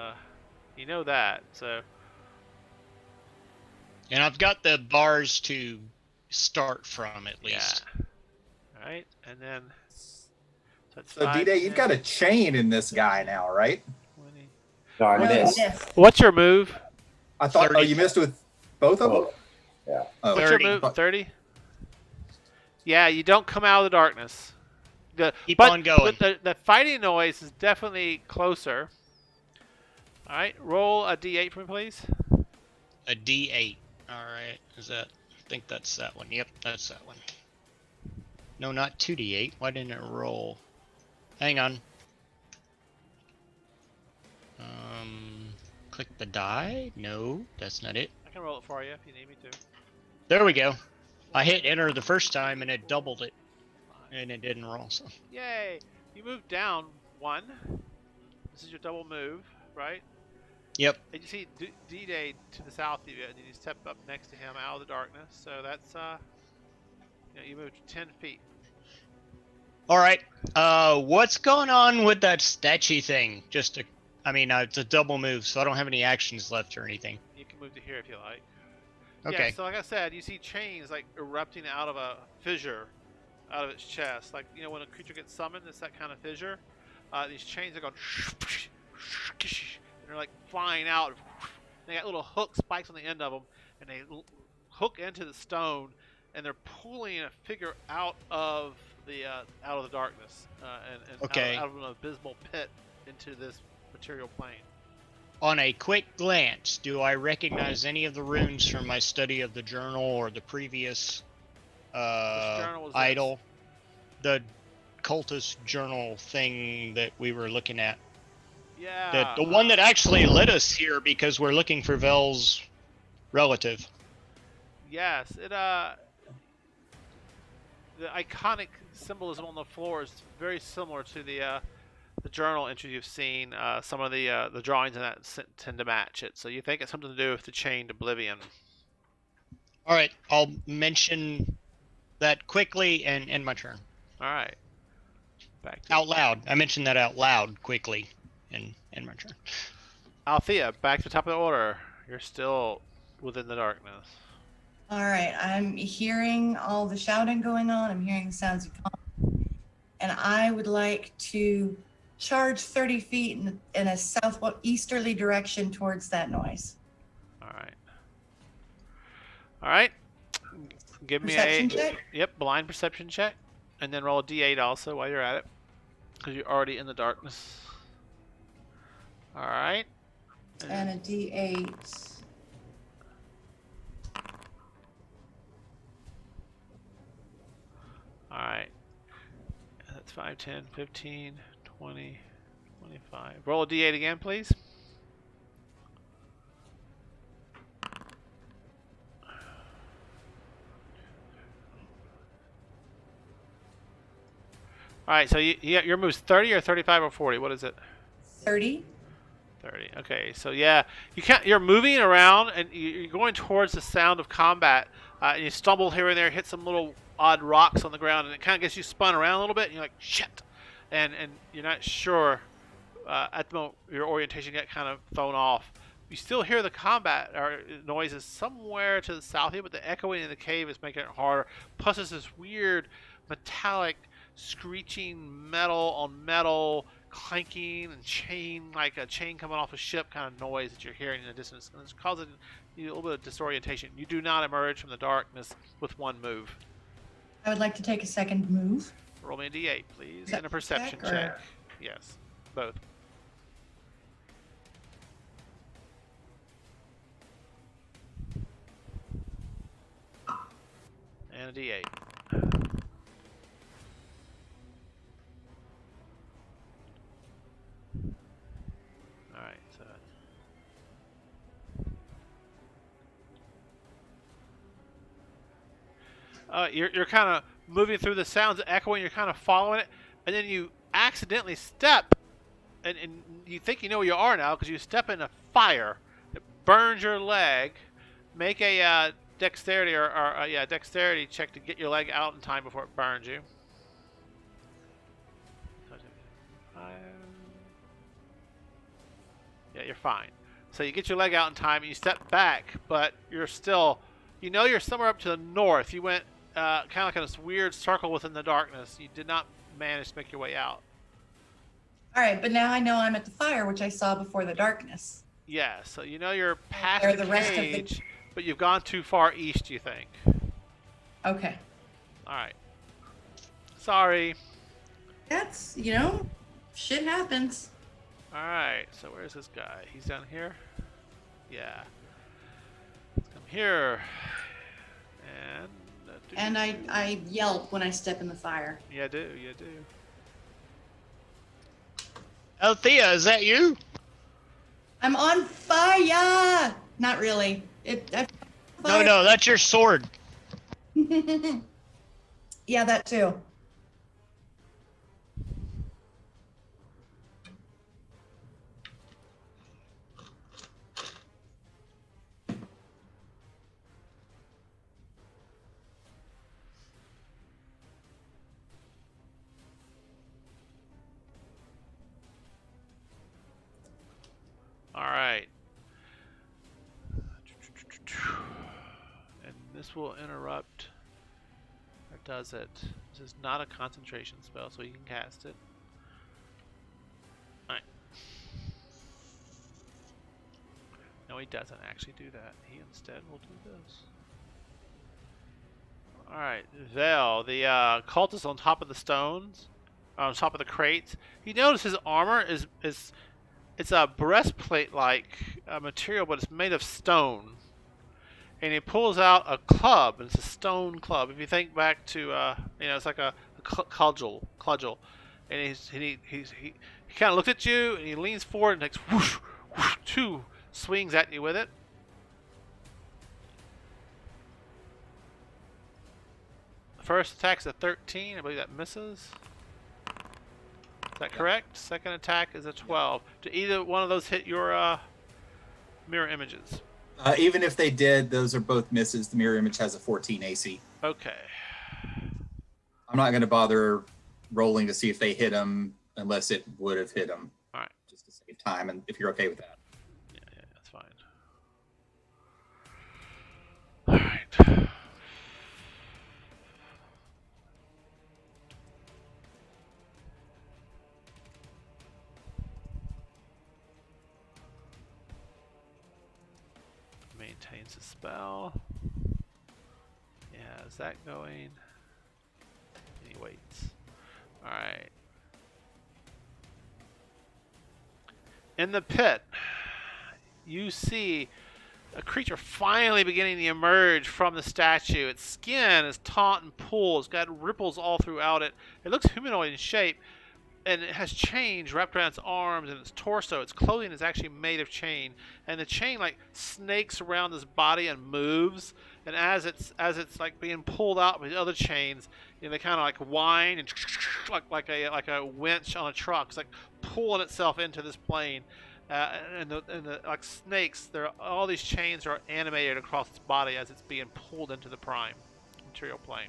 you know that. So And I've got the bars to start from, at least. yeah. All right. And then that's So D-Day, you've got a chain in this guy now, right? 20. No, I No, missed. miss. What's your move? I thought. 30. Oh, you missed with both of them. Oh, yeah. Oh, What's 30. your move? 30? Yeah, you don't come out of the darkness. Keep on going. But the fighting noise is definitely closer. All right, roll a d8 for me, please. A D8. All right. Is that? I think that's that one. Yep, that's that one. No, not 2D8. Why didn't it roll? Hang on. Click the die. No, that's not it. I can roll it for you if you need me to. There we go. I hit enter the first time and it doubled it, and it didn't roll. So. Yay! You moved down 1. This is your double move, right? Yep. And you see D-Day to the south of you, and you step up next to him out of the darkness. So that's you moved 10 feet. All right. What's going on with that statue thing? It's a double move, so I don't have any actions left or anything. You can move to here if you like. Okay. Yeah, so like I said, you see chains like erupting out of a fissure out of its chest. Like, when a creature gets summoned, it's that kind of fissure. These chains are going and they're like flying out. They got little hook spikes on the end of them, and they hook into the stone, and they're pulling a figure out of the darkness and Okay. out of an abysmal pit into this material plane. On a quick glance, do I recognize any of the runes from my study of the journal or the previous journal was this? idol? The cultist journal thing that we were looking at. Yeah. The one that actually led us here because we're looking for Vel's relative. Yes, the iconic symbolism on the floor is very similar to the journal entry you've seen. Some of the drawings in that tend to match it, so you think it's something to do with the chained oblivion. All right, I'll mention that quickly and end my turn. All right. Back to Out loud. I mentioned that out loud quickly and end my turn. Althea, back to the top of the order. You're still within the darkness. All right, I'm hearing all the shouting going on. I'm hearing the sounds of combat. And I would like to charge 30 feet in a southeasterly direction towards that noise. All right. All right. Give me Perception check? Yep, blind perception check, and then roll a d8 also while you're at it, because you're already in the darkness. All right. And a D8. All right. That's 5, 10, 15, 20, 25. Roll a d8 again, please. All right, so your move's 30 or 35 or 40. What is it? 30. 30. Okay, so yeah, you're moving around and you're going towards the sound of combat. And you stumble here and there, hit some little odd rocks on the ground, and it kind of gets you spun around a little bit. And you're like, shit, and you're not sure. At the moment, your orientation got kind of thrown off. You still hear the combat or noises somewhere to the south here, but the echoing in the cave is making it harder. Plus, there's this weird metallic screeching metal on metal, clanking and chain, like a chain coming off a ship kind of noise that you're hearing in the distance. And it's causing you a little bit of disorientation. You do not emerge from the darkness with one move. I would like to take a second move. Roll me a d8, please, that and a perception check, or- check. Yes, both. And a d8. Alright, so. You're kind of moving through the sounds echoing, you're kind of following it, and then you accidentally step, and you think you know where you are now because you step in a fire. It burns your leg. Make a dexterity dexterity check to get your leg out in time before it burns you. Yeah, you're fine. So you get your leg out in time and you step back, but you're still, you're somewhere up to the north. You went kind of like in this weird circle within the darkness. You did not manage to make your way out. All right, but now I know I'm at the fire, which I saw before the darkness. Yeah, so you're past There the the rest of the- cage, but you've gone too far east, you think. Okay. All right. Sorry. That's, shit happens. All right, so where's this guy? He's down here? Yeah. Let's come here. And I yelp when I step in the fire. Yeah, do. Althea, is that you? I'm on fire! Not really. No, that's your sword. Yeah, that too. All right. And this will interrupt, or does it? This is not a concentration spell, so you can cast it. All right. No, he doesn't actually do that. He instead will do this. All right, Vel, the cultist on top of the stones, on top of the crates. You notice his armor is it's a breastplate-like material, but it's made of stone. And he pulls out a club, and it's a stone club. If you think back to, it's like a cudgel. And he kind of looks at you, and he leans forward and takes whoosh, whoosh, 2 swings at you with it. The first attack's a 13. I believe that misses. Is that correct? Second attack is a 12. Do either one of those hit your mirror images? Even if they did, those are both misses. The mirror image has a 14 AC. Okay. I'm not going to bother rolling to see if they hit him unless it would have hit him. All right. Just to save time, and if you're okay with that. Yeah, that's fine. All right. Maintains the spell. Yeah, is that going? And he waits. Alright. In the pit, you see a creature finally beginning to emerge from the statue. Its skin is taut and pulled. It's got ripples all throughout it. It looks humanoid in shape, and it has chains wrapped around its arms and its torso. Its clothing is actually made of chain, and the chain like snakes around this body and moves. And as it's like being pulled out with other chains, they kind of like whine and like a winch on a truck. It's like pulling itself into this plane. And the like snakes, all these chains are animated across its body as it's being pulled into the prime material plane.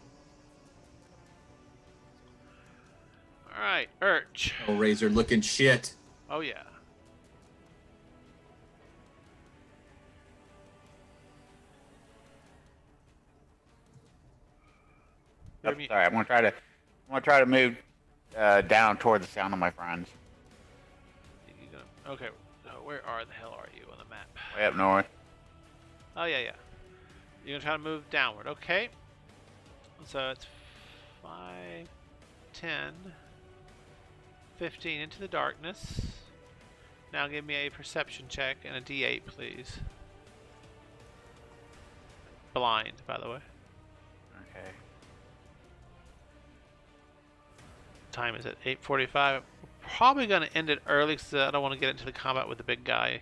All right, Urch. Hellraiser looking shit. Oh yeah. Oh, sorry, I'm gonna try to move down toward the sound of my friends. Okay, where the hell are you on the map? Way up north. Oh yeah. You're gonna try to move downward. Okay. So it's 5, 10, 15 into the darkness. Now give me a perception check and a D8, please. Blind, by the way. Okay. Time is at 8:45. Probably gonna end it early because I don't want to get into the combat with the big guy.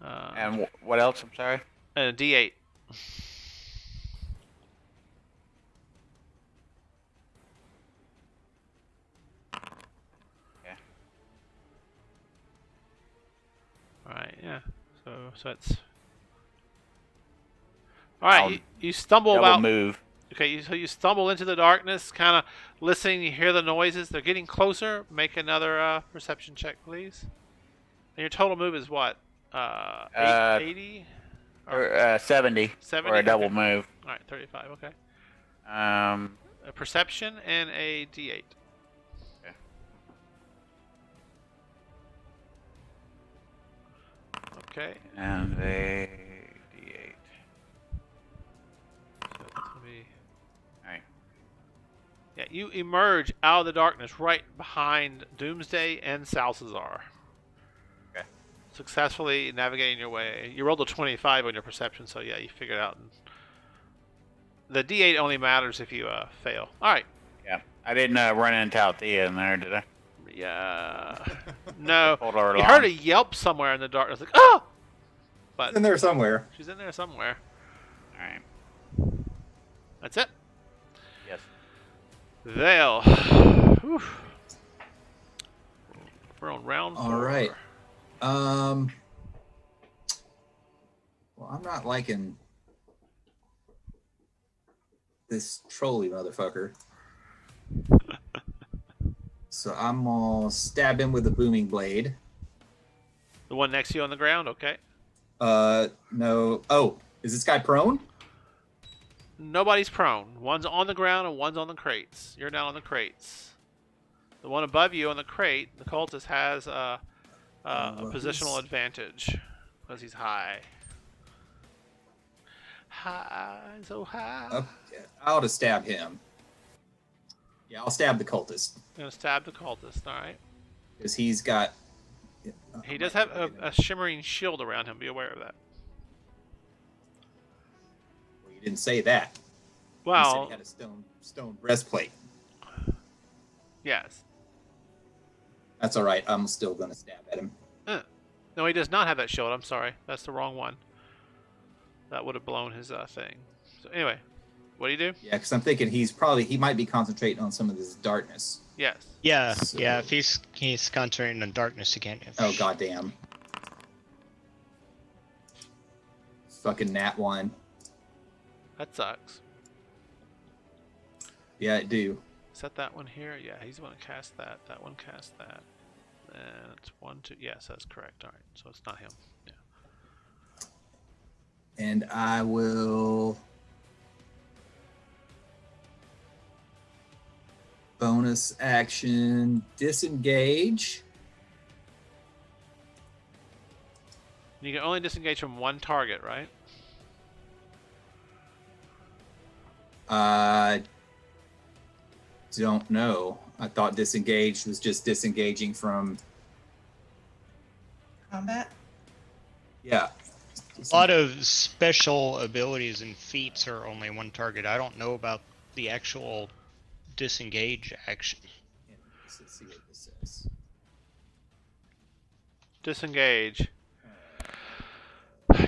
And what else? I'm sorry. And a D8. Yeah. All right. Yeah. So it's. All right. You stumble Double about. move. Okay, so you stumble into the darkness, kind of listening. You hear the noises. They're getting closer. Make another perception check, please. And your total move is what? 80? Or 70. 70? For a double Okay. move. All right, 35. Okay. A Perception and a D8. Okay. And a D8. So that's gonna be. Alright. Yeah, you emerge out of the darkness right behind Doomsday and Salazar. Okay. Successfully navigating your way. You rolled a 25 on your perception, so yeah, you figured it out. The D8 only matters if you fail. All right. Yeah. I didn't run into Althea in there, did I? Yeah. No. Pulled her You along. heard a yelp somewhere in the darkness, like oh, but It's in there somewhere. she's in there somewhere. Alright. That's it. Yes. Vale. Whew. We're on round 4. All right. Well, I'm not liking this trolley motherfucker. So I'm gonna stab him with a booming blade. The one next to you on the ground, okay. No. Oh, is this guy prone? Nobody's prone. One's on the ground and one's on the crates. You're down on the crates. The one above you on the crate, the cultist has a positional advantage because he's high. High, so high. Okay. I ought to stab him. Yeah, I'll stab the cultist I'm gonna stab the cultist. All right. because he's got. He does have a shimmering shield around him. Be aware of that. Well, you didn't say that. You said Well, he had a stone breastplate. yes. That's all right. I'm still gonna stab at him. No, he does not have that shield. I'm sorry. That's the wrong one. That would have blown his thing. So anyway, what do you do? Yeah, because I'm thinking he might be concentrating on some of this darkness. Yes. Yeah, So- yeah. If he's concentrating on darkness again. Oh goddamn! Fucking nat 1. That sucks. Yeah, I do. Set that one here. Yeah, he's going to cast that. That one cast that. And it's 1, 2. Yes, that's correct. All right. So it's not him. Yeah. And I will bonus action disengage. You can only disengage from one target, right? Don't know. I thought disengaged was just disengaging from. Combat? Yeah. A lot of special abilities and feats are only one target. I don't know about the actual disengage action. Let's see what this says. Disengage.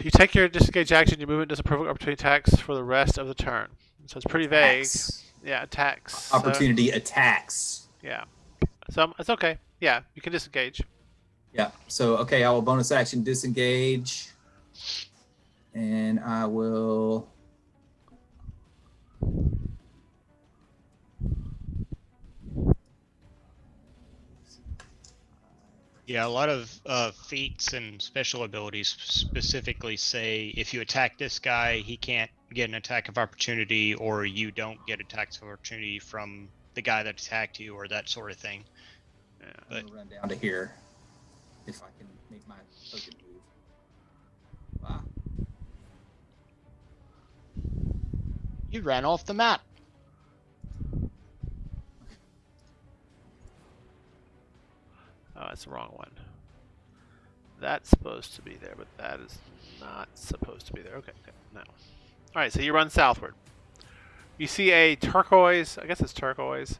You take your disengage action. Your movement doesn't provoke opportunity attacks for the rest of the turn. So it's pretty vague. Attacks. Yeah, attacks. Opportunity attacks. Yeah. So it's okay. Yeah, you can disengage. Yeah. So okay, I will bonus action disengage, and I will. Yeah, a lot of feats and special abilities specifically say if you attack this guy, he can't get an attack of opportunity, or you don't get attacks of opportunity from the guy that attacked you, or that sort of thing. Yeah. I'm gonna run down to here if I can make my token move. Wow. You ran off the map. Oh, that's the wrong one. That's supposed to be there, but that is not supposed to be there. Okay, no. All right, so you run southward. You see a turquoise, I guess it's turquoise,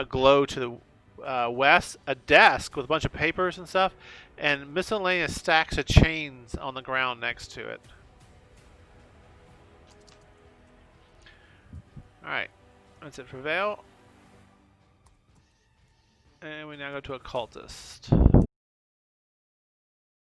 glow to the west, a desk with a bunch of papers and stuff, and miscellaneous stacks of chains on the ground next to it. All right, that's it for Vale. And we now go to occultist.